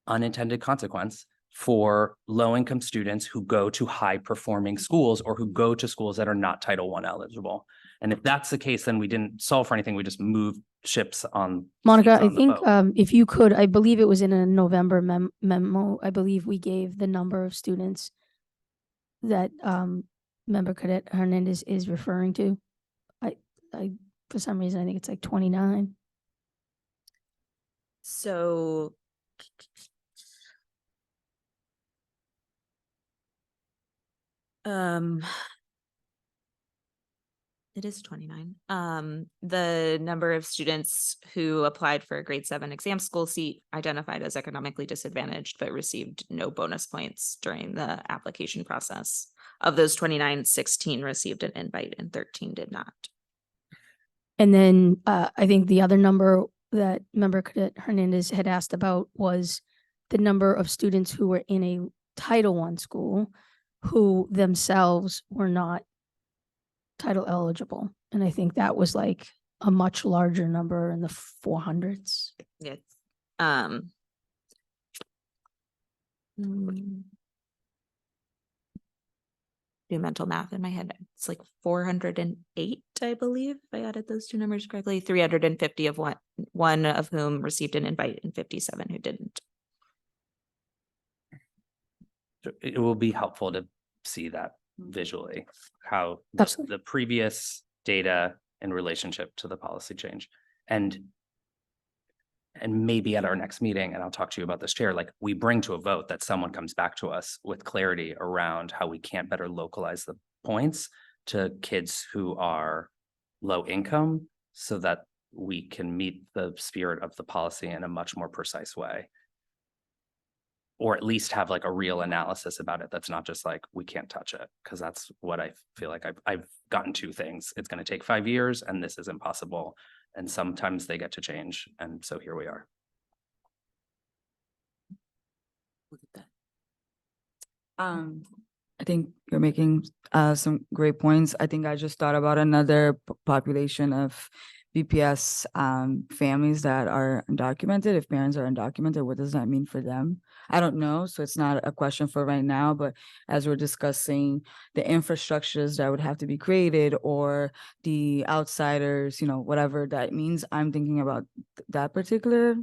unintended consequence for low-income students who go to high-performing schools or who go to schools that are not Title I eligible? And if that's the case, then we didn't solve for anything. We just moved ships on. Monica, I think if you could, I believe it was in a November memo, I believe we gave the number of students that Member Cadet Hernandez is referring to. I for some reason, I think it's like 29. So it is 29. The number of students who applied for a grade 7 exam school seat identified as economically disadvantaged but received no bonus points during the application process. Of those 29, 16 received an invite and 13 did not. And then I think the other number that Member Cadet Hernandez had asked about was the number of students who were in a Title I school who themselves were not title eligible. And I think that was like a much larger number in the 400s. Yes. Do mental math in my head. It's like 408, I believe, if I added those two numbers correctly. 350 of one of whom received an invite and 57 who didn't. It will be helpful to see that visually, how the previous data in relationship to the policy change. And maybe at our next meeting, and I'll talk to you about this, Chair, like we bring to a vote that someone comes back to us with clarity around how we can't better localize the points to kids who are low income so that we can meet the spirit of the policy in a much more precise way. Or at least have like a real analysis about it. That's not just like, we can't touch it, because that's what I feel like I've gotten two things. It's going to take 5 years and this is impossible. And sometimes they get to change. And so here we are. I think you're making some great points. I think I just thought about another population of BPS families that are undocumented. If parents are undocumented, what does that mean for them? I don't know. So it's not a question for right now, but as we're discussing the infrastructures that would have to be created or the outsiders, you know, whatever that means, I'm thinking about that particular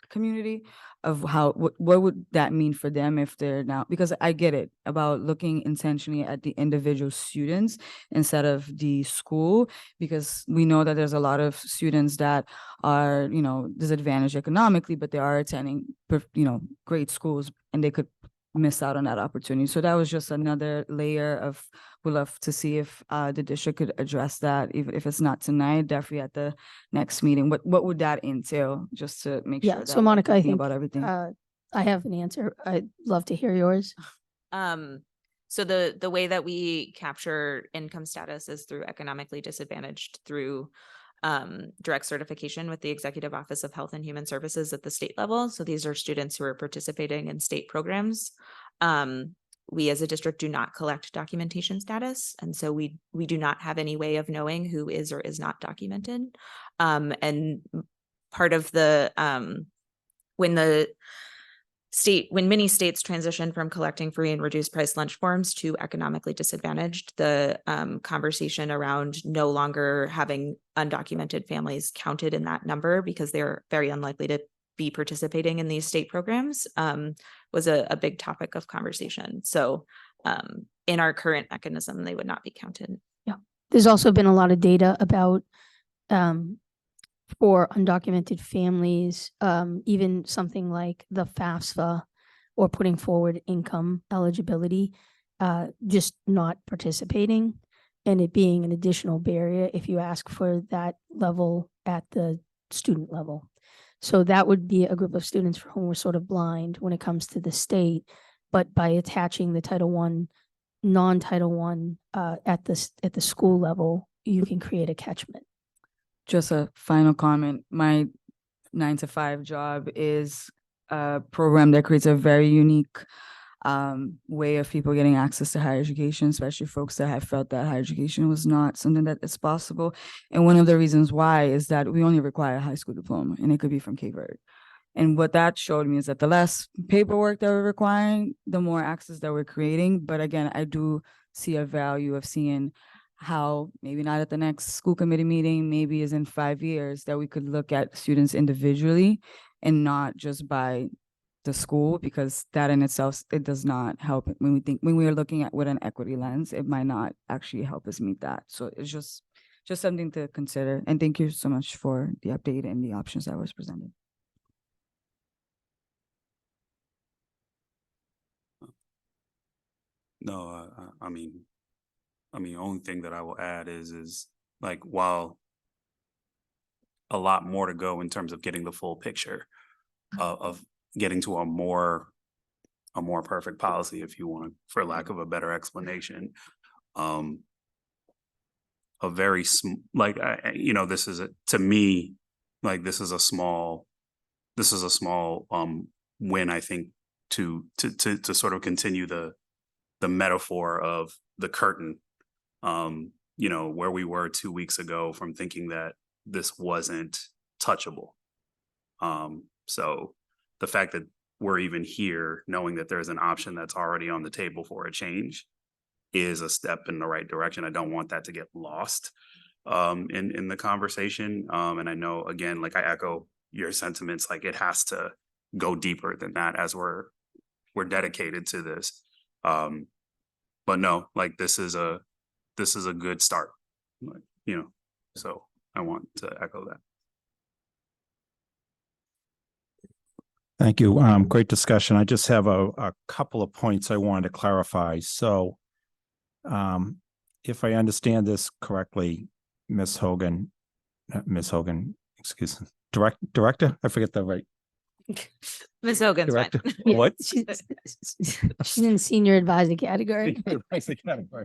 community of how, what would that mean for them if they're now, because I get it about looking intentionally at the individual students instead of the school, because we know that there's a lot of students that are, you know, disadvantaged economically, but they are attending, you know, great schools and they could miss out on that opportunity. So that was just another layer of, we'd love to see if the district could address that, even if it's not tonight, definitely at the next meeting. What would that entail, just to make sure that So Monica, we're I thinking think about everything? I have an answer. I'd love to hear yours. So the way that we capture income status is through economically disadvantaged through direct certification with the Executive Office of Health and Human Services at the state level. So these are students who are participating in state programs. We as a district do not collect documentation status. And so we do not have any way of knowing who is or is not documented. And part of the, when many states transition from collecting free and reduced price lunch forms to economically disadvantaged, the conversation around no longer having undocumented families counted in that number because they're very unlikely to be participating in these state programs was a big topic of conversation. So in our current mechanism, they would not be counted. Yeah. There's also been a lot of data about for undocumented families, even something like the FAFSA or putting forward income eligibility, just not participating, and it being an additional barrier if you ask for that level at the student level. So that would be a group of students for whom we're sort of blind when it comes to the state, but by attaching the Title I, non-Title I at the school level, you can create a catchment. Just a final comment. My 9-to-5 job is a program that creates a very unique way of people getting access to higher education, especially folks that have felt that higher education was not something that is possible. And one of the reasons why is that we only require a high school diploma, and it could be from Cape Verde. And what that showed me is that the less paperwork that we're requiring, the more access that we're creating. But again, I do see a value of seeing how maybe not at the next school committee meeting, maybe is in 5 years, that we could look at students individually and not just by the school, because that in itself, it does not help when we are looking at with an equity lens, it might not actually help us meet that. So it's just something to consider. And thank you so much for the update and the options that was presented. No, I mean, the only thing that I will add is like, while a lot more to go in terms of getting the full picture of getting to a more perfect policy, if you want, for lack of a better explanation. A very like, this is to me, like, this is a small win, I think, to sort of continue the metaphor of the curtain, where we were 2 weeks ago from thinking that this wasn't touchable. So the fact that we're even here, knowing that there's an option that's already on the table for a change, is a step in the right direction. I don't want that to get lost in the conversation. And I know, again, like, I echo your sentiments, like, it has to go deeper than that as we're dedicated to this. But no, like, this is a good start, so I want to echo that. Thank you. Great discussion. I just have a couple of points I wanted to clarify. So if I understand this correctly, Ms. Hogan, excuse me, director, I forget the right. Ms. Hogan's Director. fine. What? She's in senior advisor category.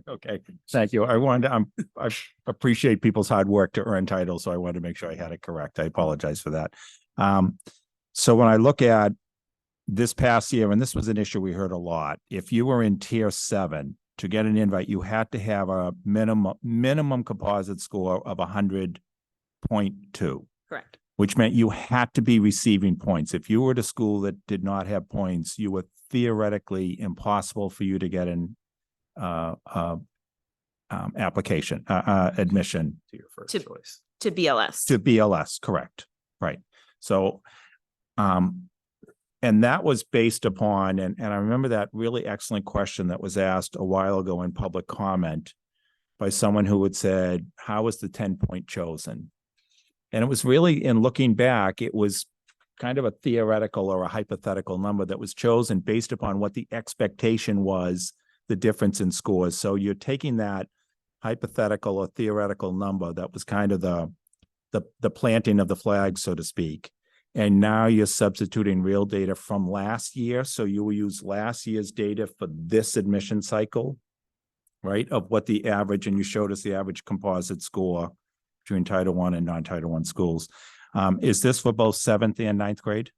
Okay, thank you. I appreciate people's hard work to earn titles, so I wanted to make sure I had it correct. I apologize for that. So when I look at this past year, and this was an issue we heard a lot, if you were in tier 7 to get an invite, you had to have a minimum composite score of 100.2. Correct. Which meant you had to be receiving points. If you were at a school that did not have points, you were theoretically impossible for you to get an application, admission to your first choice. To BLS. To BLS, correct. Right. So, and that was based upon, and I remember that really excellent question that was asked a while ago in public comment by someone who had said, how was the 10-point chosen? And it was really, in looking back, it was kind of a theoretical or a hypothetical number that was chosen based upon what the expectation was, the difference in scores. So you're taking that hypothetical or theoretical number that was kind of the planting of the flag, so to speak. And now you're substituting real data from last year. So you will use last year's data for this admission cycle, right? Of what the average, and you showed us the average composite score between Title I and non-Title I schools. Is this for both 7th and 9th grade?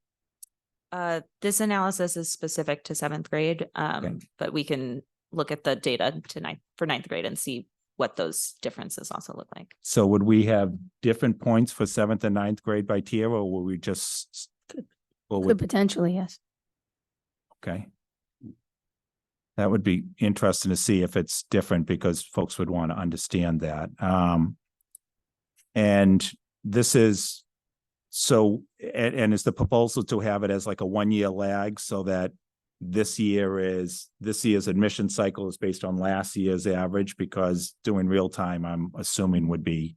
This analysis is specific to 7th grade, but we can look at the data for 9th grade and see what those differences also look like. So would we have different points for 7th and 9th grade by tier, or will we just? Could potentially, yes. Okay. That would be interesting to see if it's different, because folks would want to understand that. And this is, so, and is the proposal to have it as like a 1-year lag, so that this year's admission cycle is based on last year's average, because doing real time, I'm assuming, would be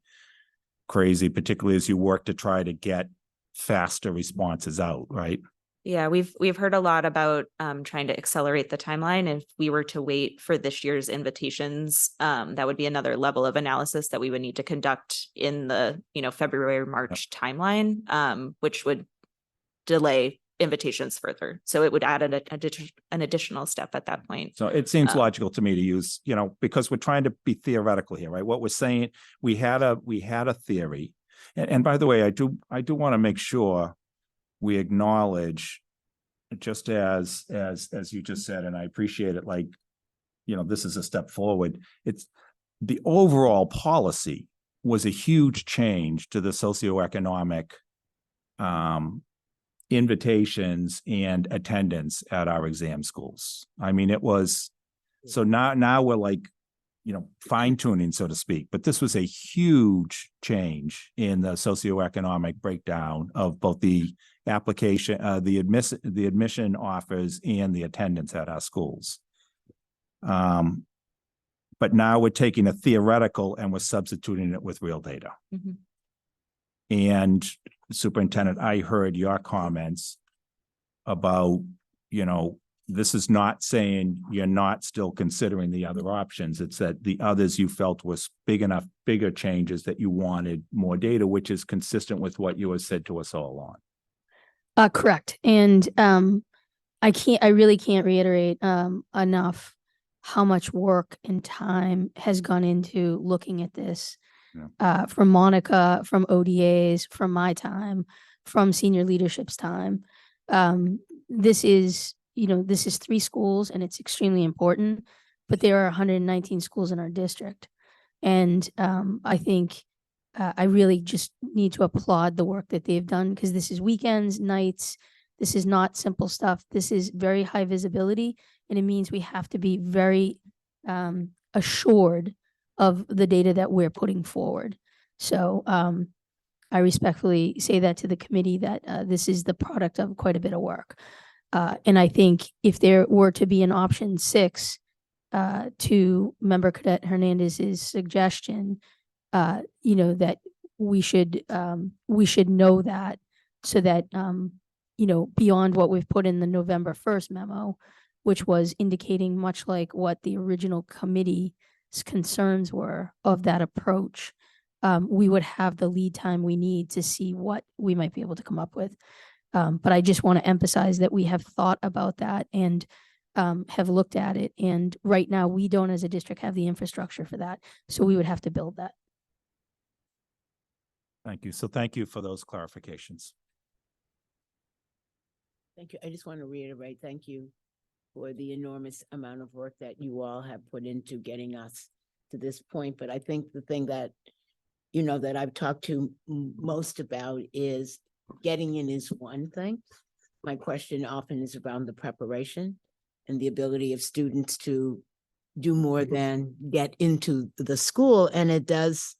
crazy, particularly as you work to try to get faster responses out, right? Yeah, we've heard a lot about trying to accelerate the timeline. If we were to wait for this year's invitations, that would be another level of analysis that we would need to conduct in the February or March timeline, which would delay invitations further. So it would add an additional step at that point. So it seems logical to me to use, because we're trying to be theoretical here, right? What we're saying, we had a theory, and by the way, I do want to make sure we acknowledge, just as you just said, and I appreciate it, like, this is a step forward. It's the overall policy was a huge change to the socioeconomic invitations and attendance at our exam schools. I mean, it was, so now we're like, fine tuning, so to speak, but this was a huge change in the socioeconomic breakdown of both the application, the admission offers and the attendance at our schools. But now we're taking a theoretical and we're substituting it with real data. Mm-hmm. And Superintendent, I heard your comments about, this is not saying you're not still considering the other options. It's that the others you felt was bigger changes that you wanted more data, which is consistent with what you have said to us all along. Correct. And I really can't reiterate enough how much work and time has gone into looking at this. From Monica, from ODAs, from my time, from senior leadership's time. This is 3 schools, and it's extremely important, but there are 119 schools in our district. And I think I really just need to applaud the work that they've done, because this is weekends, nights. This is not simple stuff. This is very high visibility, and it means we have to be very assured of the data that we're putting forward. So I respectfully say that to the committee, that this is the product of quite a bit of work. And I think if there were to be an option 6 to Member Cadet Hernandez's suggestion, that we should know that, so that, beyond what we've put in the November 1st memo, which was indicating much like what the original committee's concerns were of that approach, we would have the lead time we need to see what we might be able to come up with. But I just want to emphasize that we have thought about that and have looked at it. And right now, we don't, as a district, have the infrastructure for that. So we would have to build that. Thank you. So thank you for those clarifications. Thank you. I just want to reiterate, thank you for the enormous amount of work that you all have put into getting us to this point. But I think the thing that, that I've talked to most about is getting in is one thing. My question often is around the preparation and the ability of students to do more than get into the school. And it does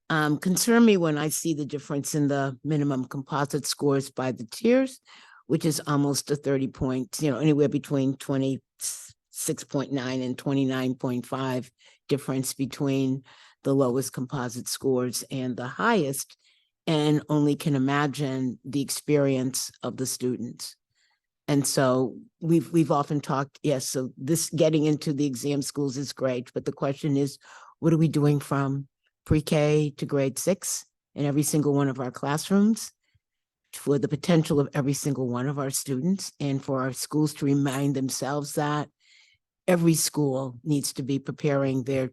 concern me when I see the difference in the minimum composite scores by the tiers, which is almost a 30 points, anywhere between 26.9 and 29.5 difference between the lowest composite scores and the highest, and only can imagine the experience of the students. And so we've often talked, yes, so this getting into the exam schools is great, but the question is, what are we doing from pre-K to grade 6 in every single one of our classrooms, for the potential of every single one of our students, and for our schools to remind themselves that every school needs to be preparing their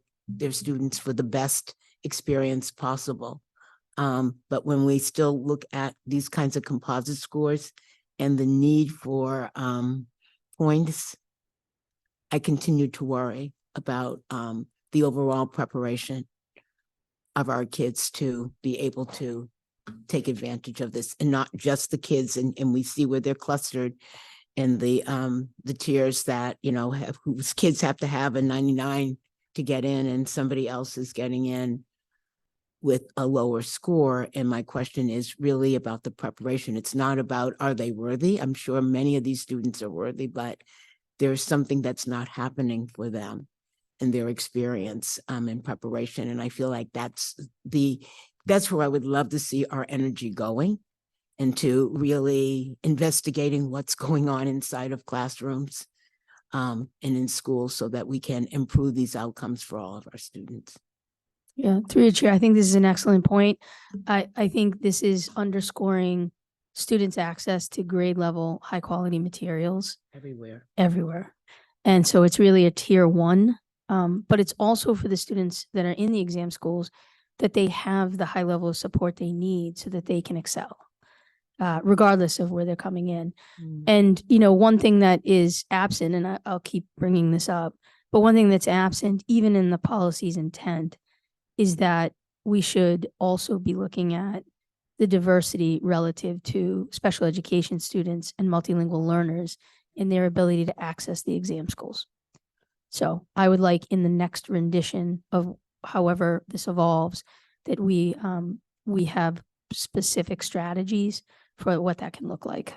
students for the best experience possible. But when we still look at these kinds of composite scores and the need for points, I continue to worry about the overall preparation of our kids to be able to take advantage of this, and not just the kids. And we see where they're clustered in the tiers that, you know, whose kids have to have a 99 to get in, and somebody else is getting in with a lower score. And my question is really about the preparation. It's not about, are they worthy? I'm sure many of these students are worthy, but there's something that's not happening for them in their experience in preparation. And I feel like that's where I would love to see our energy going, into really investigating what's going on inside of classrooms and in schools, so that we can improve these outcomes for all of our students. Yeah, through your chair, I think this is an excellent point. I think this is underscoring students' access to grade level, high quality materials everywhere. And so it's really a tier one, but it's also for the students that are in the exam schools that they have the high level of support they need so that they can excel, regardless of where they're coming in. And, you know, one thing that is absent, and I'll keep bringing this up, but one thing that's absent, even in the policy's intent, is that we should also be looking at the diversity relative to special education students and multilingual learners in their ability to access the exam schools. So I would like, in the next rendition of however this evolves, that we have specific strategies for what that can look like.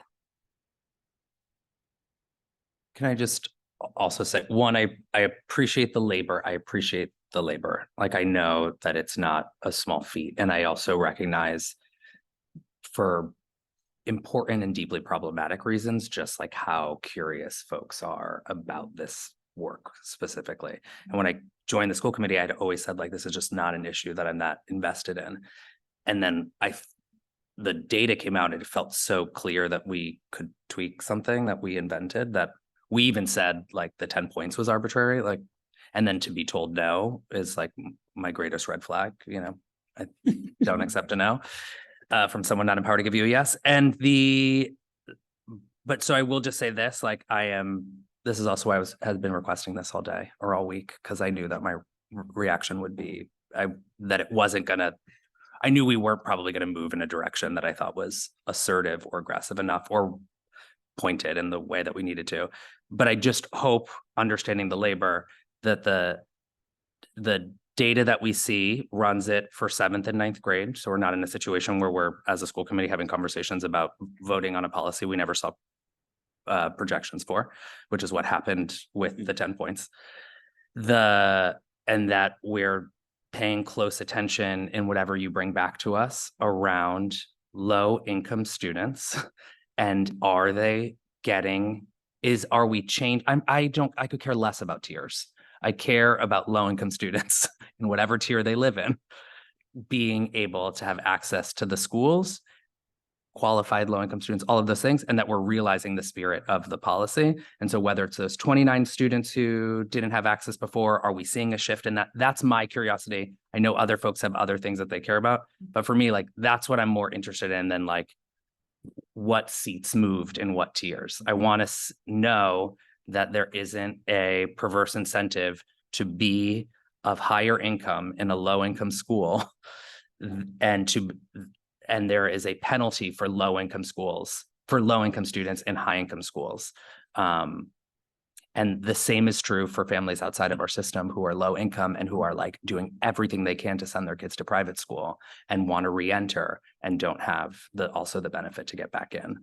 Can I just also say, one, I appreciate the labor. I appreciate the labor. Like, I know that it's not a small feat. And I also recognize, for important and deeply problematic reasons, just like how curious folks are about this work specifically. And when I joined the school committee, I'd always said, like, this is just not an issue that I'm that invested in. And then the data came out and it felt so clear that we could tweak something that we invented, that we even said, like, the 10 points was arbitrary, like, and then to be told no is like my greatest red flag. You know, I don't accept a no from someone not empowered to give you a yes. And but so I will just say this, like, this is also why I had been requesting this all day or all week, because I knew that my reaction would be, that it wasn't gonna, I knew we weren't probably gonna move in a direction that I thought was assertive or aggressive enough or pointed in the way that we needed to. But I just hope, understanding the labor, that the data that we see runs it for 7th and 9th grade. So we're not in a situation where we're, as a school committee, having conversations about voting on a policy we never saw projections for, which is what happened with the 10 points. And that we're paying close attention in whatever you bring back to us around low income students. And are we changed? I could care less about tiers. I care about low income students in whatever tier they live in, being able to have access to the schools, qualified low income students, all of those things, and that we're realizing the spirit of the policy. And so whether it's those 29 students who didn't have access before, are we seeing a shift in that? That's my curiosity. I know other folks have other things that they care about, but for me, like, that's what I'm more interested in than, like, what seats moved in what tiers. I want to know that there isn't a perverse incentive to be of higher income in a low income school, and there is a penalty for low income schools, for low income students in high income schools. And the same is true for families outside of our system who are low income and who are, like, doing everything they can to send their kids to private school and want to re-enter and don't have also the benefit to get back in.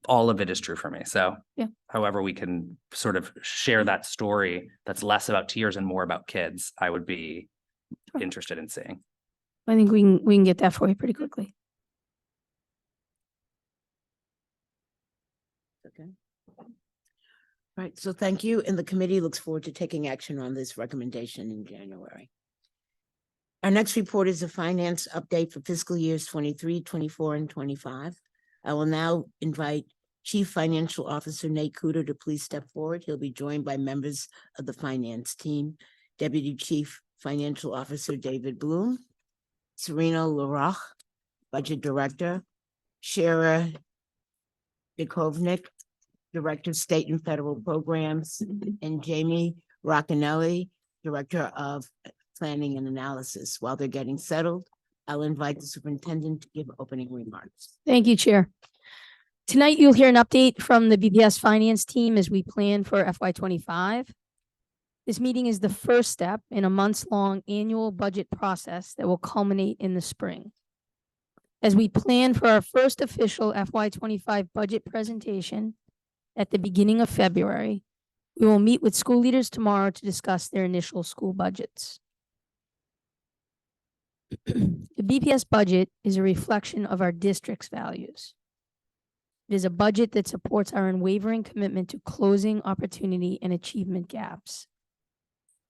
All of it is true for me. So yeah, however we can sort of share that story that's less about tiers and more about kids, I would be interested in seeing. I think we can get that for you pretty quickly. Okay. All right, so thank you. And the committee looks forward to taking action on this recommendation in January. Our next report is a finance update for fiscal years 23, 24, and 25. I will now invite Chief Financial Officer Nate Cooter to please step forward. He'll be joined by members of the finance team, Deputy Chief Financial Officer David Bloom, Serena Laroch, Budget Director, Shara Dukovnik, Director of State and Federal Programs, and Jamie Roccanelli, Director of Planning and Analysis. While they're getting settled, I'll invite the superintendent to give opening remarks. Thank you, Chair. Tonight, you'll hear an update from the BPS finance team as we plan for FY25. This meeting is the first step in a months-long annual budget process that will culminate in the spring. As we plan for our first official FY25 budget presentation at the beginning of February, we will meet with school leaders tomorrow to discuss their initial school budgets. The BPS budget is a reflection of our district's values. It is a budget that supports our unwavering commitment to closing opportunity and achievement gaps.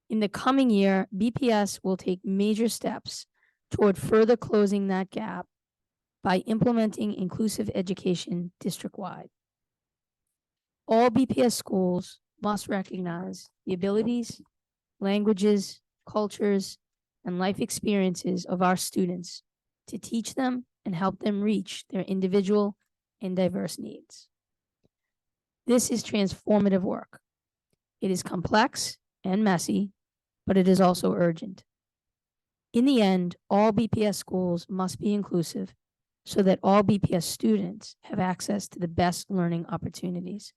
In the coming year, BPS will take major steps toward further closing that gap by implementing inclusive education district-wide. All BPS schools must recognize the abilities, languages, cultures, and life experiences of our students to teach them and help them reach their individual and diverse needs. This is transformative work. It is complex and messy, but it is also urgent. In the end, all BPS schools must be inclusive so that all BPS students have access to the best learning opportunities.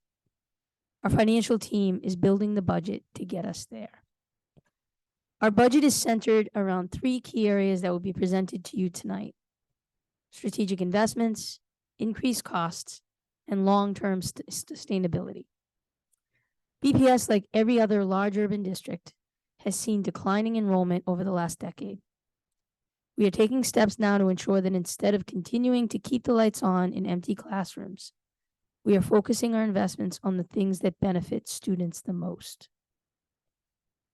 Our financial team is building the budget to get us there. Our budget is centered around 3 key areas that will be presented to you tonight: strategic investments, increased costs, and long-term sustainability. BPS, like every other large urban district, has seen declining enrollment over the last decade. We are taking steps now to ensure that instead of continuing to keep the lights on in empty classrooms, we are focusing our investments on the things that benefit students the most.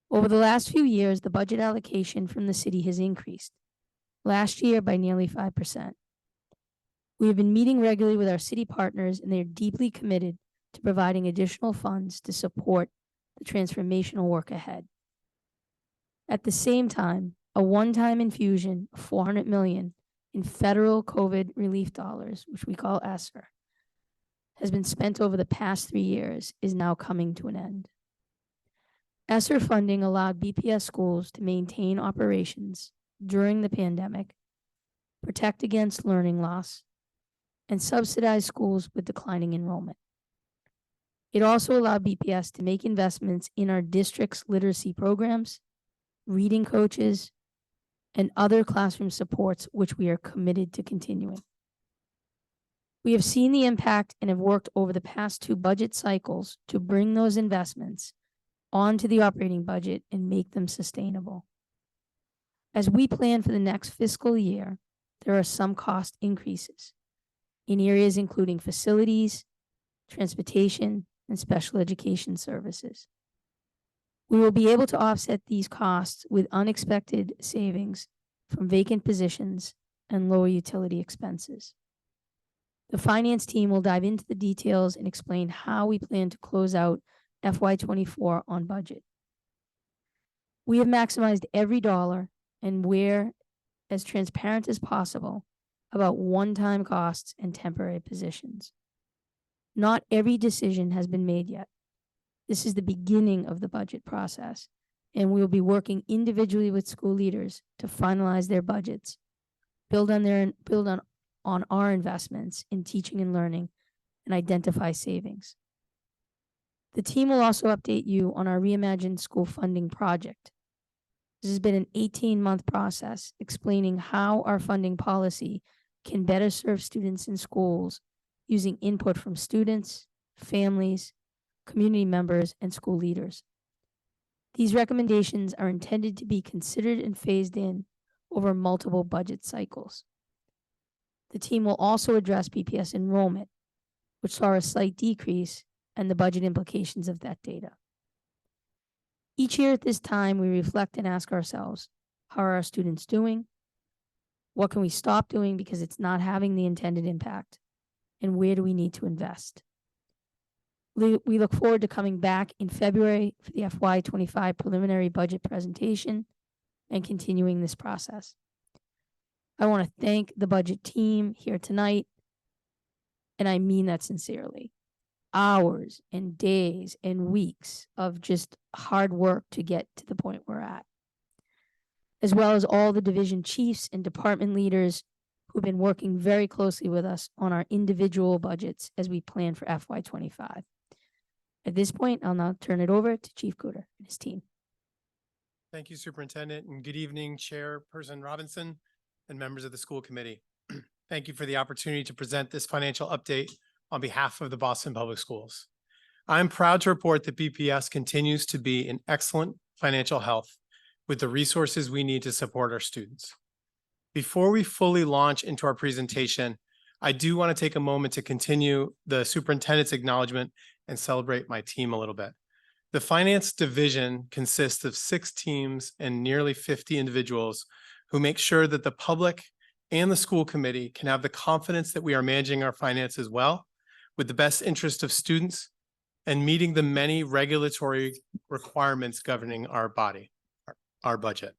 Over the last few years, the budget allocation from the city has increased, last year by nearly 5%. We have been meeting regularly with our city partners, and they are deeply committed to providing additional funds to support the transformational work ahead. At the same time, a one-time infusion of $400 million in federal COVID relief dollars, which we call ESSER, has been spent over the past 3 years, is now coming to an end. ESSER funding allowed BPS schools to maintain operations during the pandemic, protect against learning loss, and subsidize schools with declining enrollment. It also allowed BPS to make investments in our district's literacy programs, reading coaches, and other classroom supports, which we are committed to continuing. We have seen the impact and have worked over the past 2 budget cycles to bring those investments onto the operating budget and make them sustainable. As we plan for the next fiscal year, there are some cost increases in areas including facilities, transportation, and special education services. We will be able to offset these costs with unexpected savings from vacant positions and lower utility expenses. The finance team will dive into the details and explain how we plan to close out FY24 on budget. We have maximized every dollar and we're as transparent as possible about one-time costs and temporary positions. Not every decision has been made yet. This is the beginning of the budget process, and we will be working individually with school leaders to finalize their budgets, build on our investments in teaching and learning, and identify savings. The team will also update you on our Reimagined School Funding project. This has been an 18-month process explaining how our funding policy can better serve students in schools using input from students, families, community members, and school leaders. These recommendations are intended to be considered and phased in over multiple budget cycles. The team will also address BPS enrollment, which saw a slight decrease, and the budget implications of that data. Each year at this time, we reflect and ask ourselves, how are our students doing? What can we stop doing because it's not having the intended impact? And where do we need to invest? We look forward to coming back in February for the FY25 preliminary budget presentation and continuing this process. I want to thank the budget team here tonight, and I mean that sincerely. Hours and days and weeks of just hard work to get to the point we're at, as well as all the division chiefs and department leaders who've been working very closely with us on our individual budgets as we plan for FY25. At this point, I'll now turn it over to Chief Cooter and his team. Thank you, Superintendent, and good evening, Chairperson Robinson and members of the school committee. Thank you for the opportunity to present this financial update on behalf of the Boston Public Schools. I'm proud to report that BPS continues to be in excellent financial health with the resources we need to support our students. Before we fully launch into our presentation, I do want to take a moment to continue the superintendent's acknowledgement and celebrate my team a little bit. The finance division consists of 6 teams and nearly 50 individuals who make sure that the public and the school committee can have the confidence that we are managing our finances well with the best interest of students and meeting the many regulatory requirements governing our body, our budget.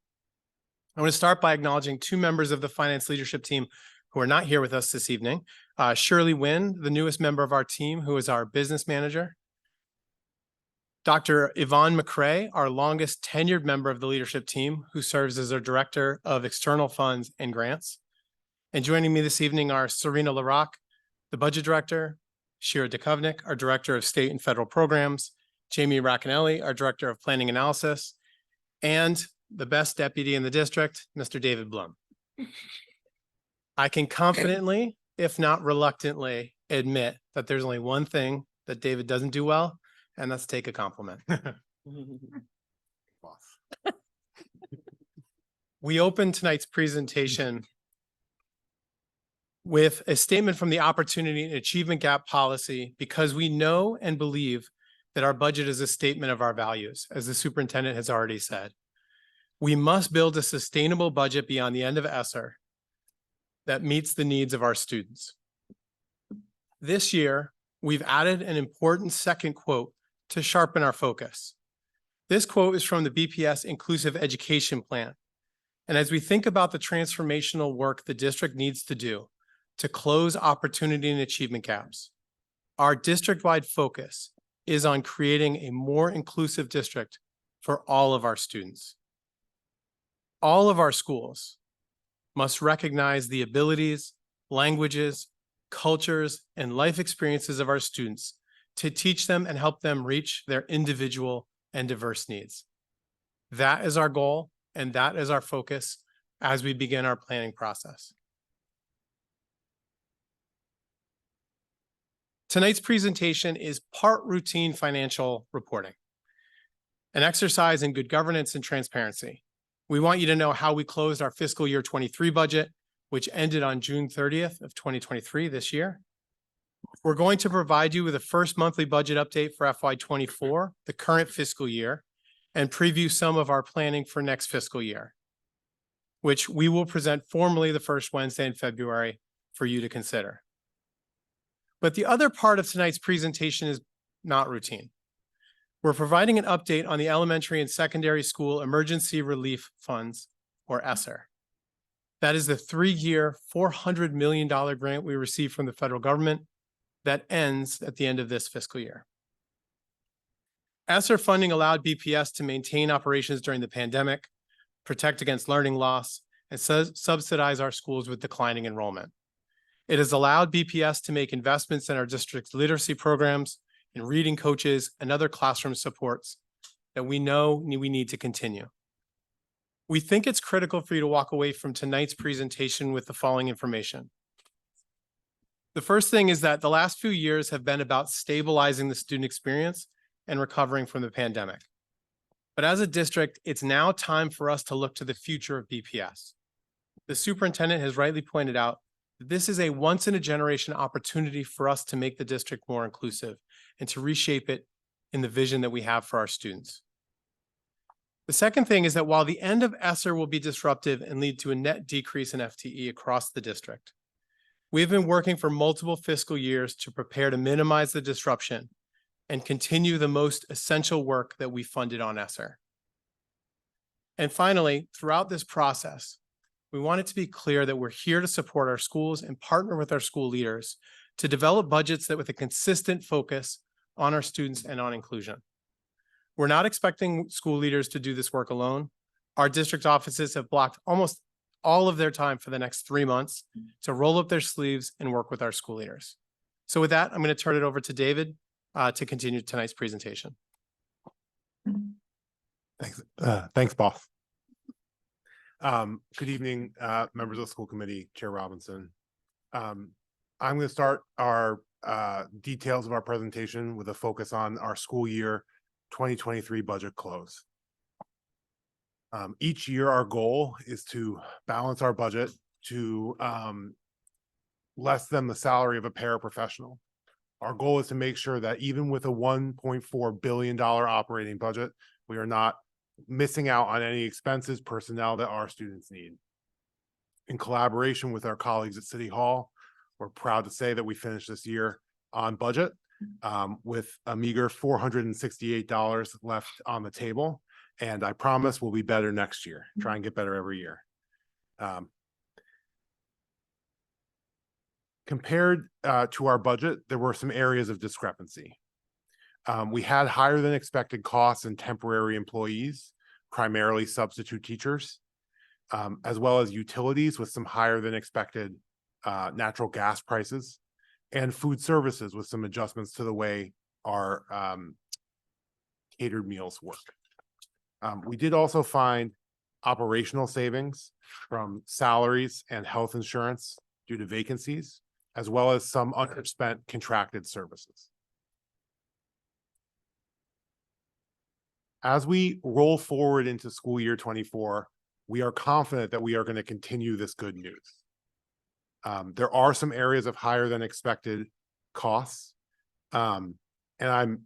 I want to start by acknowledging 2 members of the finance leadership team who are not here with us this evening. Shirley Wynn, the newest member of our team, who is our business manager. Dr. Yvonne McCrae, our longest tenured member of the leadership team, who serves as our director of external funds and grants. And joining me this evening are Serena LaRock, the budget director, Shira Dukovnik, our director of state and federal programs, Jamie Racanelli, our director of planning analysis, and the best deputy in the district, Mr. David Blum. I can confidently, if not reluctantly, admit that there's only one thing that David doesn't do well, and that's take a compliment. We open tonight's presentation with a statement from the Opportunity and Achievement Gap Policy because we know and believe that our budget is a statement of our values, as the superintendent has already said. We must build a sustainable budget beyond the end of ESSER that meets the needs of our students. This year, we've added an important second quote to sharpen our focus. This quote is from the BPS Inclusive Education Plan. And as we think about the transformational work the district needs to do to close opportunity and achievement gaps, our district-wide focus is on creating a more inclusive district for all of our students. All of our schools must recognize the abilities, languages, cultures, and life experiences of our students to teach them and help them reach their individual and diverse needs. That is our goal, and that is our focus as we begin our planning process. Tonight's presentation is part routine financial reporting, an exercise in good governance and transparency. We want you to know how we closed our fiscal year 23 budget, which ended on June 30th of 2023 this year. We're going to provide you with a first monthly budget update for FY24, the current fiscal year, and preview some of our planning for next fiscal year, which we will present formally the first Wednesday in February for you to consider. But the other part of tonight's presentation is not routine. We're providing an update on the elementary and secondary school emergency relief funds, or ESSER. That is the 3-year, $400 million grant we received from the federal government that ends at the end of this fiscal year. ESSER funding allowed BPS to maintain operations during the pandemic, protect against learning loss, and subsidize our schools with declining enrollment. It has allowed BPS to make investments in our district's literacy programs, in reading coaches, and other classroom supports that we know we need to continue. We think it's critical for you to walk away from tonight's presentation with the following information. The first thing is that the last few years have been about stabilizing the student experience and recovering from the pandemic. But as a district, it's now time for us to look to the future of BPS. The superintendent has rightly pointed out that this is a once-in-a-generation opportunity for us to make the district more inclusive and to reshape it in the vision that we have for our students. The second thing is that while the end of ESSER will be disruptive and lead to a net decrease in FTE across the district, we have been working for multiple fiscal years to prepare to minimize the disruption and continue the most essential work that we funded on ESSER. And finally, throughout this process, we want it to be clear that we're here to support our schools and partner with our school leaders to develop budgets that with a consistent focus on our students and on inclusion. We're not expecting school leaders to do this work alone. Our district offices have blocked almost all of their time for the next 3 months to roll up their sleeves and work with our school leaders. So with that, I'm going to turn it over to David to continue tonight's presentation. Thanks, boss. Good evening, members of the school committee, Chair Robinson. I'm going to start our details of our presentation with a focus on our school year 2023 budget close. Each year, our goal is to balance our budget to less than the salary of a paraprofessional. Our goal is to make sure that even with a $1.4 billion operating budget, we are not missing out on any expenses, personnel that our students need. In collaboration with our colleagues at City Hall, we're proud to say that we finished this year on budget with a meager $468 left on the table. And I promise we'll be better next year. Try and get better every year. Compared to our budget, there were some areas of discrepancy. We had higher than expected costs in temporary employees, primarily substitute teachers, as well as utilities with some higher than expected natural gas prices, and food services with some adjustments to the way our catered meals work. We did also find operational savings from salaries and health insurance due to vacancies, as well as some underspent contracted services. As we roll forward into school year 24, we are confident that we are going to continue this good news. There are some areas of higher than expected costs. And I'm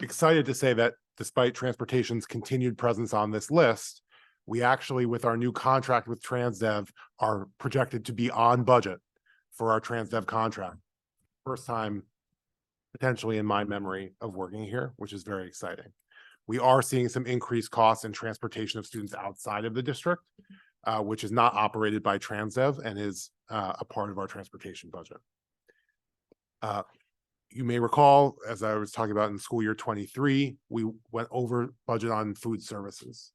excited to say that despite transportation's continued presence on this list, we actually, with our new contract with TransDev, are projected to be on budget for our TransDev contract. First time potentially in my memory of working here, which is very exciting. We are seeing some increased costs in transportation of students outside of the district, which is not operated by TransDev and is a part of our transportation budget. You may recall, as I was talking about in school year 23, we went over budget on food services.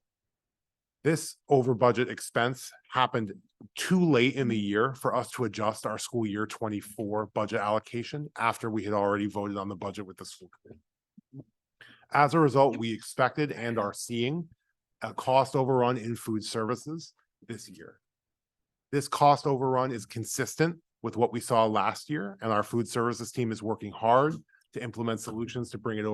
This over budget expense happened too late in the year for us to adjust our school year 24 budget allocation after we had already voted on the budget with the school committee. As a result, we expected and are seeing a cost overrun in food services this year. This cost overrun is consistent with what we saw last year, and our food services team is working hard to implement solutions to bring it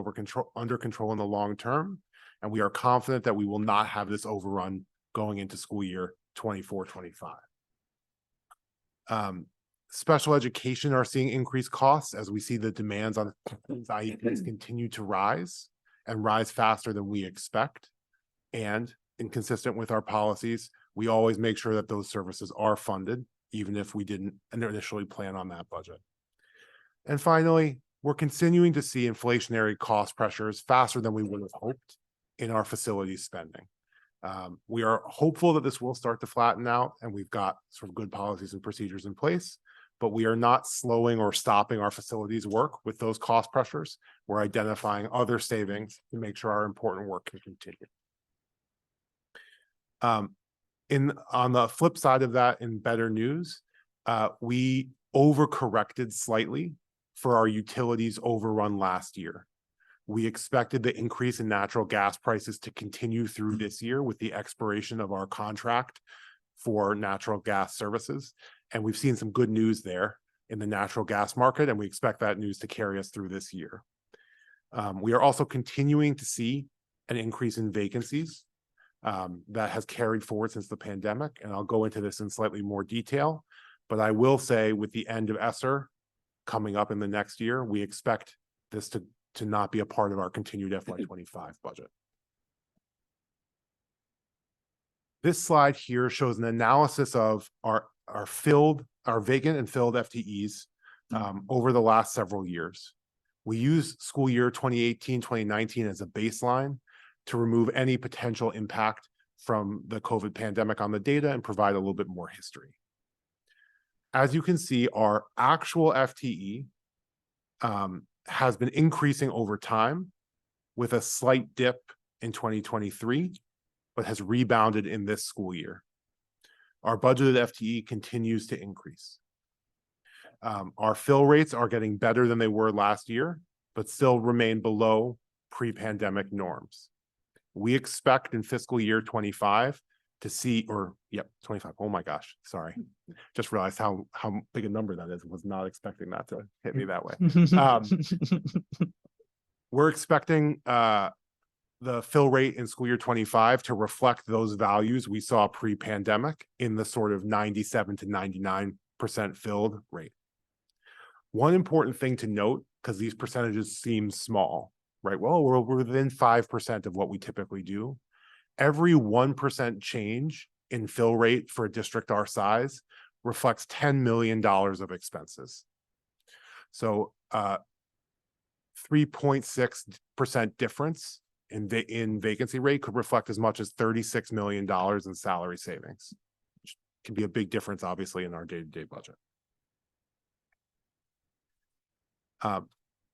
under control in the long term. And we are confident that we will not have this overrun going into school year 24-25. Special education are seeing increased costs as we see the demands on IEPs continue to rise and rise faster than we expect. And inconsistent with our policies, we always make sure that those services are funded, even if we didn't initially plan on that budget. And finally, we're continuing to see inflationary cost pressures faster than we would have hoped in our facilities spending. We are hopeful that this will start to flatten out and we've got sort of good policies and procedures in place, but we are not slowing or stopping our facilities work with those cost pressures. We're identifying other savings to make sure our important work can continue. On the flip side of that, in better news, we overcorrected slightly for our utilities overrun last year. We expected the increase in natural gas prices to continue through this year with the expiration of our contract for natural gas services. And we've seen some good news there in the natural gas market, and we expect that news to carry us through this year. We are also continuing to see an increase in vacancies that has carried forward since the pandemic. And I'll go into this in slightly more detail, but I will say with the end of ESSER coming up in the next year, we expect this to not be a part of our continued FY25 budget. This slide here shows an analysis of our vacant and filled FTEs over the last several years. We use school year 2018-2019 as a baseline to remove any potential impact from the COVID pandemic on the data and provide a little bit more history. As you can see, our actual FTE has been increasing over time with a slight dip in 2023, but has rebounded in this school year. Our budgeted FTE continues to increase. Our fill rates are getting better than they were last year, but still remain below pre-pandemic norms. We expect in fiscal year 25 to see, 25. Oh my gosh, sorry. Just realized how big a number that is. Was not expecting that to hit me that way. We're expecting the fill rate in school year 25 to reflect those values we saw pre-pandemic in the sort of 97 to 99% filled rate. One important thing to note, because these percentages seem small, right? Well, we're within 5% of what we typically do. Every 1% change in fill rate for a district our size reflects $10 million of expenses. So 3.6% difference in vacancy rate could reflect as much as $36 million in salary savings, which can be a big difference, obviously, in our day-to-day budget.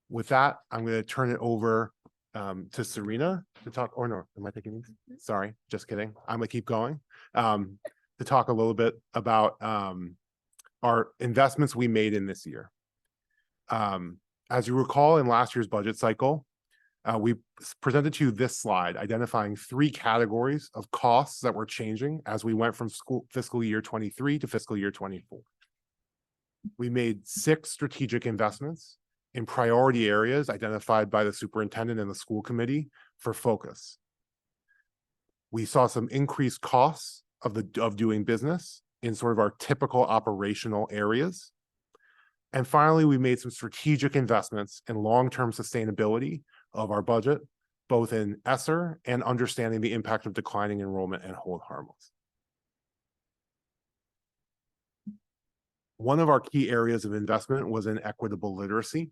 With that, I'm going to turn it over to Serena to talk, or no, am I taking these? Sorry, just kidding. I'm going to keep going to talk a little bit about our investments we made in this year. As you recall, in last year's budget cycle, we presented to you this slide identifying 3 categories of costs that were changing as we went from fiscal year 23 to fiscal year 24. We made 6 strategic investments in priority areas identified by the superintendent and the school committee for focus. We saw some increased costs of doing business in sort of our typical operational areas. And finally, we made some strategic investments in long-term sustainability of our budget, both in ESSER and understanding the impact of declining enrollment and hold harmless. One of our key areas of investment was in equitable literacy.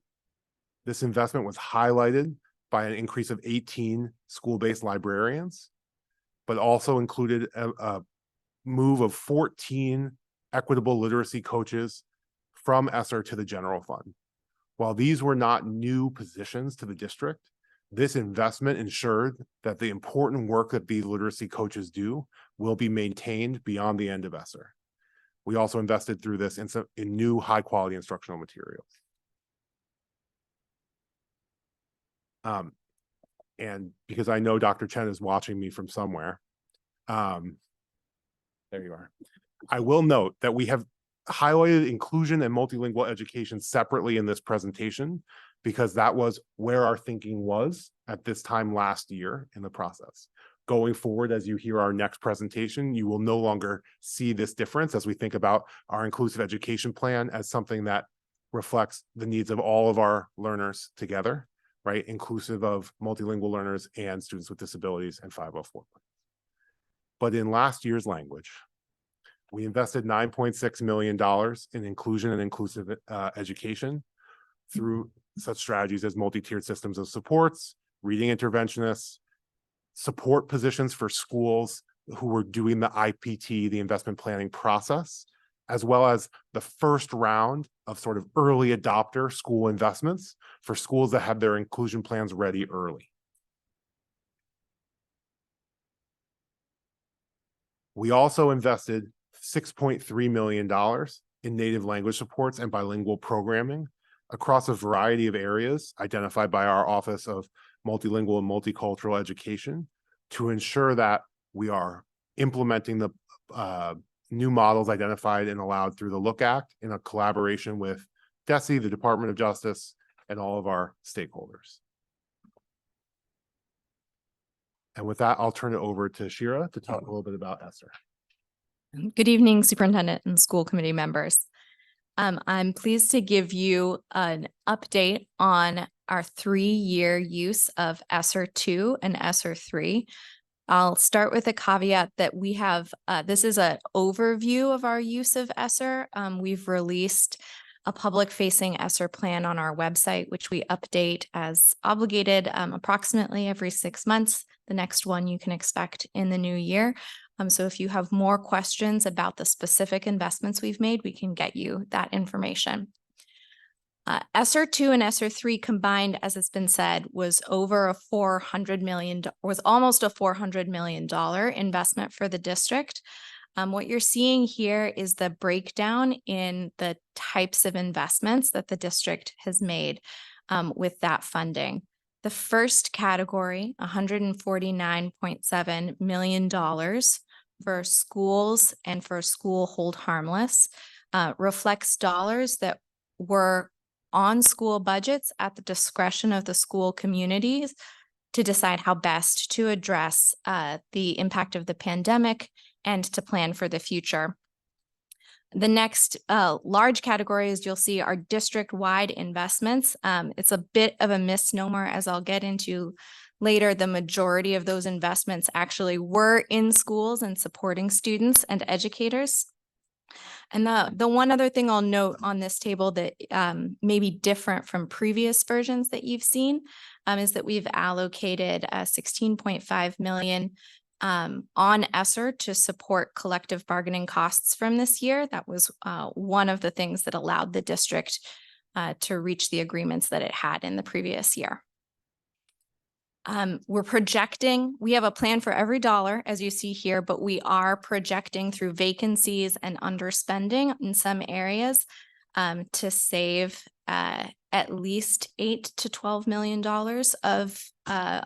This investment was highlighted by an increase of 18 school-based librarians, but also included a move of 14 equitable literacy coaches from ESSER to the general fund. While these were not new positions to the district, this investment ensured that the important work that these literacy coaches do will be maintained beyond the end of ESSER. We also invested through this in new high-quality instructional materials. And because I know Dr. Chen is watching me from somewhere, there you are. I will note that we have highlighted inclusion and multilingual education separately in this presentation, because that was where our thinking was at this time last year in the process. Going forward, as you hear our next presentation, you will no longer see this difference as we think about our inclusive education plan as something that reflects the needs of all of our learners together, right? Inclusive of multilingual learners and students with disabilities and 504. But in last year's language, we invested $9.6 million in inclusion and inclusive education through such strategies as multi-tiered systems of supports, reading interventionists, support positions for schools who were doing the IPT, the investment planning process, as well as the first round of sort of early adopter school investments for schools that had their inclusion plans ready early. We also invested $6.3 million in native language supports and bilingual programming across a variety of areas identified by our Office of Multilingual and Multicultural Education to ensure that we are implementing the new models identified and allowed through the Look Act in a collaboration with DESE, the Department of Justice, and all of our stakeholders. And with that, I'll turn it over to Shira to talk a little bit about ESSER. Good evening, Superintendent and school committee members. I'm pleased to give you an update on our 3-year use of ESSER 2 and ESSER 3. I'll start with a caveat that we have, this is an overview of our use of ESSER. We've released a public-facing ESSER plan on our website, which we update as obligated approximately every 6 months. The next one you can expect in the new year. So if you have more questions about the specific investments we've made, we can get you that information. ESSER 2 and ESSER 3 combined, as it's been said, was over a $400 million, was almost a $400 million investment for the district. What you're seeing here is the breakdown in the types of investments that the district has made with that funding. The first category, $149.7 million for schools and for school hold harmless, reflects dollars that were on school budgets at the discretion of the school communities to decide how best to address the impact of the pandemic and to plan for the future. The next large categories you'll see are district-wide investments. It's a bit of a misnomer, as I'll get into later. The majority of those investments actually were in schools and supporting students and educators. And the one other thing I'll note on this table that may be different from previous versions that you've seen is that we've allocated $16.5 million on ESSER to support collective bargaining costs from this year. That was one of the things that allowed the district to reach the agreements that it had in the previous year. We're projecting, we have a plan for every dollar, as you see here, but we are projecting through vacancies and underspending in some areas to save at least $8 to $12 million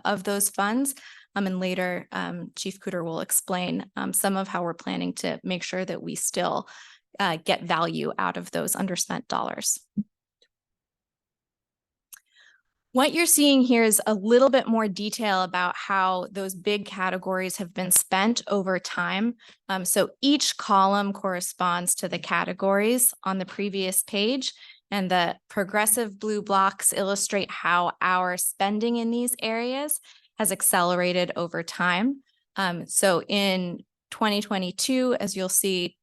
of those funds. And later, Chief Cooter will explain some of how we're planning to make sure that we still get value out of those underspent dollars. What you're seeing here is a little bit more detail about how those big categories have been spent over time. So each column corresponds to the categories on the previous page, and the progressive blue blocks illustrate how our spending in these areas has accelerated over time. So in 2022, as you'll see,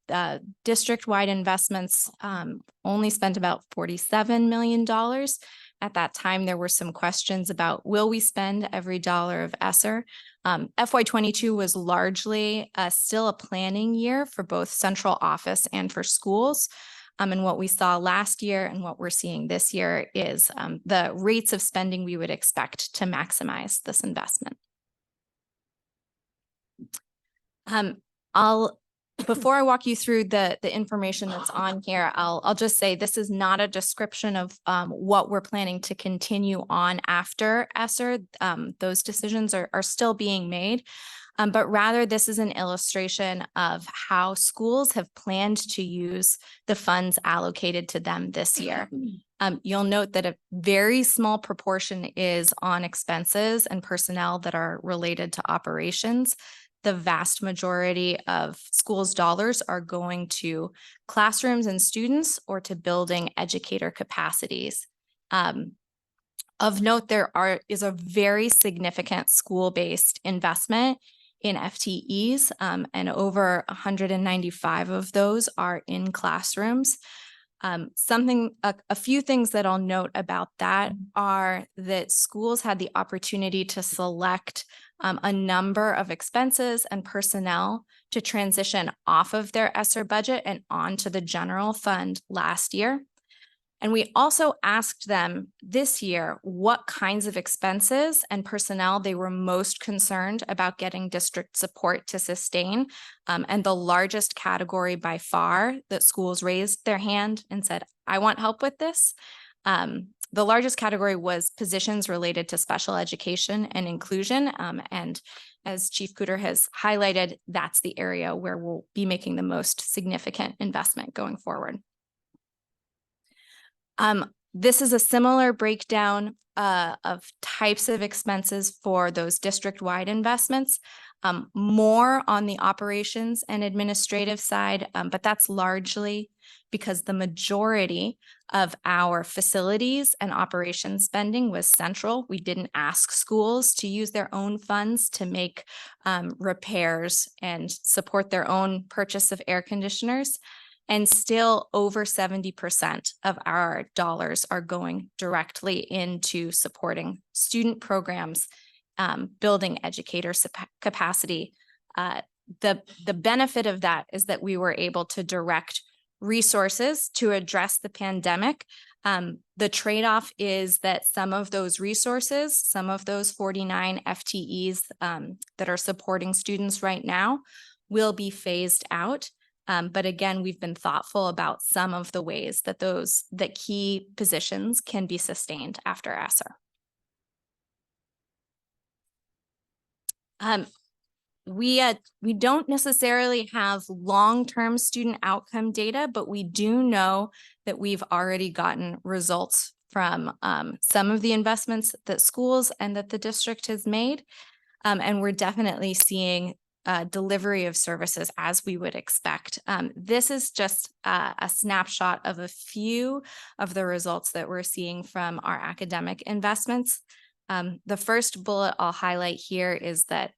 district-wide investments only spent about $47 million. At that time, there were some questions about, will we spend every dollar of ESSER? FY22 was largely still a planning year for both central office and for schools. And what we saw last year and what we're seeing this year is the rates of spending we would expect to maximize this investment. Before I walk you through the information that's on here, I'll just say this is not a description of what we're planning to continue on after ESSER. Those decisions are still being made, but rather this is an illustration of how schools have planned to use the funds allocated to them this year. You'll note that a very small proportion is on expenses and personnel that are related to operations. The vast majority of schools' dollars are going to classrooms and students or to building educator capacities. Of note, there is a very significant school-based investment in FTEs, and over 195 of those are in classrooms. A few things that I'll note about that are that schools had the opportunity to select a number of expenses and personnel to transition off of their ESSER budget and onto the general fund last year. And we also asked them this year what kinds of expenses and personnel they were most concerned about getting district support to sustain. And the largest category by far that schools raised their hand and said, I want help with this. The largest category was positions related to special education and inclusion. And as Chief Cooter has highlighted, that's the area where we'll be making the most significant investment going forward. This is a similar breakdown of types of expenses for those district-wide investments, more on the operations and administrative side, but that's largely because the majority of our facilities and operations spending was central. We didn't ask schools to use their own funds to make repairs and support their own purchase of air conditioners. And still over 70% of our dollars are going directly into supporting student programs, building educator capacity. The benefit of that is that we were able to direct resources to address the pandemic. The trade-off is that some of those resources, some of those 49 FTEs that are supporting students right now will be phased out. But again, we've been thoughtful about some of the ways that that key positions can be sustained after ESSER. We don't necessarily have long-term student outcome data, but we do know that we've already gotten results from some of the investments that schools and that the district has made. And we're definitely seeing delivery of services as we would expect. This is just a snapshot of a few of the results that we're seeing from our academic investments. The first bullet I'll highlight here is that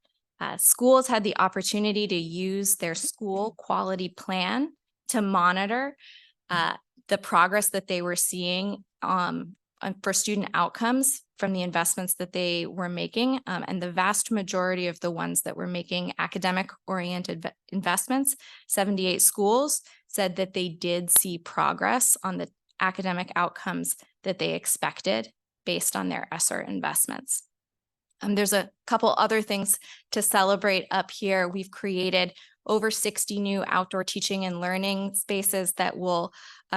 schools had the opportunity to use their school quality plan to monitor the progress that they were seeing for student outcomes from the investments that they were making. And the vast majority of the ones that were making academic-oriented investments, 78 schools, said that they did see progress on the academic outcomes that they expected based on their ESSER investments. There's a couple other things to celebrate up here. We've created over 60 new outdoor teaching and learning spaces that will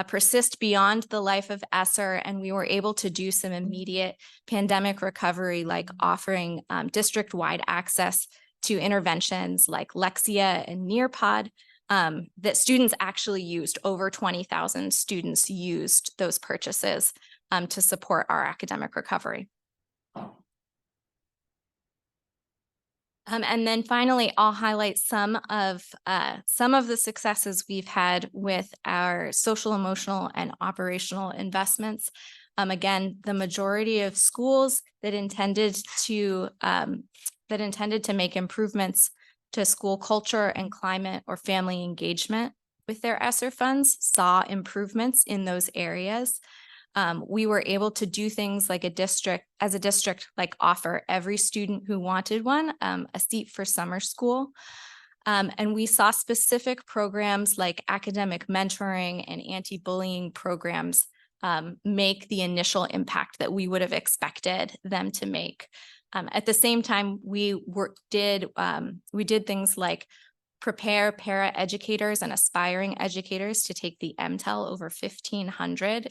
persist beyond the life of ESSER, and we were able to do some immediate pandemic recovery, like offering district-wide access to interventions like Lexia and Nearpod that students actually used. Over 20,000 students used those purchases to support our academic recovery. And then finally, I'll highlight some of the successes we've had with our social, emotional, and operational investments. Again, the majority of schools that intended to make improvements to school culture and climate or family engagement with their ESSER funds saw improvements in those areas. We were able to do things like as a district, like offer every student who wanted one a seat for summer school. And we saw specific programs like academic mentoring and anti-bullying programs make the initial impact that we would have expected them to make. At the same time, we did things like prepare para-educators and aspiring educators to take the MTEL, over 1,500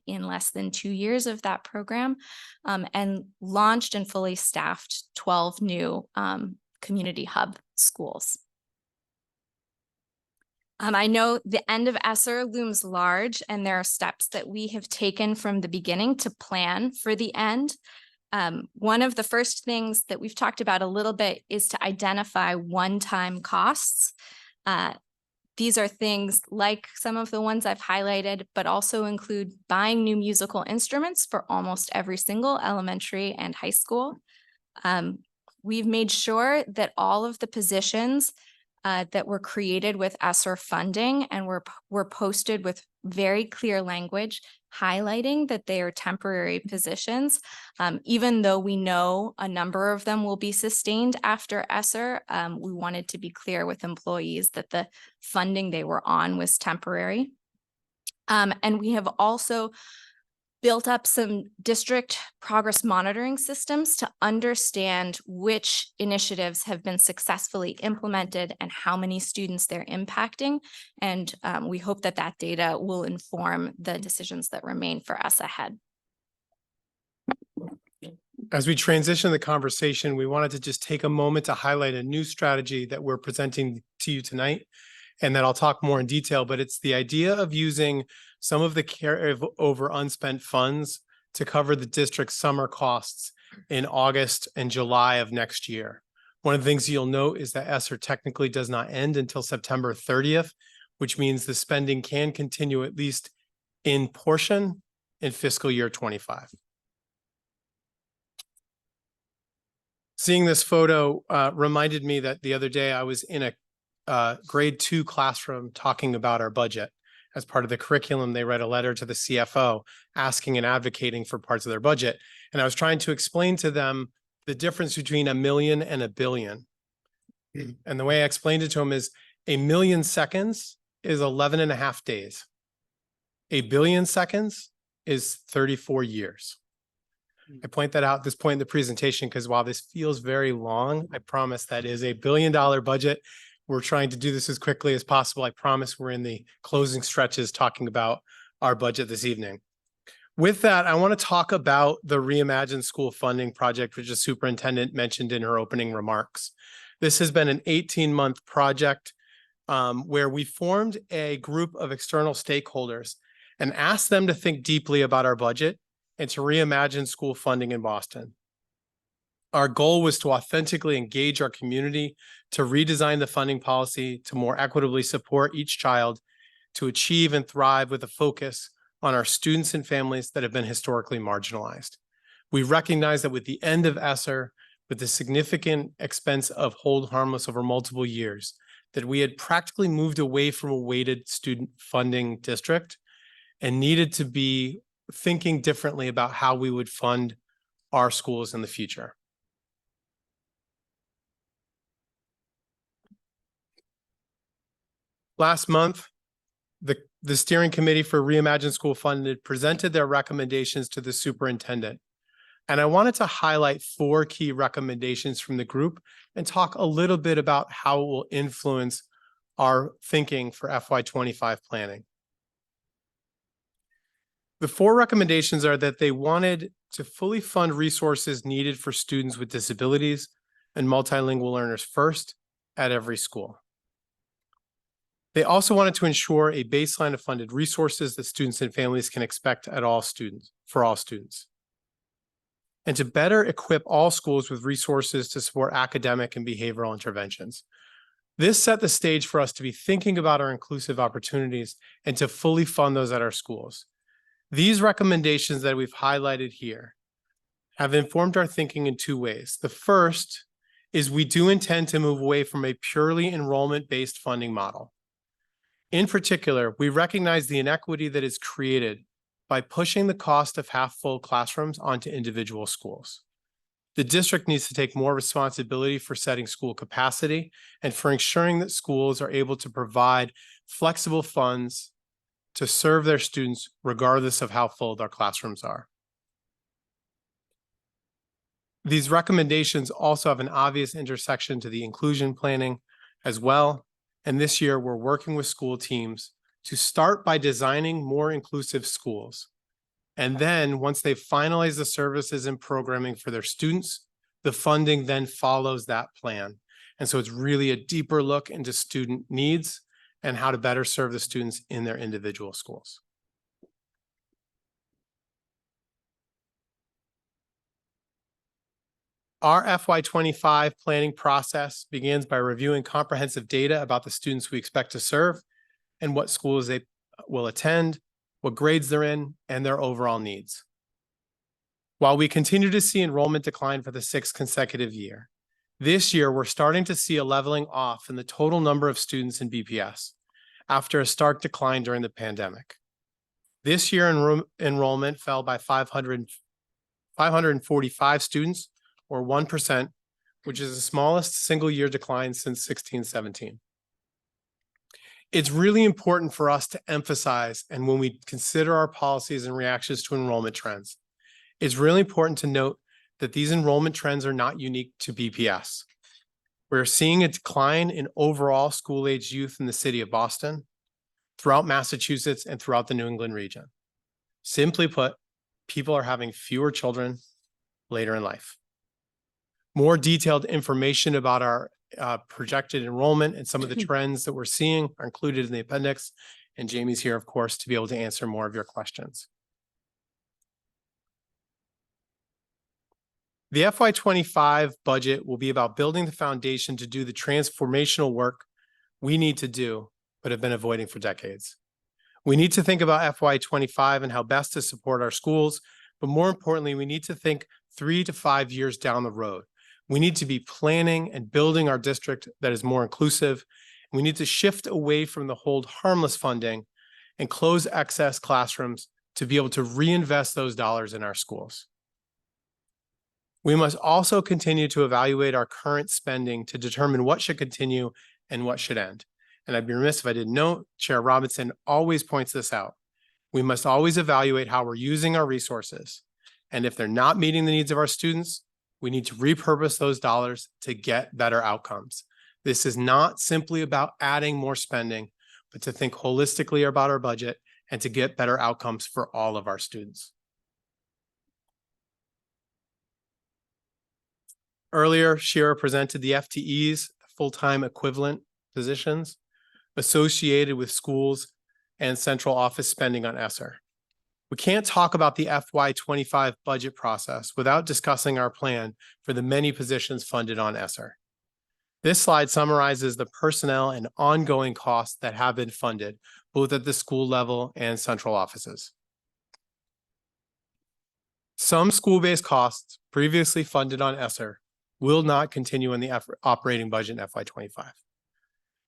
in less than 2 years of that program, and launched and fully staffed 12 new community hub schools. I know the end of ESSER looms large, and there are steps that we have taken from the beginning to plan for the end. One of the first things that we've talked about a little bit is to identify one-time costs. These are things like some of the ones I've highlighted, but also include buying new musical instruments for almost every single elementary and high school. We've made sure that all of the positions that were created with ESSER funding and were posted with very clear language highlighting that they are temporary positions. Even though we know a number of them will be sustained after ESSER, we wanted to be clear with employees that the funding they were on was temporary. And we have also built up some district progress monitoring systems to understand which initiatives have been successfully implemented and how many students they're impacting. And we hope that that data will inform the decisions that remain for us ahead. As we transition the conversation, we wanted to just take a moment to highlight a new strategy that we're presenting to you tonight, and that I'll talk more in detail, but it's the idea of using some of the carryover unspent funds to cover the district's summer costs in August and July of next year. One of the things you'll note is that ESSER technically does not end until September 30th, which means the spending can continue at least in portion in fiscal year 25. Seeing this photo reminded me that the other day I was in a grade 2 classroom talking about our budget. As part of the curriculum, they read a letter to the CFO asking and advocating for parts of their budget. And I was trying to explain to them the difference between 1 million and 1 billion. And the way I explained it to them is 1 million seconds is 11 and a half days. 1 billion seconds is 34 years. I point that out at this point in the presentation because while this feels very long, I promise that is a $1 billion budget. We're trying to do this as quickly as possible. I promise we're in the closing stretches talking about our budget this evening. With that, I want to talk about the Reimagine School Funding Project, which the superintendent mentioned in her opening remarks. This has been an 18-month project where we formed a group of external stakeholders and asked them to think deeply about our budget and to reimagine school funding in Boston. Our goal was to authentically engage our community, to redesign the funding policy, to more equitably support each child, to achieve and thrive with a focus on our students and families that have been historically marginalized. We recognize that with the end of ESSER, with the significant expense of hold harmless over multiple years, that we had practically moved away from a weighted student funding district and needed to be thinking differently about how we would fund our schools in the future. Last month, the steering committee for Reimagine School Funded presented their recommendations to the superintendent. And I wanted to highlight 4 key recommendations from the group and talk a little bit about how it will influence our thinking for FY25 planning. The 4 recommendations are that they wanted to fully fund resources needed for students with disabilities and multilingual learners first at every school. They also wanted to ensure a baseline of funded resources that students and families can expect at all students, for all students. And to better equip all schools with resources to support academic and behavioral interventions. This set the stage for us to be thinking about our inclusive opportunities and to fully fund those at our schools. These recommendations that we've highlighted here have informed our thinking in 2 ways. The first is we do intend to move away from a purely enrollment-based funding model. In particular, we recognize the inequity that is created by pushing the cost of half-full classrooms onto individual schools. The district needs to take more responsibility for setting school capacity and for ensuring that schools are able to provide flexible funds to serve their students regardless of how full their classrooms are. These recommendations also have an obvious intersection to the inclusion planning as well. And this year, we're working with school teams to start by designing more inclusive schools. And then once they've finalized the services and programming for their students, the funding then follows that plan. And so it's really a deeper look into student needs and how to better serve the students in their individual schools. Our FY25 planning process begins by reviewing comprehensive data about the students we expect to serve and what schools they will attend, what grades they're in, and their overall needs. While we continue to see enrollment decline for the 6th consecutive year, this year we're starting to see a leveling off in the total number of students in BPS after a stark decline during the pandemic. This year enrollment fell by 545 students, or 1%, which is the smallest single-year decline since 16-17. It's really important for us to emphasize, and when we consider our policies and reactions to enrollment trends, it's really important to note that these enrollment trends are not unique to BPS. We're seeing a decline in overall school-age youth in the city of Boston, throughout Massachusetts, and throughout the New England region. Simply put, people are having fewer children later in life. More detailed information about our projected enrollment and some of the trends that we're seeing are included in the appendix. And Jamie's here, of course, to be able to answer more of your questions. The FY25 budget will be about building the foundation to do the transformational work we need to do, but have been avoiding for decades. We need to think about FY25 and how best to support our schools, but more importantly, we need to think 3 to 5 years down the road. We need to be planning and building our district that is more inclusive. We need to shift away from the hold harmless funding and close excess classrooms to be able to reinvest those dollars in our schools. We must also continue to evaluate our current spending to determine what should continue and what should end. And I'd be remiss if I didn't note, Chair Robinson always points this out. We must always evaluate how we're using our resources. And if they're not meeting the needs of our students, we need to repurpose those dollars to get better outcomes. This is not simply about adding more spending, but to think holistically about our budget and to get better outcomes for all of our students. Earlier, Shira presented the FTEs, full-time equivalent positions associated with schools and central office spending on ESSER. We can't talk about the FY25 budget process without discussing our plan for the many positions funded on ESSER. This slide summarizes the personnel and ongoing costs that have been funded, both at the school level and central offices. Some school-based costs previously funded on ESSER will not continue in the operating budget in FY25.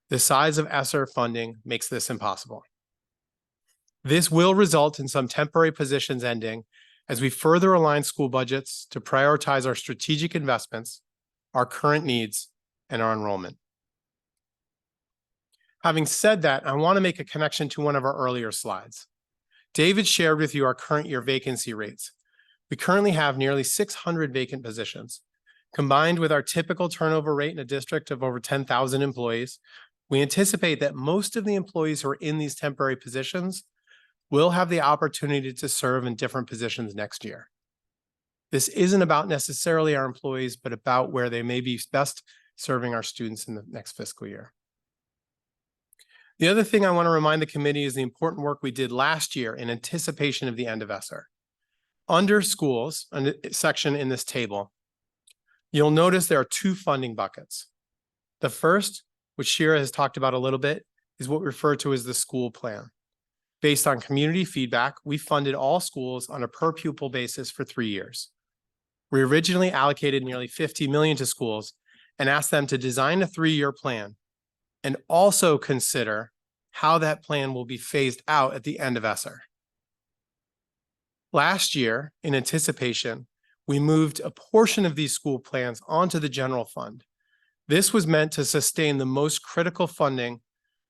The size of ESSER funding makes this impossible. This will result in some temporary positions ending as we further align school budgets to prioritize our strategic investments, our current needs, and our enrollment. Having said that, I want to make a connection to one of our earlier slides. David shared with you our current year vacancy rates. We currently have nearly 600 vacant positions. Combined with our typical turnover rate in a district of over 10,000 employees, we anticipate that most of the employees who are in these temporary positions will have the opportunity to serve in different positions next year. This isn't about necessarily our employees, but about where they may be best serving our students in the next fiscal year. The other thing I want to remind the committee is the important work we did last year in anticipation of the end of ESSER. Under schools, under section in this table, you'll notice there are two funding buckets. The first, which Shira has talked about a little bit, is what we refer to as the school plan. Based on community feedback, we funded all schools on a per pupil basis for 3 years. We originally allocated nearly $50 million to schools and asked them to design a 3-year plan and also consider how that plan will be phased out at the end of ESSER. Last year, in anticipation, we moved a portion of these school plans onto the general fund. This was meant to sustain the most critical funding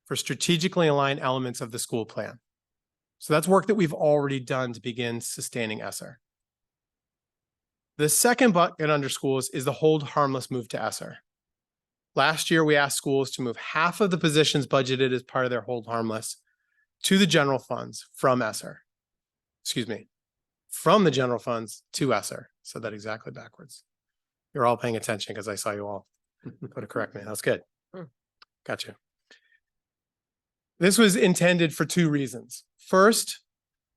for strategically aligned elements of the school plan. So that's work that we've already done to begin sustaining ESSER. The second bucket under schools is the hold harmless move to ESSER. Last year, we asked schools to move half of the positions budgeted as part of their hold harmless to the general funds from ESSER. From the general funds to ESSER. Said that exactly backwards. You're all paying attention because I saw you all go to correct me. That's good. Gotcha. This was intended for 2 reasons. First,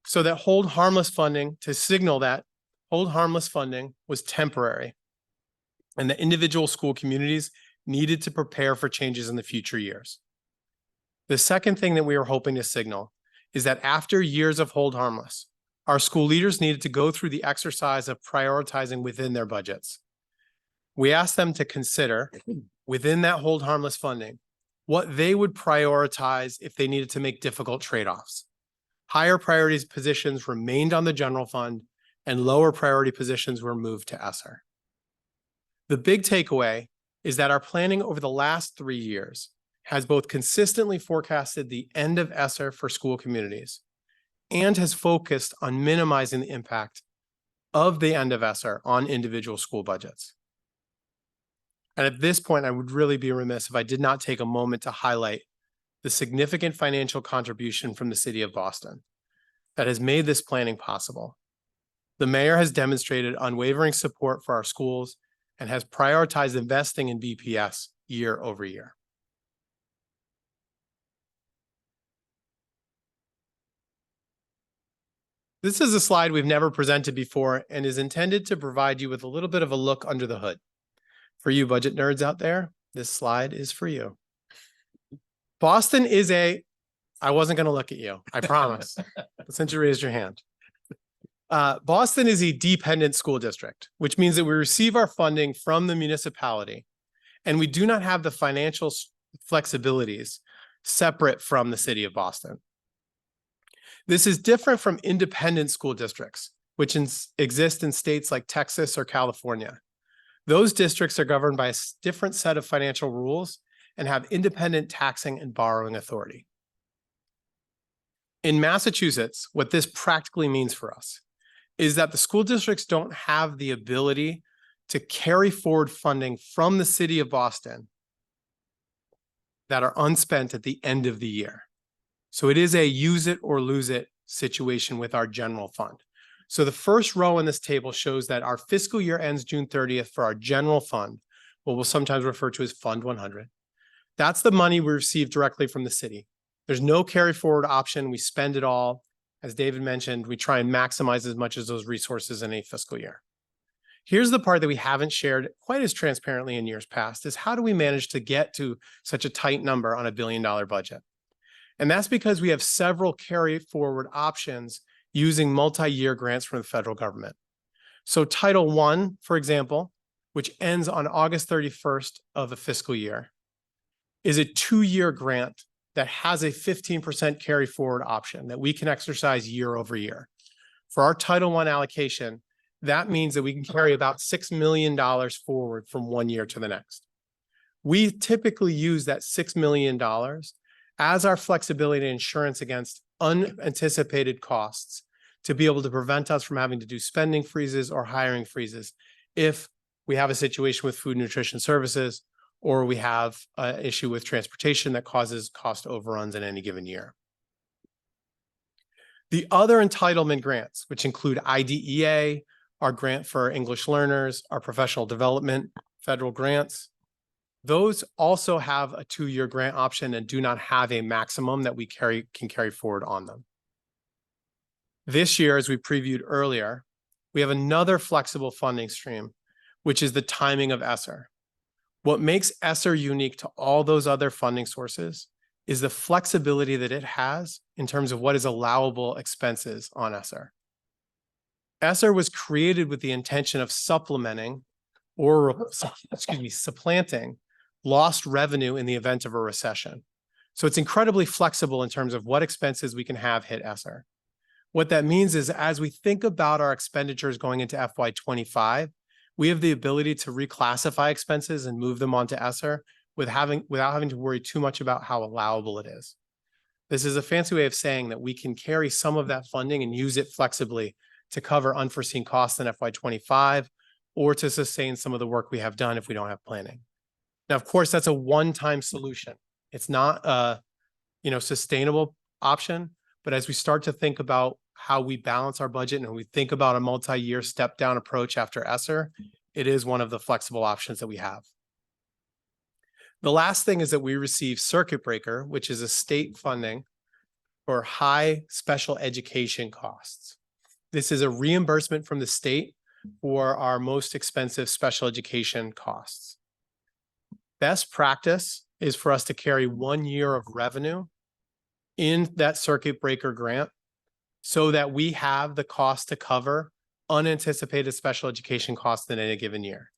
so that hold harmless funding, to signal that hold harmless funding was temporary and that individual school communities needed to prepare for changes in the future years. The second thing that we were hoping to signal is that after years of hold harmless, our school leaders needed to go through the exercise of prioritizing within their budgets. We asked them to consider, within that hold harmless funding, what they would prioritize if they needed to make difficult trade-offs. Higher priority positions remained on the general fund and lower priority positions were moved to ESSER. The big takeaway is that our planning over the last 3 years has both consistently forecasted the end of ESSER for school communities and has focused on minimizing the impact of the end of ESSER on individual school budgets. And at this point, I would really be remiss if I did not take a moment to highlight the significant financial contribution from the city of Boston that has made this planning possible. The mayor has demonstrated unwavering support for our schools and has prioritized investing in BPS year over year. This is a slide we've never presented before and is intended to provide you with a little bit of a look under the hood. For you budget nerds out there, this slide is for you. Boston is I wasn't going to look at you, I promise, but since you raised your hand. Boston is a dependent school district, which means that we receive our funding from the municipality, and we do not have the financial flexibilities separate from the city of Boston. This is different from independent school districts, which exist in states like Texas or California. Those districts are governed by a different set of financial rules and have independent taxing and borrowing authority. In Massachusetts, what this practically means for us is that the school districts don't have the ability to carry forward funding from the city of Boston that are unspent at the end of the year. So it is a use it or lose it situation with our general fund. So the first row in this table shows that our fiscal year ends June 30th for our general fund, what we'll sometimes refer to as Fund 100. That's the money we receive directly from the city. There's no carry forward option. We spend it all. As David mentioned, we try and maximize as much as those resources in a fiscal year. Here's the part that we haven't shared quite as transparently in years past is how do we manage to get to such a tight number on $1 billion budget? And that's because we have several carry forward options using multi-year grants from the federal government. So Title I, for example, which ends on August 31st of the fiscal year, is a 2-year grant that has a 15% carry forward option that we can exercise year over year. For our Title I allocation, that means that we can carry about $6 million forward from one year to the next. We typically use that $6 million as our flexibility and insurance against unanticipated costs to be able to prevent us from having to do spending freezes or hiring freezes if we have a situation with food and nutrition services or we have an issue with transportation that causes cost overruns in any given year. The other entitlement grants, which include IDEA, our grant for English learners, our professional development, federal grants, those also have a 2-year grant option and do not have a maximum that we can carry forward on them. This year, as we previewed earlier, we have another flexible funding stream, which is the timing of ESSER. What makes ESSER unique to all those other funding sources is the flexibility that it has in terms of what is allowable expenses on ESSER. ESSER was created with the intention of supplementing or, supplanting lost revenue in the event of a recession. So it's incredibly flexible in terms of what expenses we can have hit ESSER. What that means is as we think about our expenditures going into FY25, we have the ability to reclassify expenses and move them onto ESSER without having to worry too much about how allowable it is. This is a fancy way of saying that we can carry some of that funding and use it flexibly to cover unforeseen costs in FY25 or to sustain some of the work we have done if we don't have planning. Now, of course, that's a one-time solution. It's not a sustainable option, but as we start to think about how we balance our budget and we think about a multi-year step-down approach after ESSER, it is one of the flexible options that we have. The last thing is that we receive Circuit Breaker, which is a state funding for high special education costs. This is a reimbursement from the state for our most expensive special education costs. Best practice is for us to carry 1 year of revenue in that Circuit Breaker grant so that we have the cost to cover unanticipated special education costs in any given year.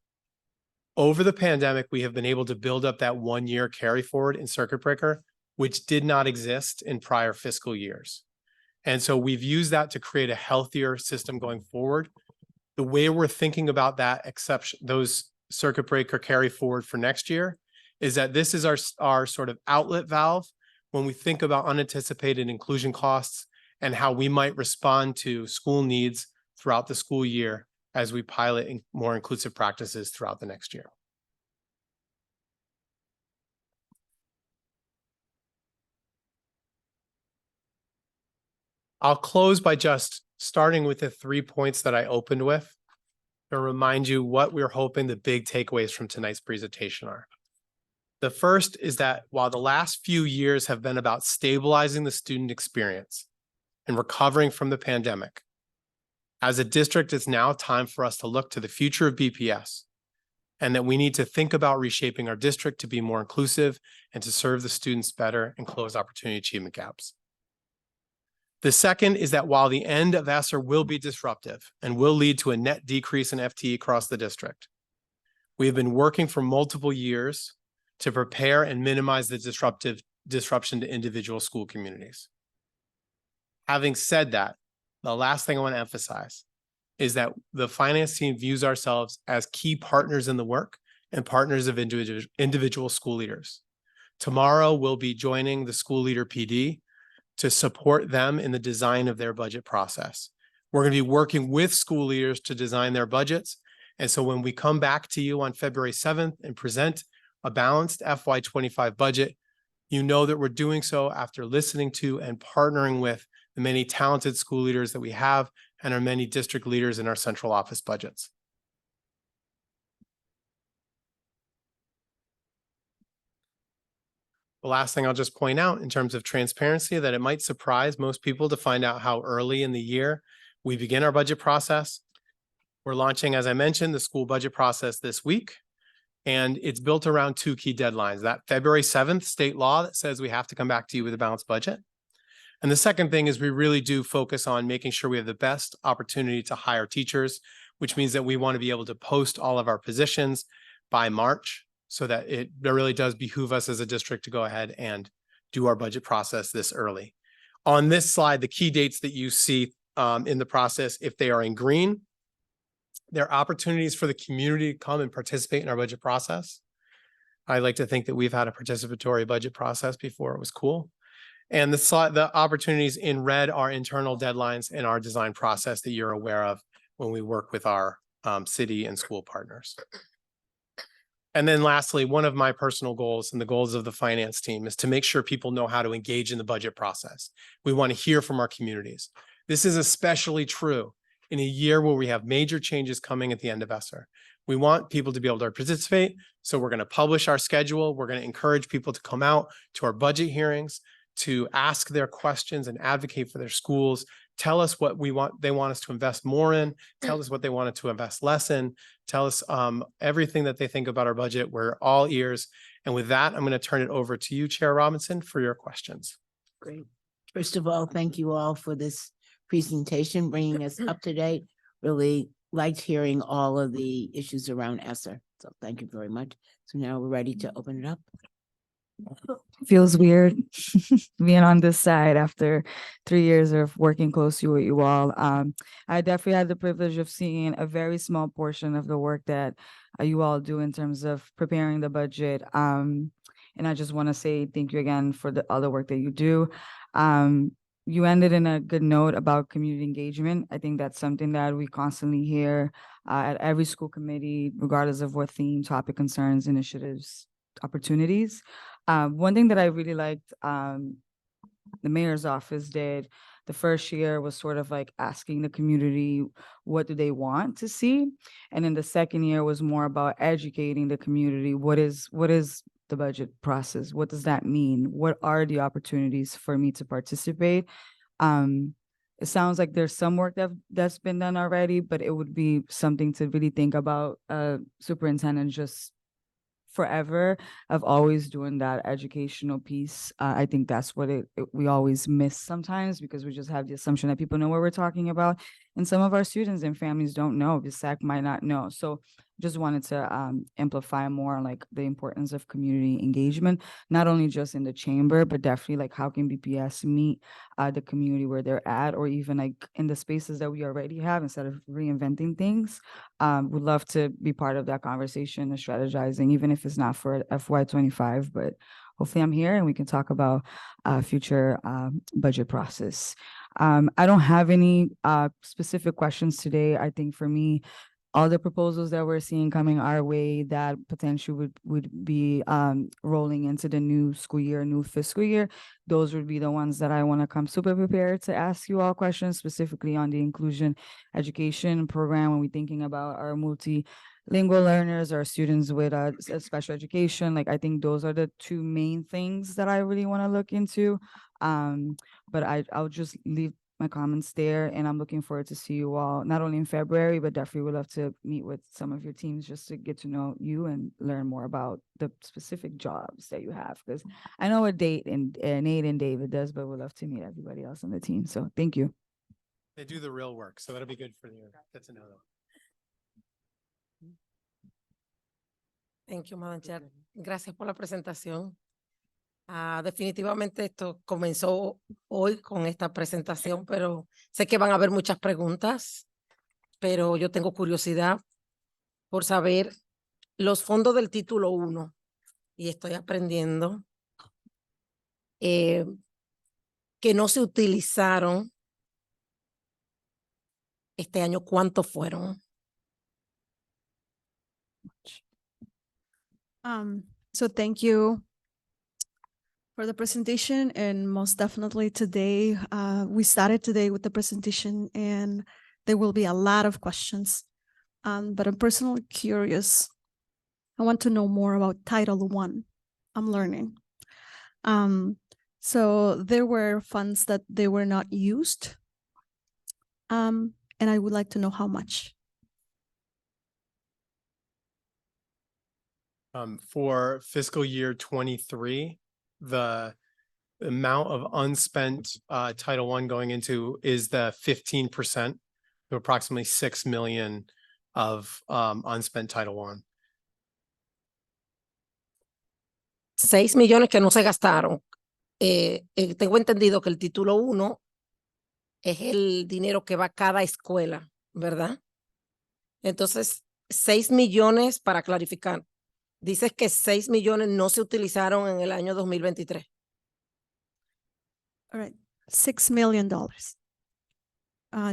Over the pandemic, we have been able to build up that 1 year carry forward in Circuit Breaker, which did not exist in prior fiscal years. And so we've used that to create a healthier system going forward. The way we're thinking about that exception, those Circuit Breaker carry forward for next year, is that this is our sort of outlet valve when we think about unanticipated inclusion costs and how we might respond to school needs throughout the school year as we pilot more inclusive practices throughout the next year. I'll close by just starting with the 3 points that I opened with to remind you what we're hoping the big takeaways from tonight's presentation are. The first is that while the last few years have been about stabilizing the student experience and recovering from the pandemic, as a district, it's now time for us to look to the future of BPS and that we need to think about reshaping our district to be more inclusive and to serve the students better and close opportunity achievement gaps. The second is that while the end of ESSER will be disruptive and will lead to a net decrease in FTE across the district, we have been working for multiple years to prepare and minimize the disruption to individual school communities. Having said that, the last thing I want to emphasize is that the finance team views ourselves as key partners in the work and partners of individual school leaders. Tomorrow, we'll be joining the school leader PD to support them in the design of their budget process. We're going to be working with school leaders to design their budgets. And so when we come back to you on February 7th and present a balanced FY25 budget, you know that we're doing so after listening to and partnering with the many talented school leaders that we have and our many district leaders in our central office budgets. The last thing I'll just point out in terms of transparency, that it might surprise most people to find out how early in the year we begin our budget process. We're launching, as I mentioned, the school budget process this week, and it's built around two key deadlines. That February 7th state law that says we have to come back to you with a balanced budget. And the second thing is we really do focus on making sure we have the best opportunity to hire teachers, which means that we want to be able to post all of our positions by March, so that it really does behoove us as a district to go ahead and do our budget process this early. On this slide, the key dates that you see in the process, if they are in green, they're opportunities for the community to come and participate in our budget process. I like to think that we've had a participatory budget process before. It was cool. And the opportunities in red are internal deadlines in our design process that you're aware of when we work with our city and school partners. And then lastly, one of my personal goals and the goals of the finance team is to make sure people know how to engage in the budget process. We want to hear from our communities. This is especially true in a year where we have major changes coming at the end of ESSER. We want people to be able to participate. So we're going to publish our schedule. We're going to encourage people to come out to our budget hearings, to ask their questions and advocate for their schools. Tell us what they want us to invest more in. Tell us what they wanted to invest less in. Tell us everything that they think about our budget. We're all ears. And with that, I'm going to turn it over to you, Chair Robinson, for your questions. Great. First of all, thank you all for this presentation, bringing us up to date. Really liked hearing all of the issues around ESSER. So thank you very much. So now we're ready to open it up. Feels weird being on this side after 3 years of working closely with you all. I definitely had the privilege of seeing a very small portion of the work that you all do in terms of preparing the budget. And I just want to say thank you again for the other work that you do. You ended in a good note about community engagement. I think that's something that we constantly hear at every school committee, regardless of what theme, topic, concerns, initiatives, opportunities. One thing that I really liked the mayor's office did the first year was sort of like asking the community what do they want to see, and then the second year was more about educating the community. What is the budget process? What does that mean? What are the opportunities for me to participate? It sounds like there's some work that's been done already, but it would be something to really think about. Superintendent just forever of always doing that educational piece. I think that's what we always miss sometimes, because we just have the assumption that people know what we're talking about, and some of our students and families don't know. The SAC might not know. So just wanted to amplify more on like the importance of community engagement, not only just in the chamber, but definitely like how can BPS meet the community where they're at, or even like in the spaces that we already have, instead of reinventing things. Would love to be part of that conversation and strategizing, even if it's not for FY25, but hopefully I'm here and we can talk about future budget process. I don't have any specific questions today. I think for me, all the proposals that we're seeing coming our way that potentially would be rolling into the new school year, new fiscal year, those would be the ones that I want to come super prepared to ask you all questions, specifically on the inclusion education program when we're thinking about our multilingual learners, our students with special education. Like, I think those are the two main things that I really want to look into. But I'll just leave my comments there, and I'm looking forward to see you all not only in February, but definitely would love to meet with some of your teams just to get to know you and learn more about the specific jobs that you have, because I know what Nate and David does, but we'd love to meet everybody else on the team. So thank you. They do the real work, so that'll be good for you. Get to know them. Thank you, Madam Chair. Gracias por la presentación. Definitivamente esto comenzó hoy con esta presentación, pero sé que van a haber muchas preguntas, pero yo tengo curiosidad por saber los fondos del título 1 y estoy aprendiendo que no se utilizaron este año, ¿cuántos fueron? So thank you for the presentation, and most definitely today, we started today with the presentation and there will be a lot of questions. But I'm personally curious. I want to know more about Title I. I'm learning. So there were funds that they were not used. And I would like to know how much. For fiscal year 23, the amount of unspent Title I going into is the 15%, to approximately 6 million of unspent Title I. 6 millones que no se gastaron. Tengo entendido que el título 1 es el dinero que va a cada escuela, ¿verdad? Entonces, 6 millones, para clarificar, dices que 6 millones no se utilizaron en el año 2023. All right, $6 million.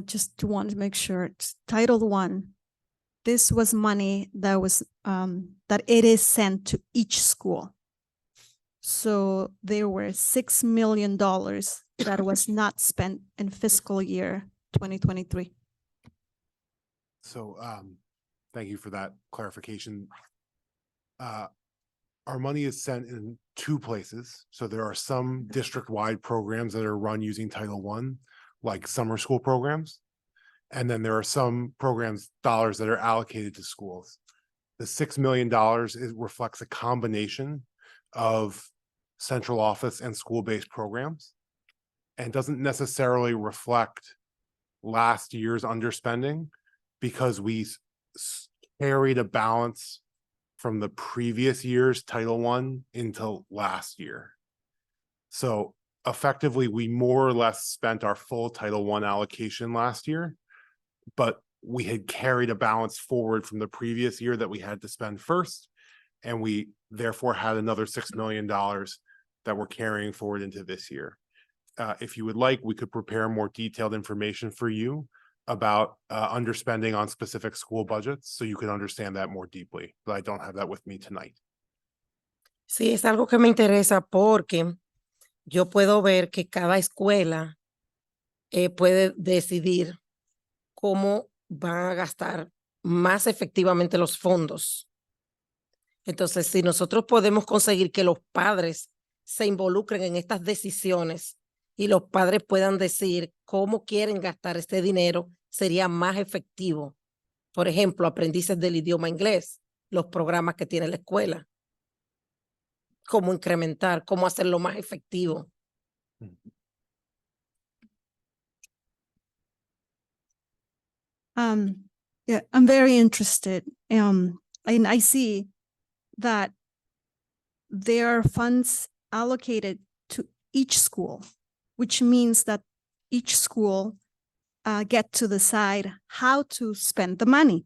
Just to want to make sure it's Title I. This was money that was that it is sent to each school. So there were $6 million that was not spent in fiscal year 2023. So thank you for that clarification. Our money is sent in 2 places. So there are some district-wide programs that are run using Title I, like summer school programs. And then there are some programs, dollars that are allocated to schools. The $6 million reflects a combination of central office and school-based programs, and doesn't necessarily reflect last year's underspending, because we carried a balance from the previous year's Title I into last year. So effectively, we more or less spent our full Title I allocation last year, but we had carried a balance forward from the previous year that we had to spend first, and we therefore had another $6 million that we're carrying forward into this year. If you would like, we could prepare more detailed information for you about underspending on specific school budgets, so you can understand that more deeply, but I don't have that with me tonight. Sí, es algo que me interesa porque yo puedo ver que cada escuela puede decidir cómo van a gastar más efectivamente los fondos. Entonces, si nosotros podemos conseguir que los padres se involucren en estas decisiones y los padres puedan decir cómo quieren gastar este dinero, sería más efectivo. Por ejemplo, aprendices del idioma inglés, los programas que tiene la escuela, cómo incrementar, cómo hacerlo más efectivo. Yeah, I'm very interested. And I see that there are funds allocated to each school, which means that each school get to decide how to spend the money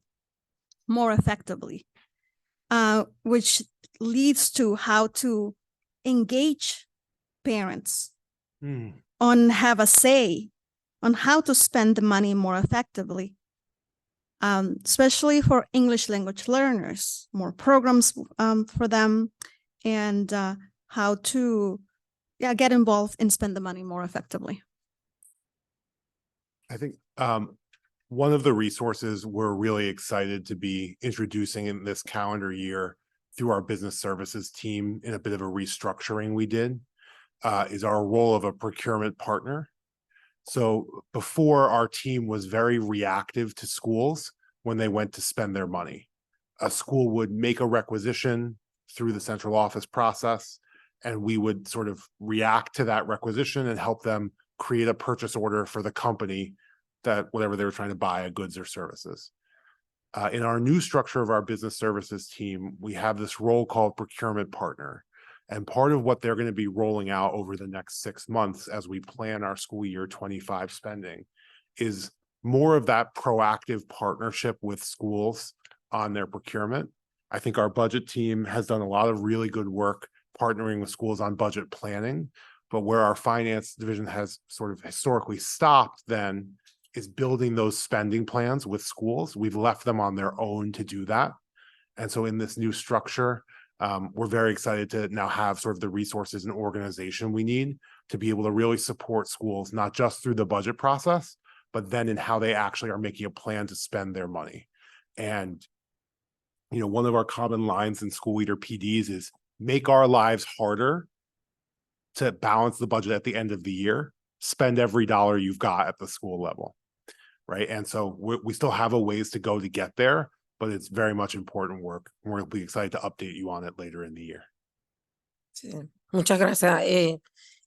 more effectively, which leads to how to engage parents on have a say on how to spend the money more effectively. Especially for English language learners, more programs for them, and how to get involved and spend the money more effectively. I think one of the resources we're really excited to be introducing in this calendar year through our business services team, in a bit of a restructuring we did, is our role of a procurement partner. So before, our team was very reactive to schools when they went to spend their money. A school would make a requisition through the central office process, and we would sort of react to that requisition and help them create a purchase order for the company that whatever they were trying to buy, goods or services. In our new structure of our business services team, we have this role called procurement partner. And part of what they're going to be rolling out over the next 6 months as we plan our school year 25 spending is more of that proactive partnership with schools on their procurement. I think our budget team has done a lot of really good work partnering with schools on budget planning, but where our finance division has sort of historically stopped then is building those spending plans with schools. We've left them on their own to do that. And so in this new structure, we're very excited to now have sort of the resources and organization we need to be able to really support schools, not just through the budget process, but then in how they actually are making a plan to spend their money. And, you know, one of our common lines in school leader PDs is make our lives harder to balance the budget at the end of the year, spend every dollar you've got at the school level, right? And so we still have a ways to go to get there, but it's very much important work. We'll be excited to update you on it later in the year. Sí, muchas gracias.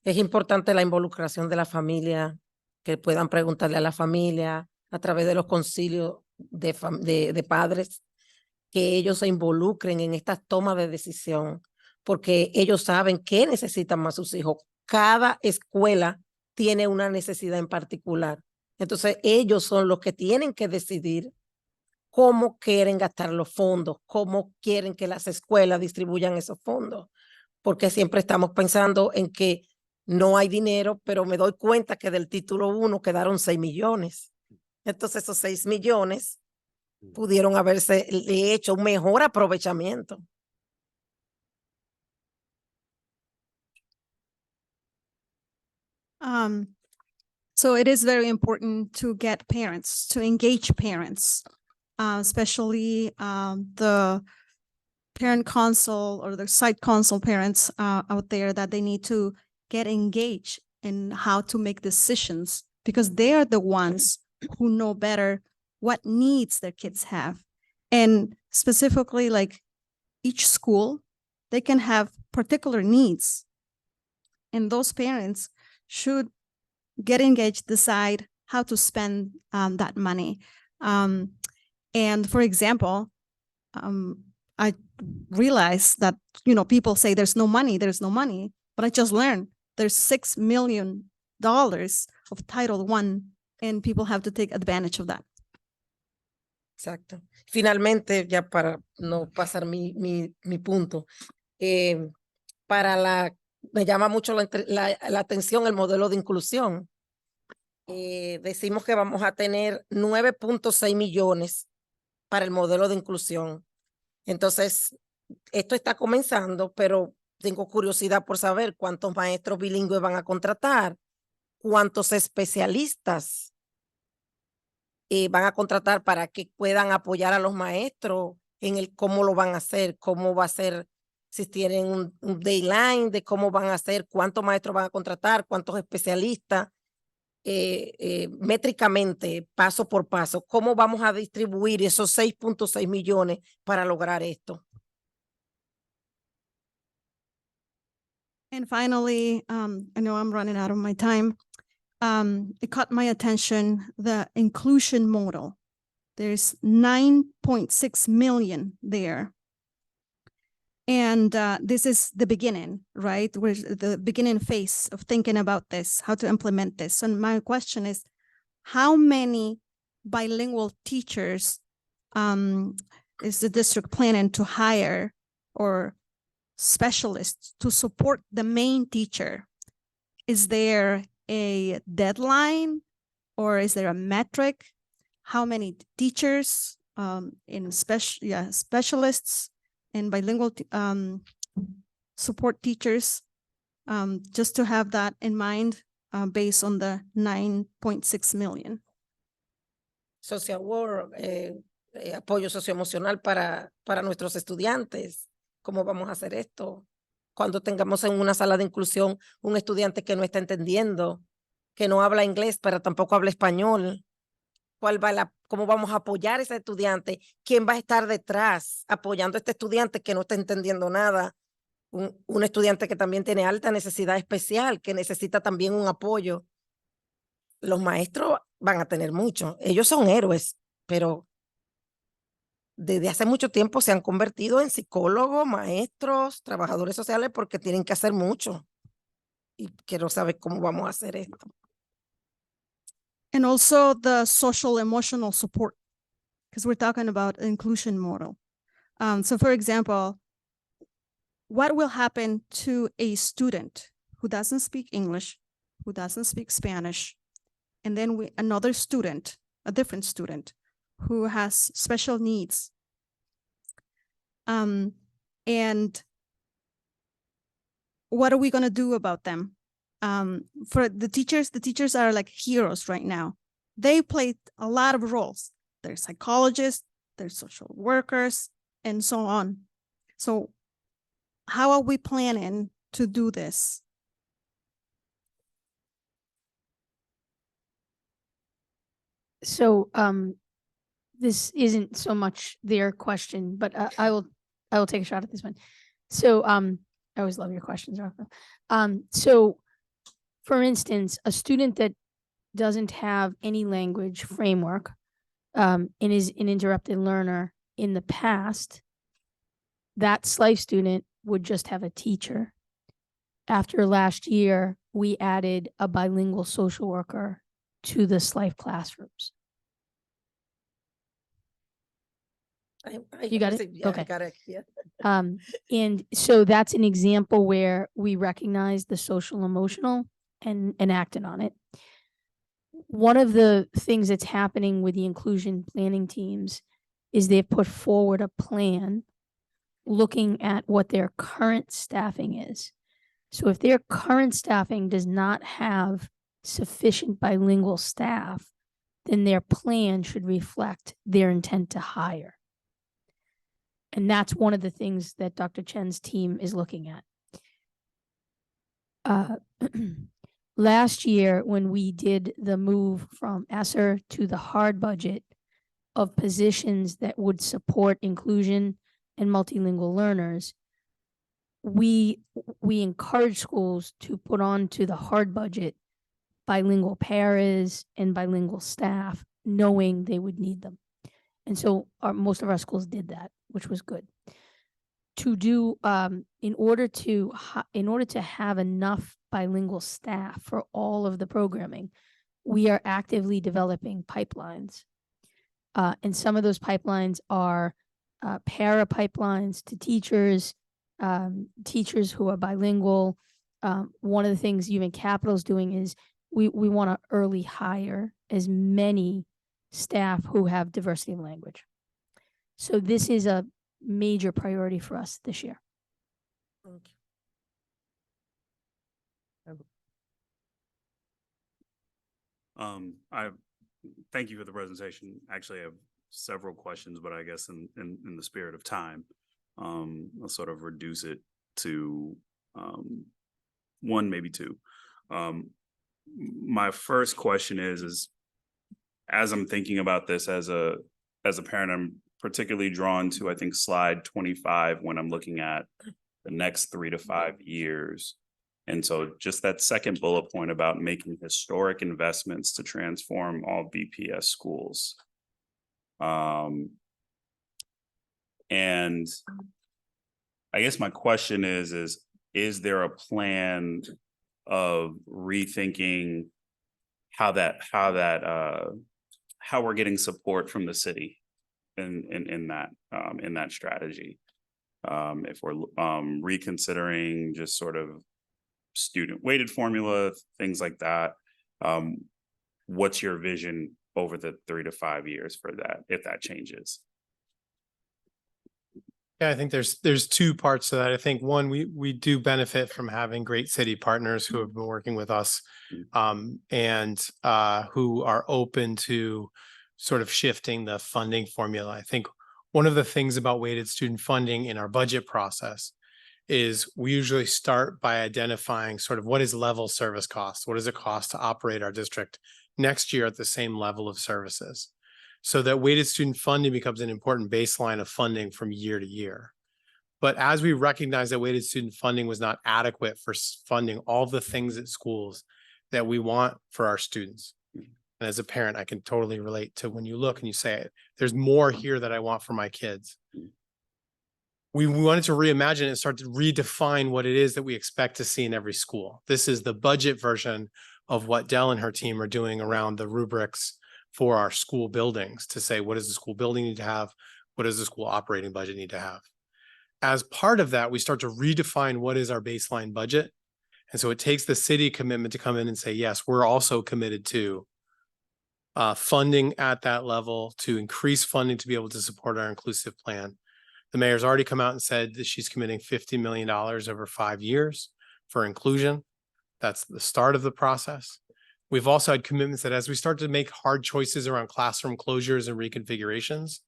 Es importante la involucración de la familia, que puedan preguntarle a la familia a través de los concilios de padres, que ellos se involucren en estas tomas de decisión, porque ellos saben qué necesitan más sus hijos. Cada escuela tiene una necesidad en particular. Entonces, ellos son los que tienen que decidir cómo quieren gastar los fondos, cómo quieren que las escuelas distribuyan esos fondos, porque siempre estamos pensando en que no hay dinero, pero me doy cuenta que del título 1 quedaron 6 millones. Entonces esos 6 millones pudieron haberse hecho un mejor aprovechamiento. So it is very important to get parents, to engage parents, especially the parent council or the site council parents out there, that they need to get engaged in how to make decisions, because they are the ones who know better what needs their kids have. And specifically, like each school, they can have particular needs. And those parents should get engaged, decide how to spend that money. And for example, I realized that, you know, people say there's no money, but I just learned there's $6 million of Title I, and people have to take advantage of that. Exacto. Finalmente, ya para no pasar mi punto, me llama mucho la atención el modelo de inclusión. Decimos que vamos a tener 9.6 millones para el modelo de inclusión. Entonces, esto está comenzando, pero tengo curiosidad por saber cuántos maestros bilingües van a contratar, cuántos especialistas van a contratar para que puedan apoyar a los maestros en el cómo lo van a hacer, cómo va a ser, si tienen un deadline de cómo van a hacer, cuántos maestros van a contratar, cuántos especialistas, métricamente, paso por paso, cómo vamos a distribuir esos 6.6 millones para lograr esto. And finally, I know I'm running out of my time. It caught my attention, the inclusion model. There's 9.6 million there. And this is the beginning, right? We're the beginning phase of thinking about this, how to implement this. And my question is, how many bilingual teachers is the district planning to hire, or specialists to support the main teacher? Is there a deadline, or is there a metric? How many teachers in specialists and bilingual support teachers, just to have that in mind based on the 9.6 million. Social work, apoyo socioemocional para nuestros estudiantes. ¿Cómo vamos a hacer esto? Cuando tengamos en una sala de inclusión un estudiante que no está entendiendo, que no habla inglés, pero tampoco habla español, ¿cómo vamos a apoyar a ese estudiante? ¿Quién va a estar detrás apoyando a este estudiante que no está entendiendo nada? Un estudiante que también tiene alta necesidad especial, que necesita también un apoyo. Los maestros van a tener mucho. Ellos son héroes, pero desde hace mucho tiempo se han convertido en psicólogos, maestros, trabajadores sociales porque tienen que hacer mucho. Y quiero saber cómo vamos a hacer esto. And also the social emotional support, because we're talking about inclusion model. So for example, what will happen to a student who doesn't speak English, who doesn't speak Spanish, and then another student, a different student who has special needs? And what are we going to do about them? For the teachers are like heroes right now. They play a lot of roles. They're psychologists, they're social workers, and so on. So how are we planning to do this? So, this isn't so much their question, but I will take a shot at this one. So, I always love your questions, Rafa. So for instance, a student that doesn't have any language framework, and is an interrupted learner in the past, that SLIFE student would just have a teacher. After last year, we added a bilingual social worker to the SLIFE classrooms. You got it? Yeah, Okay. I got it. Yeah. And so that's an example where we recognize the social emotional and acted on it. One of the things that's happening with the inclusion planning teams is they've put forward a plan looking at what their current staffing is. So if their current staffing does not have sufficient bilingual staff, then their plan should reflect their intent to hire. And that's one of the things that Dr. Chen's team is looking at. Last year, when we did the move from ESSER to the hard budget of positions that would support inclusion and multilingual learners, we encourage schools to put onto the hard budget bilingual paras and bilingual staff, knowing they would need them. And so most of our schools did that, which was good. To do, in order to have enough bilingual staff for all of the programming, we are actively developing pipelines. And some of those pipelines are para pipelines to teachers, teachers who are bilingual. One of the things Human Capital is doing is we want to early hire as many staff who have diversity of language. So this is a major priority for us this year. I thank you for the presentation. Actually, I have several questions, but I guess in the spirit of time, I'll sort of reduce it to one, maybe two. My first question is as I'm thinking about this as a parent, I'm particularly drawn to, I think, slide 25 when I'm looking at the next 3 to 5 years. And so just that second bullet point about making historic investments to transform all BPS schools. And I guess my question is there a plan of rethinking how we're getting support from the city in that strategy? If we're reconsidering just sort of student weighted formula, things like that, what's your vision over the 3 to 5 years for that, if that changes? Yeah, I think there's two parts to that. I think one, we do benefit from having great city partners who have been working with us, and who are open to sort of shifting the funding formula. I think one of the things about weighted student funding in our budget process is we usually start by identifying sort of what is level service cost, what does it cost to operate our district next year at the same level of services, so that weighted student funding becomes an important baseline of funding from year to year. But as we recognize that weighted student funding was not adequate for funding all the things at schools that we want for our students, And as a parent, I can totally relate to when you look and you say, there's more here that I want for my kids. We wanted to reimagine and start to redefine what it is that we expect to see in every school. This is the budget version of what Dell and her team are doing around the rubrics for our school buildings to say, what does the school building need to have? What does the school operating budget need to have? As part of that, we start to redefine what is our baseline budget. And so it takes the city commitment to come in and say, yes, we're also committed to funding at that level, to increase funding to be able to support our inclusive plan. The mayor's already come out and said that she's committing $50 million over 5 years for inclusion. That's the start of the process. We've also had commitments that as we start to make hard choices around classroom closures and reconfigurations,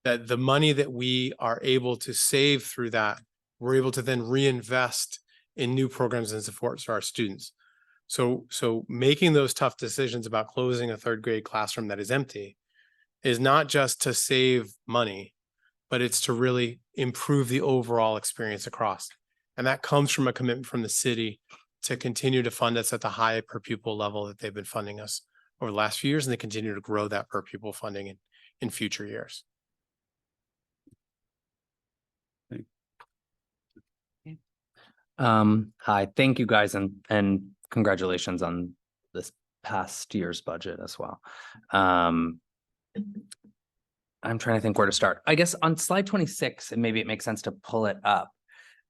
that the money that we are able to save through that, we're able to then reinvest in new programs and supports for our students. So making those tough decisions about closing a 3rd grade classroom that is empty is not just to save money, but it's to really improve the overall experience across. And that comes from a commitment from the city to continue to fund us at the high per pupil level that they've been funding us over the last few years, and they continue to grow that per pupil funding in future years. Hi, thank you guys, and congratulations on this past year's budget as well. I'm trying to think where to start. I guess on slide 26, and maybe it makes sense to pull it up.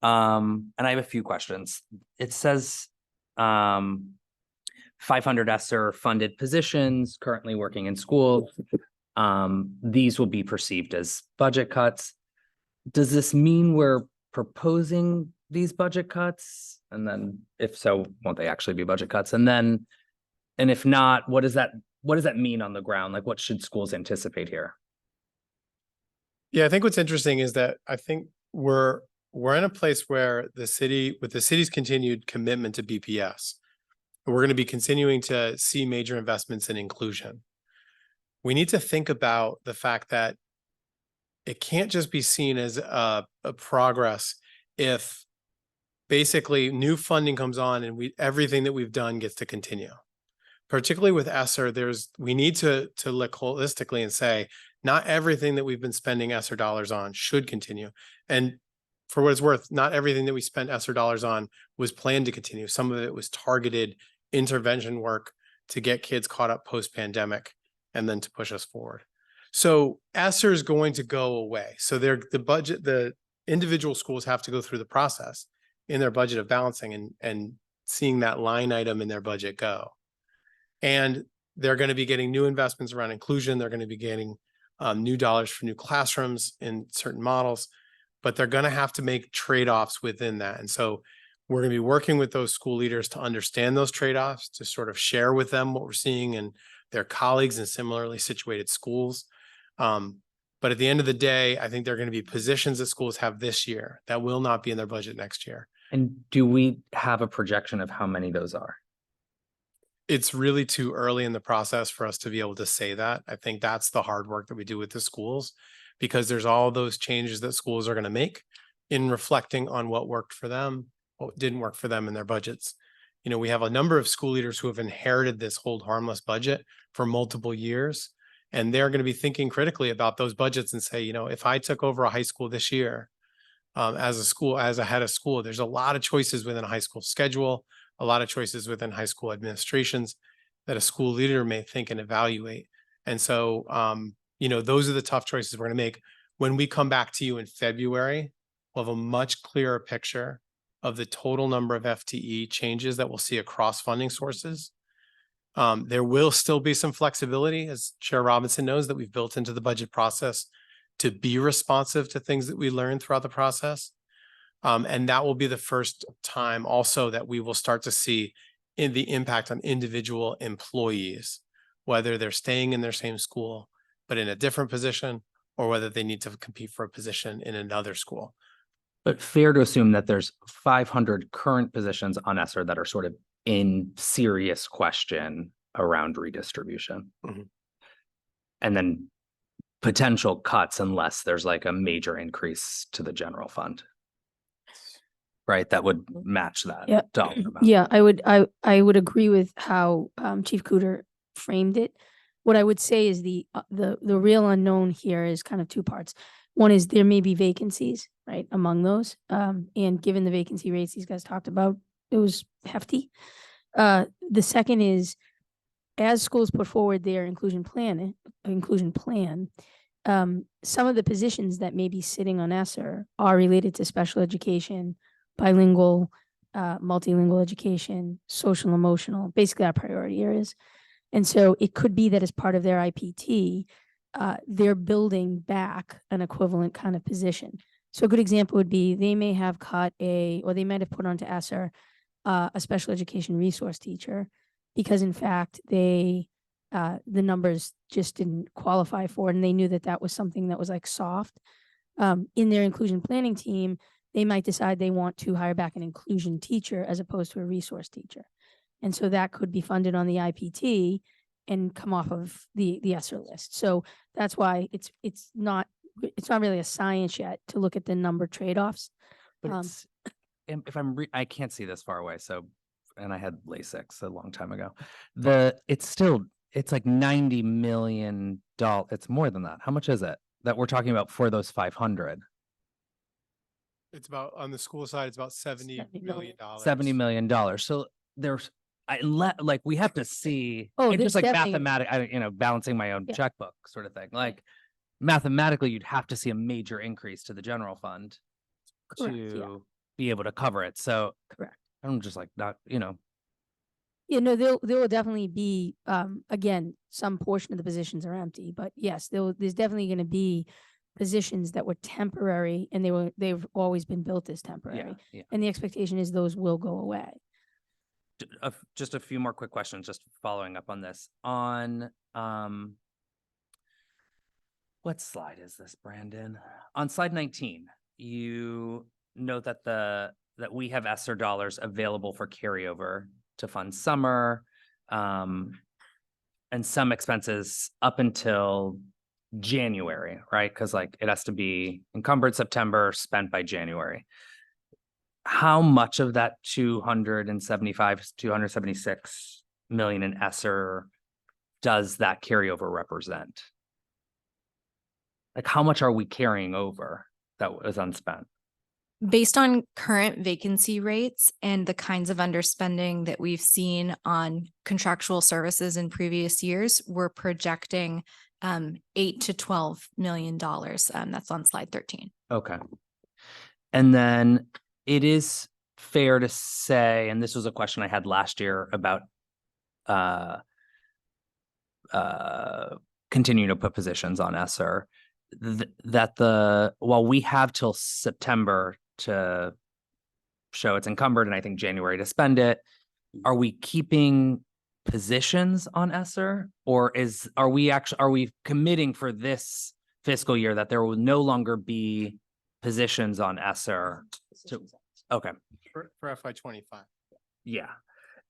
And I have a few questions. It says 500 ESSER funded positions currently working in school. These will be perceived as budget cuts. Does this mean we're proposing these budget cuts? And then if so, won't they actually be budget cuts? And if not, what does that mean on the ground? Like, what should schools anticipate here? Yeah, I think what's interesting is that I think we're in a place where the city, with the city's continued commitment to BPS, we're going to be continuing to see major investments in inclusion. We need to think about the fact that it can't just be seen as a progress if basically new funding comes on and everything that we've done gets to continue. Particularly with ESSER, we need to look holistically and say, not everything that we've been spending ESSER dollars on should continue. And for what it's worth, not everything that we spent ESSER dollars on was planned to continue. Some of it was targeted intervention work to get kids caught up post-pandemic and then to push us forward. So ESSER is going to go away. So the individual schools have to go through the process in their budget of balancing and seeing that line item in their budget go. And they're going to be getting new investments around inclusion. They're going to be getting new dollars for new classrooms in certain models, but they're going to have to make trade-offs within that. And so we're going to be working with those school leaders to understand those trade-offs, to sort of share with them what we're seeing in their colleagues in similarly situated schools. But at the end of the day, I think there are going to be positions that schools have this year that will not be in their budget next year. And do we have a projection of how many those are? It's really too early in the process for us to be able to say that. I think that's the hard work that we do with the schools, because there's all those changes that schools are going to make in reflecting on what worked for them, what didn't work for them in their budgets. You know, we have a number of school leaders who have inherited this hold harmless budget for multiple years, and they're going to be thinking critically about those budgets and say, you know, if I took over a high school this year, as a head of school, there's a lot of choices within a high school schedule, a lot of choices within high school administrations that a school leader may think and evaluate. And so, you know, those are the tough choices we're going to make. When we come back to you in February, we'll have a much clearer picture of the total number of FTE changes that we'll see across funding sources. There will still be some flexibility, as Chair Robinson knows, that we've built into the budget process to be responsive to things that we learn throughout the process. And that will be the first time also that we will start to see the impact on individual employees, whether they're staying in their same school, but in a different position, or whether they need to compete for a position in another school. But fair to assume that there's 500 current positions on ESSER that are sort of in serious question around redistribution. Mm-hmm. And then potential cuts unless there's like a major increase to the general fund. Right, that would match that Yeah. dollar amount. Yeah, I would agree with how Chief Cooter framed it. What I would say is the real unknown here is kind of two parts. One is there may be vacancies, right, among those. And given the vacancy rates these guys talked about, it was hefty. The second is, as schools put forward their inclusion plan, some of the positions that may be sitting on ESSER are related to special education, bilingual, multilingual education, social, emotional, basically our priority areas. And so it could be that as part of their IPT, they're building back an equivalent kind of position. So a good example would be they may have or they might have put onto ESSER a special education resource teacher, because in fact the numbers just didn't qualify for it, and they knew that that was something that was like soft. In their inclusion planning team, they might decide they want to hire back an inclusion teacher as opposed to a resource teacher. And so that could be funded on the IPT and come off of the ESSER list. So that's why it's not really a science yet to look at the number trade-offs. But it's, if I can't see this far away, so, and I had LASIK a long time ago. It's like $90 million. It's more than that. How much is it that we're talking about for those 500? It's about, on the school side, it's about $70 million. $70 million. So there's, like, we have to see, Oh, it's there's just like definitely- balancing my own checkbook sort of thing. Like, mathematically, you'd have to see a major increase to the general fund Correct, to be able to cover it. So correct. I'm just like, not, Yeah, no, there will definitely be, again, some portion of the positions are empty, but yes, there's definitely going to be positions that were temporary, and they've always been built as temporary. yeah. And the expectation is those will go away. Just a few more quick questions, just following up on this. On what slide is this, Brandon? On slide 19, you note that that we have ESSER dollars available for carryover to fund summer, and some expenses up until January, right? Because like it has to be encumbered September, spent by January. How much of that 276 million in ESSER does that carryover represent? Like, how much are we carrying over that was unspent? Based on current vacancy rates and the kinds of underspending that we've seen on contractual services in previous years, we're projecting $8 to $12 million. That's on slide 13. Okay. And then it is fair to say, and this was a question I had last year about continuing to put positions on ESSER, that while we have till September to show it's encumbered, and I think January to spend it, are we keeping positions on ESSER, or are we committing for this fiscal year that there will no longer be positions on ESSER? Okay. For FY25. Yeah.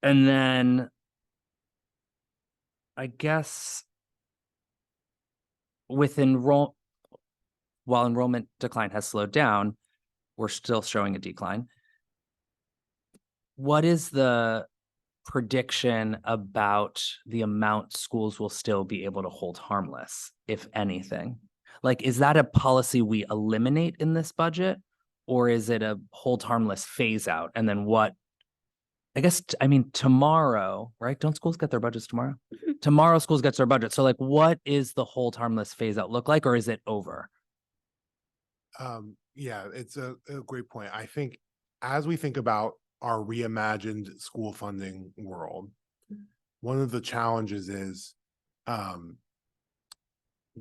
And then I guess while enrollment decline has slowed down, we're still showing a decline. What is the prediction about the amount schools will still be able to hold harmless, if anything? Like, is that a policy we eliminate in this budget, or is it a hold harmless phase out? And then what, I guess, I mean, tomorrow, right? Don't schools get their budgets tomorrow? Tomorrow schools gets their budget. So like, what is the hold harmless phase out look like, or is it over? Yeah, it's a great point. I think as we think about our reimagined school funding world, one of the challenges is the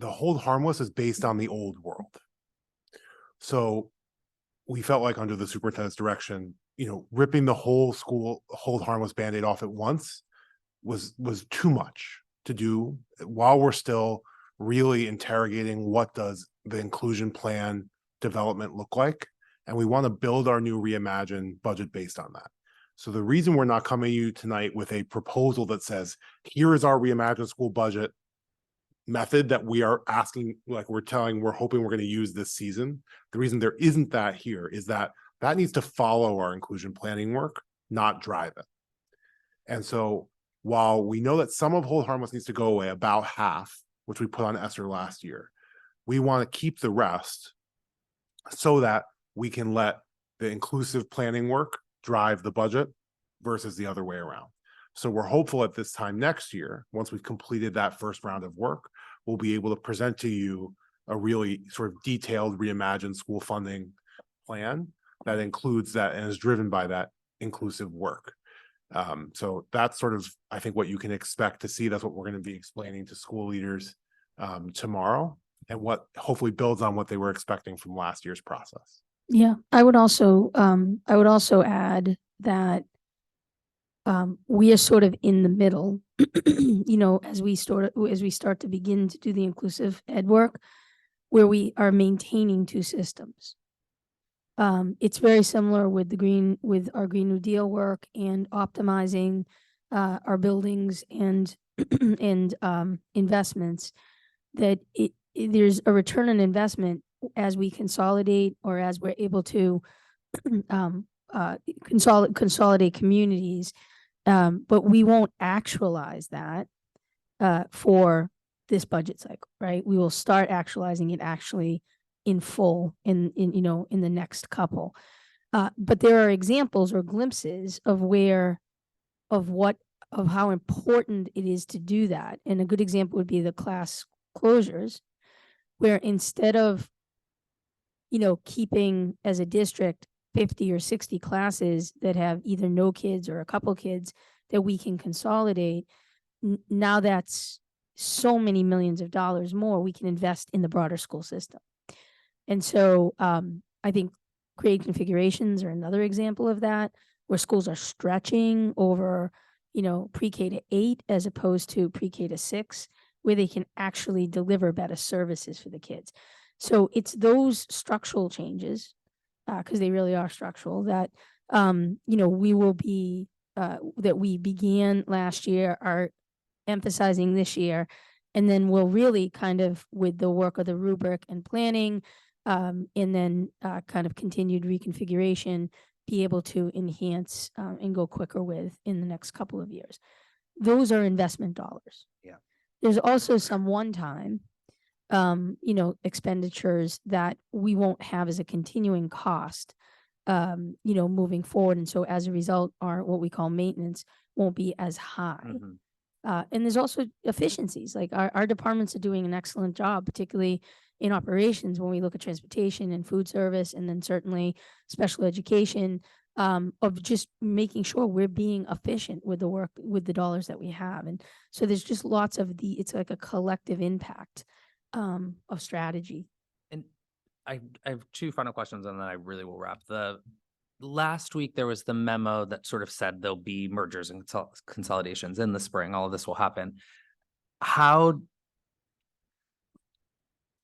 hold harmless is based on the old world. So we felt like under the superintendent's direction, ripping the whole school hold harmless Band-Aid off at once was too much to do while we're still really interrogating what does the inclusion plan development look like. And we want to build our new reimagined budget based on that. So the reason we're not coming to you tonight with a proposal that says, here is our reimagined school budget method that we are asking, like we're hoping we're going to use this season. The reason there isn't that here is that needs to follow our inclusion planning work, not drive it. And so while we know that some of hold harmless needs to go away, about half, which we put on ESSER last year, we want to keep the rest so that we can let the inclusive planning work drive the budget versus the other way around. So we're hopeful at this time next year, once we've completed that first round of work, we'll be able to present to you a really sort of detailed reimagined school funding plan that includes that and is driven by that inclusive work. So that's sort of, I think, what you can expect to see. That's what we're going to be explaining to school leaders tomorrow, and what hopefully builds on what they were expecting from last year's process. Yeah, I would also add that we are sort of in the middle, as we start to begin to do the inclusive ed work, where we are maintaining two systems. It's very similar with our Green New Deal work and optimizing our buildings and investments, that there's a return on investment as we consolidate, or as we're able to consolidate communities, but we won't actualize that for this budget cycle, right? We will start actualizing it actually in full in the next couple. But there are examples or glimpses of how important it is to do that. And a good example would be the class closures, where instead of keeping as a district 50 or 60 classes that have either no kids or a couple kids that we can consolidate, now that's so many millions of dollars more we can invest in the broader school system. And so I think grade configurations are another example of that, where schools are stretching over, pre-K to 8 as opposed to pre-K to 6, where they can actually deliver better services for the kids. So it's those structural changes, because they really are structural, that we will be that we began last year, are emphasizing this year, and then we'll really kind of, with the work of the rubric and planning, and then kind of continued reconfiguration, be able to enhance and go quicker with in the next couple of years. Those are investment dollars. Yeah. There's also some one-time expenditures that we won't have as a continuing cost, moving forward. And so as a result, what we call maintenance won't be as high. Mm-hmm. And there's also efficiencies. Like our departments are doing an excellent job, particularly in operations, when we look at transportation and food service, and then certainly special education, of just making sure we're being efficient with the work, with the dollars that we have. And so there's just lots of it's like a collective impact of strategy. And I have two final questions, and then I really will wrap. Last week, there was the memo that sort of said there'll be mergers and consolidations in the spring. All of this will happen.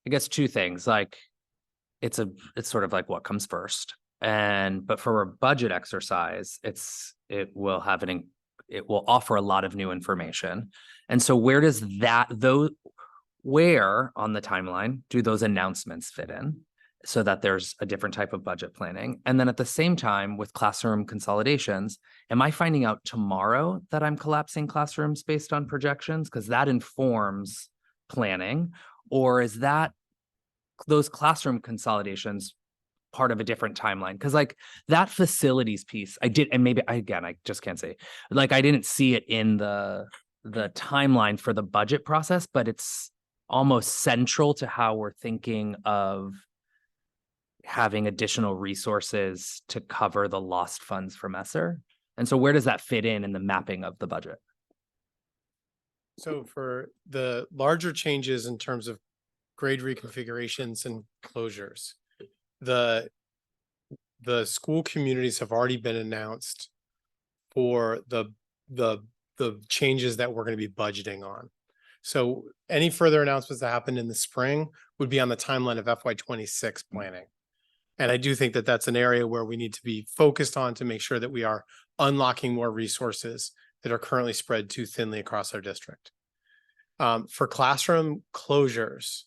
I guess two things, like it's sort of like what comes first. But for a budget exercise, it will offer a lot of new information. And so where does where on the timeline do those announcements fit in, so that there's a different type of budget planning? And then at the same time, with classroom consolidations, am I finding out tomorrow that I'm collapsing classrooms based on projections? Because that informs planning. Or is those classroom consolidations part of a different timeline? Because like that facilities piece, I just can't say, like, I didn't see it in the timeline for the budget process, but it's almost central to how we're thinking of having additional resources to cover the lost funds from ESSER. And so where does that fit in the mapping of the budget? So for the larger changes in terms of grade reconfigurations and closures, the school communities have already been announced for the changes that we're going to be budgeting on. So any further announcements that happen in the spring would be on the timeline of FY26 planning. And I do think that that's an area where we need to be focused on to make sure that we are unlocking more resources that are currently spread too thinly across our district. For classroom closures,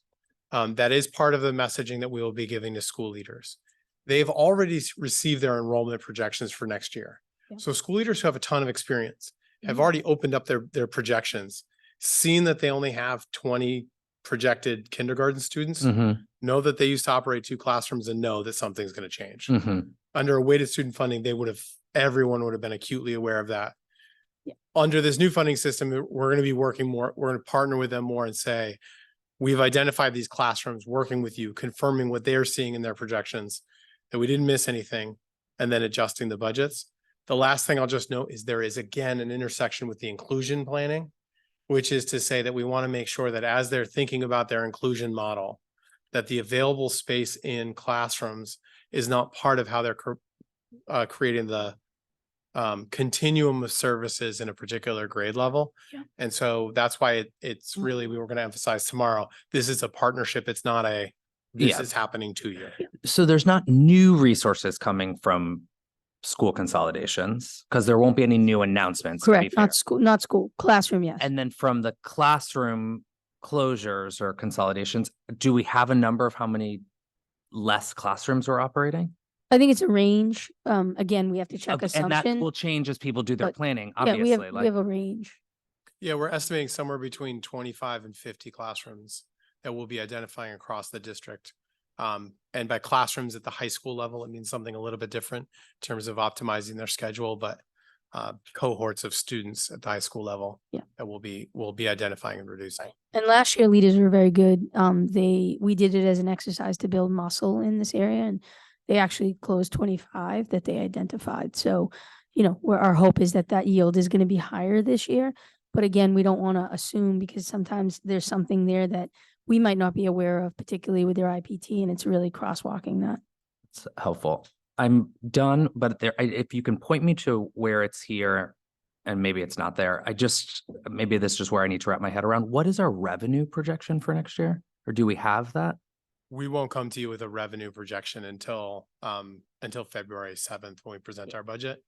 that is part of the messaging that we will be giving to school leaders. They've already received their enrollment projections for next year. Yeah. So school leaders who have a ton of experience have already opened up their projections, seen that they only have 20 projected kindergarten students, know that they used to operate 2 classrooms, and know that something's going to change. Under a weighted student funding, everyone would have been acutely aware of that. Under this new funding system, we're going to be working more, we're going to partner with them more and say, we've identified these classrooms, working with you, confirming what they're seeing in their projections, that we didn't miss anything, and then adjusting the budgets. The last thing I'll just note is there is, again, an intersection with the inclusion planning, which is to say that we want to make sure that as they're thinking about their inclusion model, that the available space in classrooms is not part of how they're creating the continuum of services in a particular grade level. And so that's why it's really, we were going to emphasize tomorrow, this is a partnership. It's not this is happening to you. So there's not new resources coming from school consolidations, because there won't be any new announcements. to be Correct, fair. not school, classroom, yes. And then from the classroom closures or consolidations, do we have a number of how many less classrooms we're operating? I think it's a range. Again, we have to check And that assumption. will change as people do their but planning, Yeah, obviously. we have a range. Yeah, we're estimating somewhere between 25 and 50 classrooms that we'll be identifying across the district. And by classrooms at the high school level, it means something a little bit different in terms of optimizing their schedule, but cohorts of students at the high school level that we'll be identifying and reducing. And last year leaders were very good. We did it as an exercise to build muscle in this area, and they actually closed 25 that they identified. So, where our hope is that yield is going to be higher this year. But again, we don't want to assume, because sometimes there's something there that we might not be aware of, particularly with their IPT, and it's really crosswalking that. It's helpful. I'm done, but if you can point me to where it's here, and maybe it's not there, maybe this is just where I need to wrap my head around. What is our revenue projection for next year? Or do we have that? We won't come to you with a revenue projection until February 7th when we present our budget.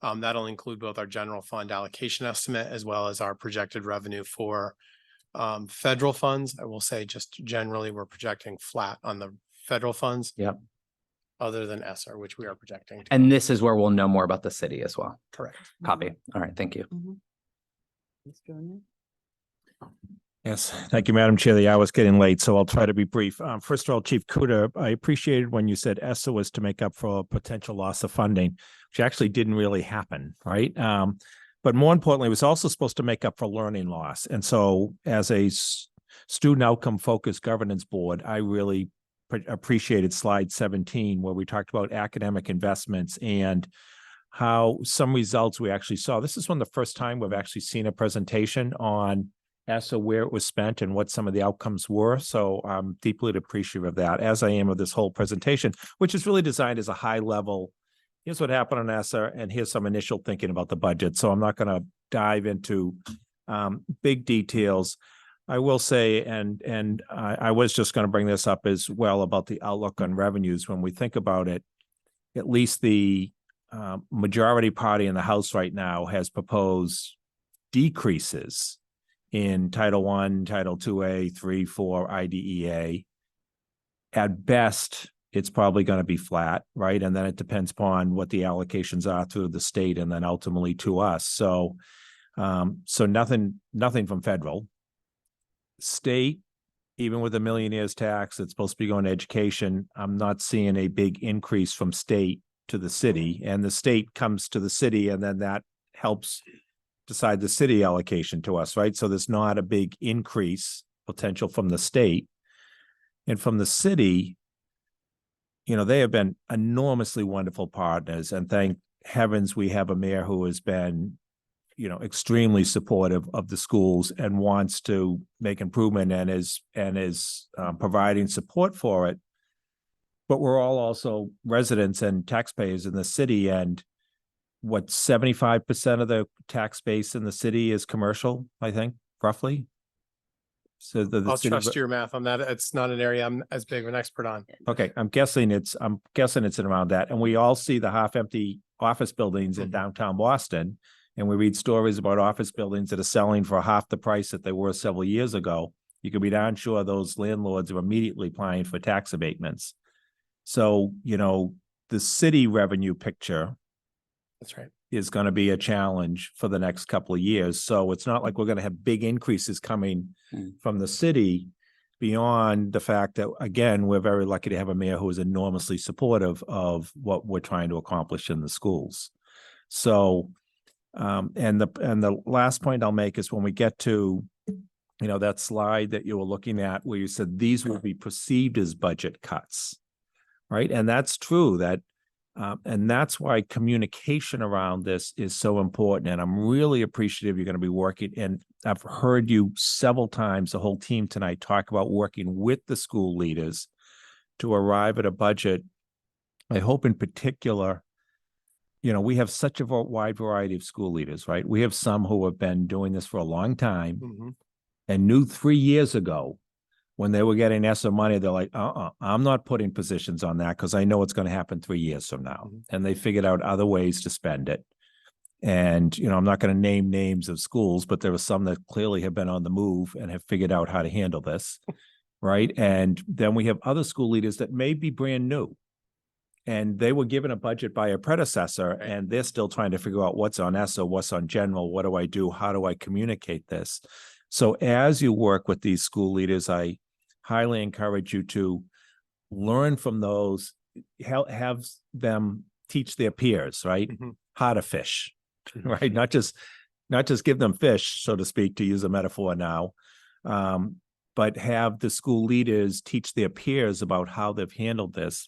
That'll include both our general fund allocation estimate as well as our projected revenue for federal funds. I will say just generally, we're projecting flat on the federal funds. Yep. Other than ESSER, which we are projecting. And this is where we'll know more about the city as well. Correct. Copy. All right. Thank you. Yes, thank you, Madam Chair. The hour's getting late, so I'll try to be brief. First of all, Chief Kuda, I appreciated when you said ESSA was to make up for a potential loss of funding, which actually didn't really happen, right? But more importantly, it was also supposed to make up for learning loss. And so as a student outcome focused governance board, I really appreciated slide 17, where we talked about academic investments and how some results we actually saw. This is one of the first time we've actually seen a presentation on ESSA, where it was spent and what some of the outcomes were. So I'm deeply appreciative of that, as I am of this whole presentation, which is really designed as a high level. Here's what happened on ESSA, and here's some initial thinking about the budget. So I'm not going to dive into big details. I will say, and I was just going to bring this up as well about the outlook on revenues. When we think about it, at least the majority party in the House right now has proposed decreases in Title I, Title IIA, 3, 4, IDEA. At best, it's probably going to be flat, right? And then it depends upon what the allocations are through the state and then ultimately to us. So nothing from federal. State, even with the millionaire's tax that's supposed to be going to education, I'm not seeing a big increase from state to the city, and the state comes to the city, and then that helps decide the city allocation to us, right? So there's not a big increase potential from the state. And from the city, they have been enormously wonderful partners, and thank heavens we have a mayor who has been extremely supportive of the schools and wants to make improvement and is providing support for it. But we're all also residents and taxpayers in the city, and 75% of the tax base in the city is commercial, I think, roughly. So I'll trust your math on that. It's not an area I'm as big of an expert on. Okay, I'm guessing it's around that. And we all see the half-empty office buildings in downtown Boston. And we read stories about office buildings that are selling for half the price that they were several years ago. You can be darn sure those landlords are immediately applying for tax abatements. So, the city revenue picture That's right. is going to be a challenge for the next couple of years. So it's not like we're going to have big increases coming from the city beyond the fact that, again, we're very lucky to have a mayor who is enormously supportive of what we're trying to accomplish in the schools. So, and the last point I'll make is when we get to, that slide that you were looking at where you said these will be perceived as budget cuts, right? And that's true that, and that's why communication around this is so important. And I'm really appreciative you're going to be working. And I've heard you several times, the whole team tonight, talk about working with the school leaders to arrive at a budget. I hope in particular, we have such a wide variety of school leaders, right? We have some who have been doing this for a long time and knew 3 years ago when they were getting ESSER money, they're like, I'm not putting positions on that because I know it's going to happen 3 years from now. And they figured out other ways to spend it. And, I'm not going to name names of schools, but there are some that clearly have been on the move and have figured out how to handle this, right? And then we have other school leaders that may be brand new. And they were given a budget by a predecessor, and they're still trying to figure out what's on ESSER, what's on general, what do I do, how do I communicate this? So as you work with these school leaders, I highly encourage you to learn from those, have them teach their peers, right? How to fish, right? Not just give them fish, so to speak, to use a metaphor now, but have the school leaders teach their peers about how they've handled this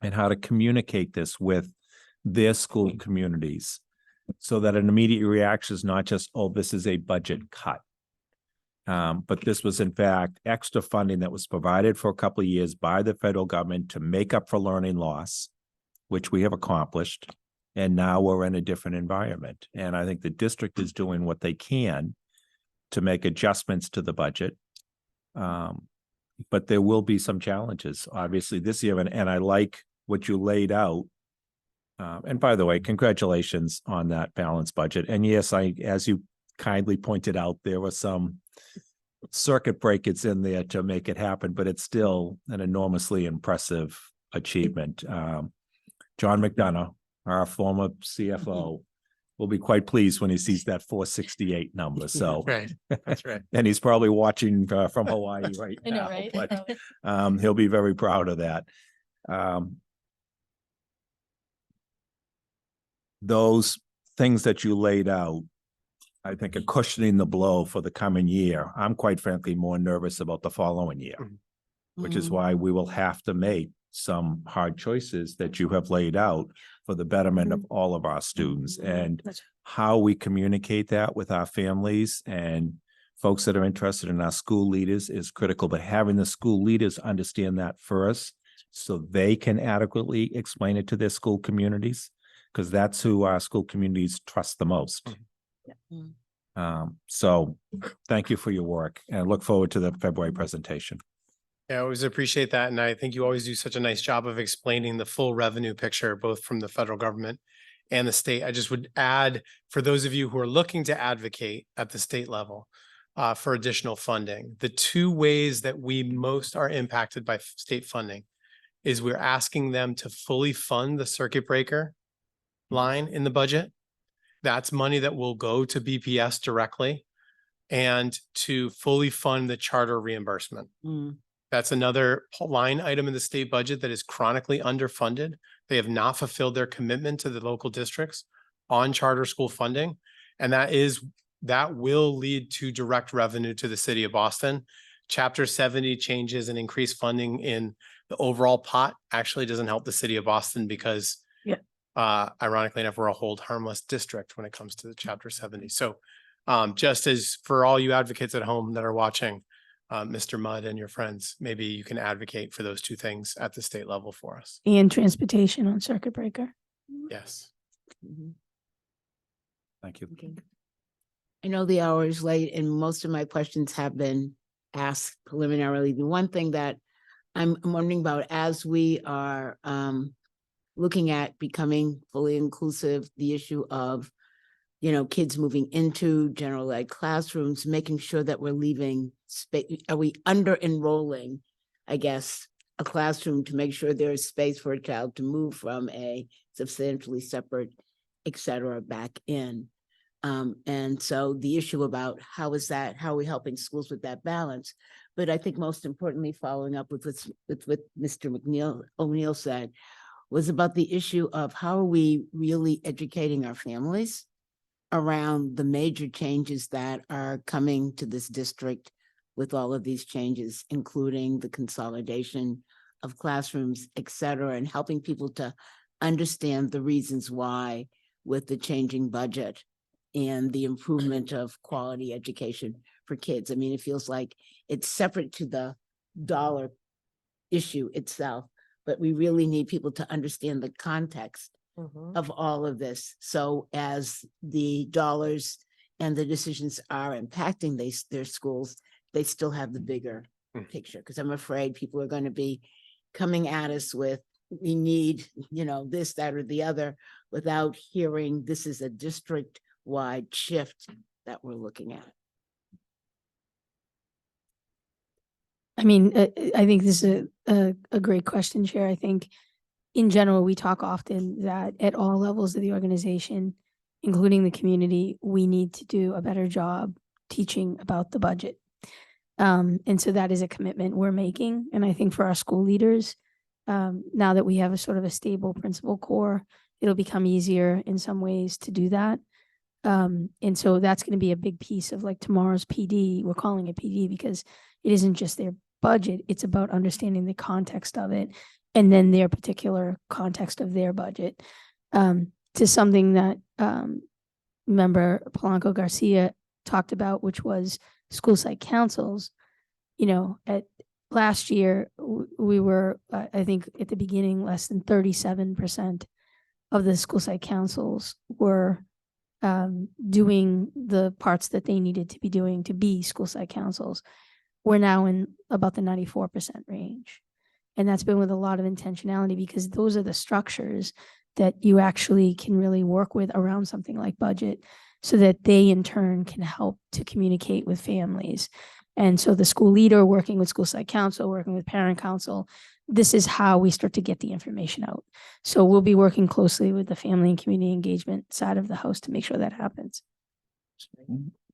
and how to communicate this with their school communities so that an immediate reaction is not just, oh, this is a budget cut. But this was, in fact, extra funding that was provided for a couple of years by the federal government to make up for learning loss, which we have accomplished. And now we're in a different environment. And I think the district is doing what they can to make adjustments to the budget. But there will be some challenges, obviously, this year. And I like what you laid out. And by the way, congratulations on that balanced budget. And yes, as you kindly pointed out, there were some circuit breakers in there to make it happen, but it's still an enormously impressive achievement. John McDonough, our former CFO, will be quite pleased when he sees that 468 number. So Right. That's right. and he's probably watching from Hawaii right I know, now, right? but he'll be very proud of that. Those things that you laid out, I think, are cushioning the blow for the coming year. I'm quite frankly more nervous about the following year, which is why we will have to make some hard choices that you have laid out for the betterment of all of our students. And how we communicate that with our families and folks that are interested in our school leaders is critical, but having the school leaders understand that first so they can adequately explain it to their school communities, because that's who our school communities trust the most. So thank you for your work and I look forward to the February presentation. Yeah, I always appreciate that. And I think you always do such a nice job of explaining the full revenue picture, both from the federal government and the state. I just would add, for those of you who are looking to advocate at the state level for additional funding, the two ways that we most are impacted by state funding is we're asking them to fully fund the circuit breaker line in the budget. That's money that will go to BPS directly, and to fully fund the charter reimbursement. That's another line item in the state budget that is chronically underfunded. They have not fulfilled their commitment to the local districts on charter school funding. And that will lead to direct revenue to the city of Boston. Chapter 70 changes and increased funding in the overall pot actually doesn't help the city of Boston because ironically enough, we're a hold harmless district when it comes to the Chapter 70. So just as for all you advocates at home that are watching, Mr. Mudd and your friends, maybe you can advocate for those two things at the state level for us. And transportation on circuit breaker. Yes. Thank you. I know the hour is late and most of my questions have been asked preliminarily. The one thing that I'm wondering about as we are looking at becoming fully inclusive, the issue of, kids moving into general ed classrooms, making sure that we're leaving space. Are we under enrolling, I guess, a classroom to make sure there is space for a child to move from a substantially separate et cetera, back in. And so the issue about how are we helping schools with that balance? But I think most importantly, following up with what Mr. O'Neill said, was about the issue of how are we really educating our families around the major changes that are coming to this district with all of these changes, including the consolidation of classrooms, et cetera, and helping people to understand the reasons why with the changing budget and the improvement of quality education for kids. I mean, it feels like it's separate to the dollar issue itself, but we really need people to understand the context of all of this. So as the dollars and the decisions are impacting their schools, they still have the bigger picture. Because I'm afraid people are going to be coming at us with, we need, this, that, or the other, without hearing this is a district-wide shift that we're looking at. I mean, I think this is a great question, Chair. I think in general, we talk often that at all levels of the organization, including the community, we need to do a better job teaching about the budget. And so that is a commitment we're making. And I think for our school leaders, now that we have a sort of a stable principal core, it'll become easier in some ways to do that. And so that's going to be a big piece of like tomorrow's PD. We're calling it PD because it isn't just their budget. It's about understanding the context of it and then their particular context of their budget. To something that Member Polanco Garcia talked about, which was school site councils. At last year, we were, I think at the beginning, less than 37% of the school site councils were doing the parts that they needed to be doing to be school site councils. We're now in about the 94% range. And that's been with a lot of intentionality because those are the structures that you actually can really work with around something like budget so that they in turn can help to communicate with families. And so the school leader working with school site council, working with parent council, this is how we start to get the information out. So we'll be working closely with the family and community engagement side of the house to make sure that happens.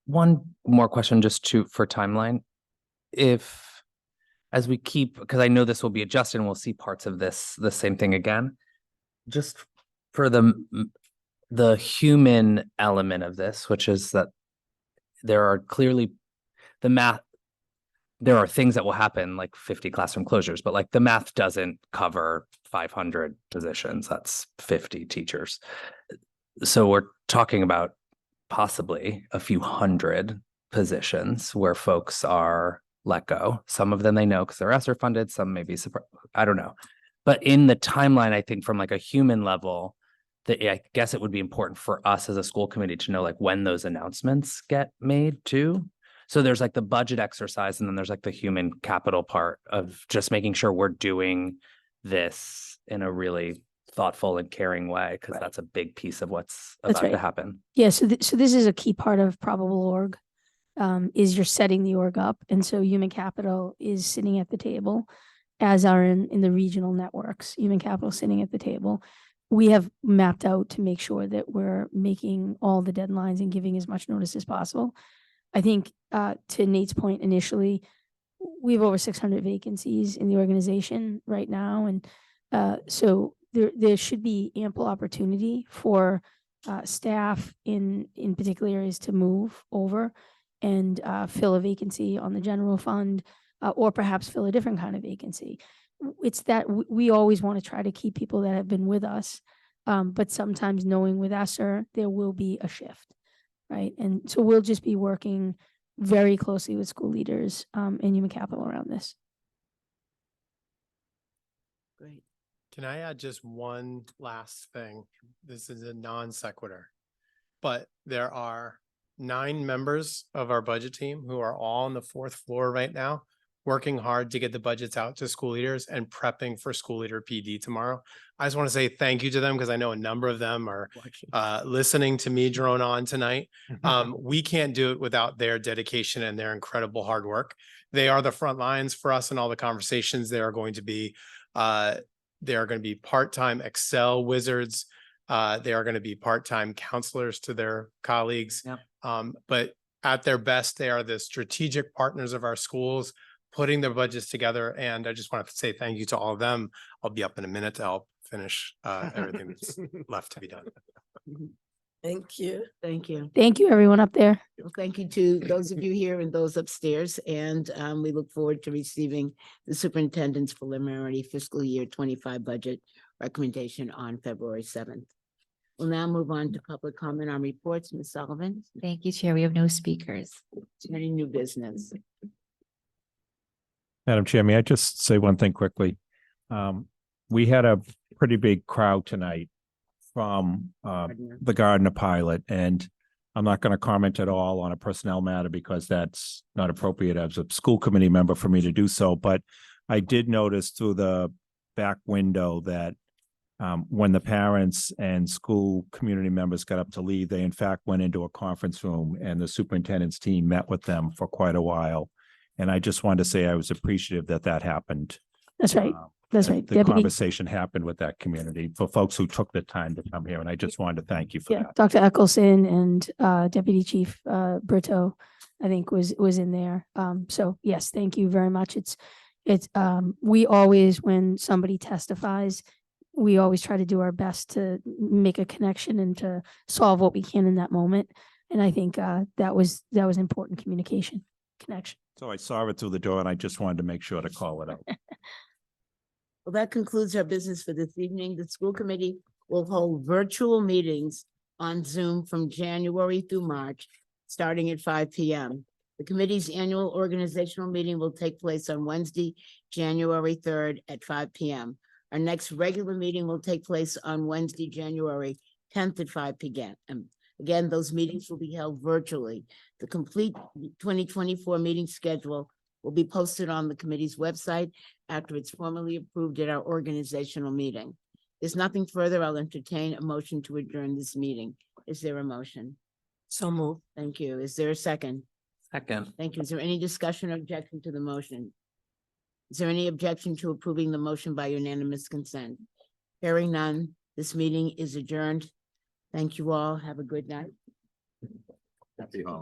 One more question for timeline. If, as we keep, because I know this will be adjusted and we'll see parts of the same thing again, just for the human element of this, which is that there are clearly there are things that will happen like 50 classroom closures, but like the math doesn't cover 500 positions. That's 50 teachers. So we're talking about possibly a few hundred positions where folks are let go. Some of them they know because they're ESSER funded, some maybe, I don't know. But in the timeline, I think from like a human level, that I guess it would be important for us as a school committee to know like when those announcements get made too. So there's like the budget exercise and then there's like the human capital part of just making sure we're doing this in a really thoughtful and caring way, because that's a big piece of what's about to happen. Yeah, so this is a key part of probable org, is you're setting the org up. And so human capital is sitting at the table, as are in the regional networks, human capital sitting at the table. We have mapped out to make sure that we're making all the deadlines and giving as much notice as possible. I think to Nate's point initially, we have over 600 vacancies in the organization right now. And so there should be ample opportunity for staff in particular areas to move over and fill a vacancy on the general fund or perhaps fill a different kind of vacancy. It's that we always want to try to keep people that have been with us, but sometimes knowing with ESSER, there will be a shift, right? And so we'll just be working very closely with school leaders and human capital around this. Great. Can I add just one last thing? This is a non sequitur, but there are 9 members of our budget team who are all on the 4th floor right now, working hard to get the budgets out to school leaders and prepping for school leader PD tomorrow. I just want to say thank you to them because I know a number of them are listening to me drone on tonight. We can't do it without their dedication and their incredible hard work. They are the front lines for us in all the conversations. They are going to be part-time Excel wizards. They are going to be part-time counselors to their colleagues. Yep. But at their best, they are the strategic partners of our schools, putting their budgets together. And I just want to say thank you to all of them. I'll be up in a minute to help finish everything that's left to be done. Thank you. Thank you. Thank you, everyone up there. Well, thank you to those of you here and those upstairs, and we look forward to receiving the superintendent's preliminary fiscal year 25 budget recommendation on February 7th. We'll now move on to public comment on reports. Ms. Sullivan, Thank you, Chair. We have no speakers. any new business? Madam Chair, may I just say one thing quickly? We had a pretty big crowd tonight from the Gardner pilot, and I'm not going to comment at all on a personnel matter because that's not appropriate as a school committee member for me to do so. But I did notice through the back window that when the parents and school community members got up to leave, they in fact went into a conference room and the superintendent's team met with them for quite a while. And I just wanted to say I was appreciative that that happened. That's right. That's that right. The Deputy, conversation happened with that community for folks who took the time to come here. And I just wanted to thank you for yeah, that. Dr. Eccleston and Deputy Chief Brito, I think was in there. So yes, thank you very much. It's we always, when somebody testifies, we always try to do our best to make a connection and to solve what we can in that moment. And I think that was important communication connection. So I saw it through the door and I just wanted to make sure to call it out. Well, that concludes our business for this evening. The school committee will hold virtual meetings on Zoom from January through March, starting at 5 p.m. The committee's annual organizational meeting will take place on Wednesday, January 3rd at 5 p.m. Our next regular meeting will take place on Wednesday, January 10th at 5 p.m. Again, those meetings will be held virtually. The complete 2024 meeting schedule will be posted on the committee's website after it's formally approved at our organizational meeting. There's nothing further. I'll entertain a motion to adjourn this meeting. Is there a motion? So move. Thank you. Is there a second? Second. Thank you. Is there any discussion or objection to the motion? Is there any objection to approving the motion by unanimous consent? Hearing none, this meeting is adjourned. Thank you all. Have a good night. Happy holidays.